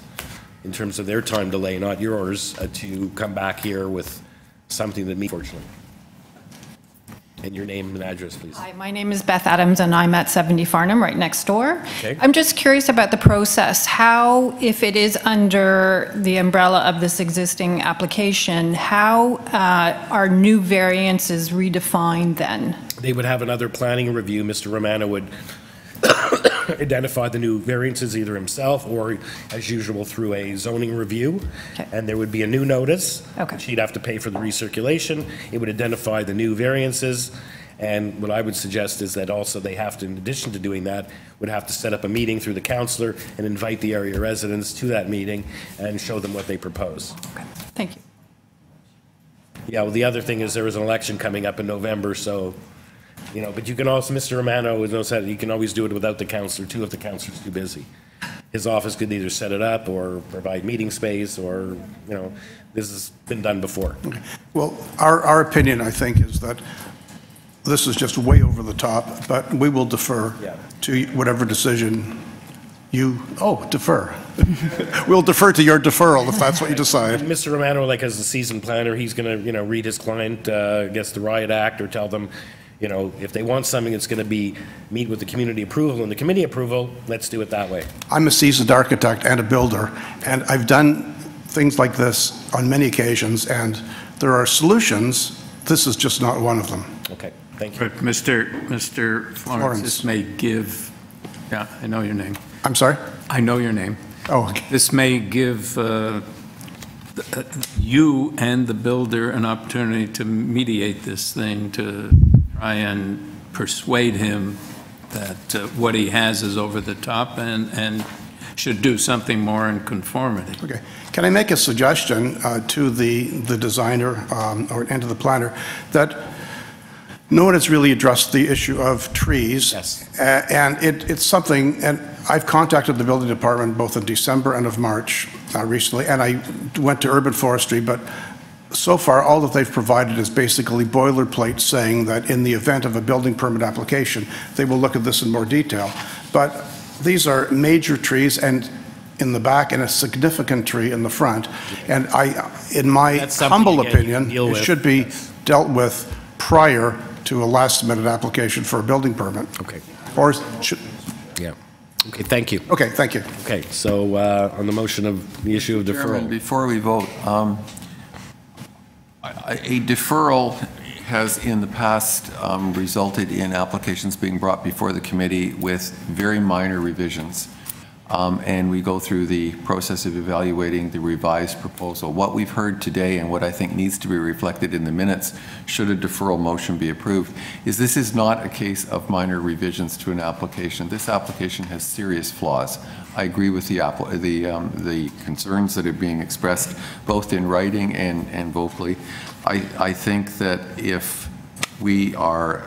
in terms of their time delay, not yours, to come back here with something that meets, fortunately. And your name and address, please. Hi, my name is Beth Adams, and I'm at 70 Farnham, right next door. Okay. I'm just curious about the process. How, if it is under the umbrella of this existing application, how are new variances redefined then? They would have another planning review. Mr. Romano would identify the new variances either himself or, as usual, through a zoning review. Okay. And there would be a new notice. Okay. She'd have to pay for the recirculation. It would identify the new variances. And what I would suggest is that also they have to, in addition to doing that, would have to set up a meeting through the councillor and invite the area residents to that meeting and show them what they propose. Okay. Thank you. Yeah, well, the other thing is there is an election coming up in November, so but you can also, Mr. Romano knows that you can always do it without the councillor too if the councillor's too busy. His office could either set it up or provide meeting space or, this has been done before. Okay. Well, our opinion, I think, is that this is just way over the top, but we will defer to whatever decision you, defer. We'll defer to your deferral if that's what you decide. Mr. Romano, as a seasoned planner, he's going to, read his client against the Riot Act or tell them, if they want something, it's going to meet with the community approval and the committee approval, let's do it that way. I'm a seasoned architect and a builder, and I've done things like this on many occasions, and there are solutions. This is just not one of them. Okay, thank you. But Mr. Florence, this may give, I know your name. I'm sorry? I know your name. Oh, okay. This may give you and the builder an opportunity to mediate this thing, to try and persuade him that what he has is over the top and should do something more in conformity. Okay. Can I make a suggestion to the designer and to the planner that no one has really addressed the issue of trees. Yes. And it's something, and I've contacted the building department both in December and of March, recently, and I went to urban forestry, but so far, all that they've provided is basically boilerplate saying that in the event of a building permit application, they will look at this in more detail. But these are major trees and in the back and a significant tree in the front. And in my humble opinion, it should be dealt with prior to a last-minute application for a building permit. Okay. Or yeah. Okay, thank you. Okay, thank you. Okay, so on the motion of the issue of deferral. Chairman, before we vote, a deferral has in the past resulted in applications being brought before the committee with very minor revisions. And we go through the process of evaluating the revised proposal. What we've heard today and what I think needs to be reflected in the minutes, should a deferral motion be approved, is this is not a case of minor revisions to an application. This application has serious flaws. I agree with the concerns that are being expressed both in writing and vocally. I think that if we are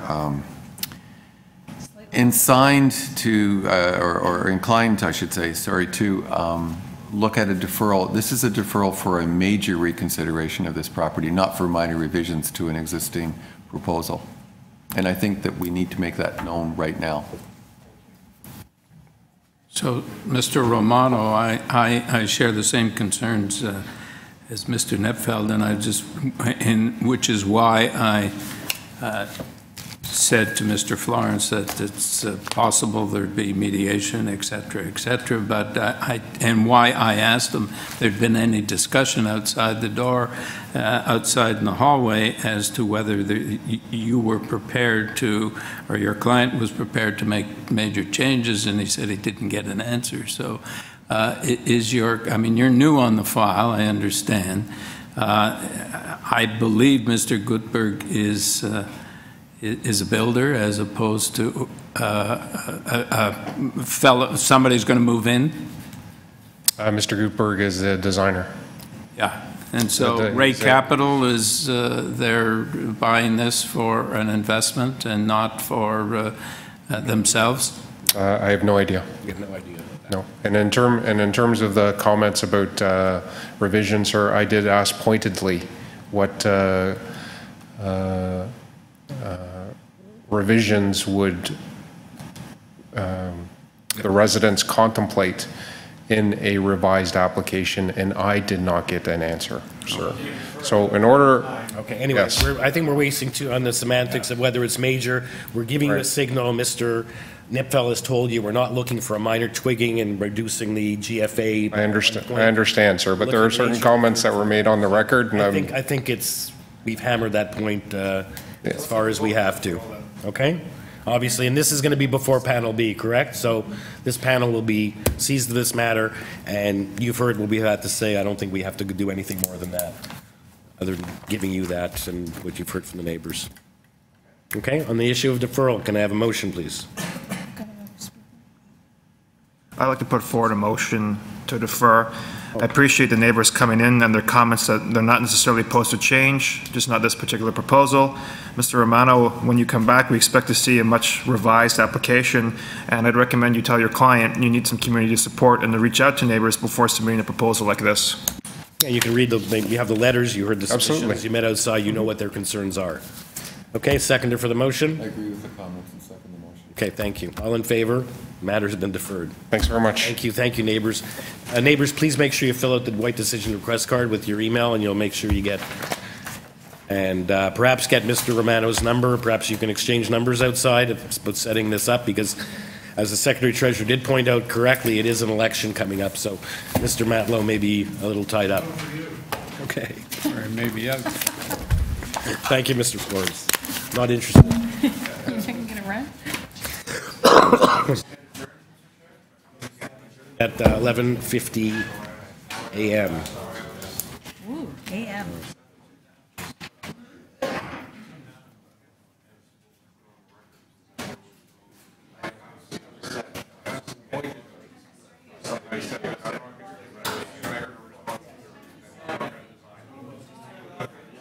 inclined to, or inclined, I should say, sorry, to look at a deferral. This is a deferral for a major reconsideration of this property, not for minor revisions to an existing proposal. And I think that we need to make that known right now. So, Mr. Romano, I share the same concerns as Mr. Nepfeld, and which is why I said to Mr. Florence that it's possible there'd be mediation, et cetera, but and why I asked him if there'd been any discussion outside the door, outside in the hallway, as to whether you were prepared to, or your client was prepared to make major changes, and he said he didn't get an answer. So I mean, you're new on the file, I understand. I believe Mr. Gutberg is a builder as opposed to somebody's going to move in? Mr. Gutberg is a designer. Yeah, and so Ray Capital is they're buying this for an investment and not for themselves? I have no idea. You have no idea. No, and in terms of the comments about revisions, sir, I did ask pointedly what revisions would the residents contemplate in a revised application, and I did not get an answer, sir. So in order... Okay, anyway, yes. I think we're wasting too on the semantics of whether it's major. We're giving you a signal. Mr. Nipfel has told you we're not looking for a minor twigging and reducing the GFA. I understand, sir, but there are certain comments that were made on the record. And I think we've hammered that point as far as we have to. Okay? Obviously, and this is going to be before panel B, correct? So this panel will be seized of this matter, and you've heard what we had to say. I don't think we have to do anything more than that, other than giving you that and what you've heard from the neighbors. Okay? On the issue of deferral, can I have a motion, please? I'd like to put forward a motion to defer. I appreciate the neighbors coming in and their comments that they're not necessarily opposed to change, just not this particular proposal. Mr. Romano, when you come back, we expect to see a much revised application, and I'd recommend you tell your client you need some community support and to reach out to neighbors before submitting a proposal like this. Yeah, you can read you have the letters, you heard the submissions, you met outside, you know what their concerns are. Okay, seconder for the motion? I agree with the comments and second the motion. Okay, thank you. All in favor? Matters have been deferred. Thanks very much. Thank you, neighbors. Neighbors, please make sure you fill out the white decision request card with your email, and you'll make sure you get, and perhaps get Mr. Romano's number. Perhaps you can exchange numbers outside about setting this up, because as the Secretary Treasurer did point out correctly, it is an election coming up, so Mr. Matlow may be a little tied up. Okay. Or maybe out. Thank you, Mr. Flores. Not interested. You think I'm going to run? At 11:50 a.m.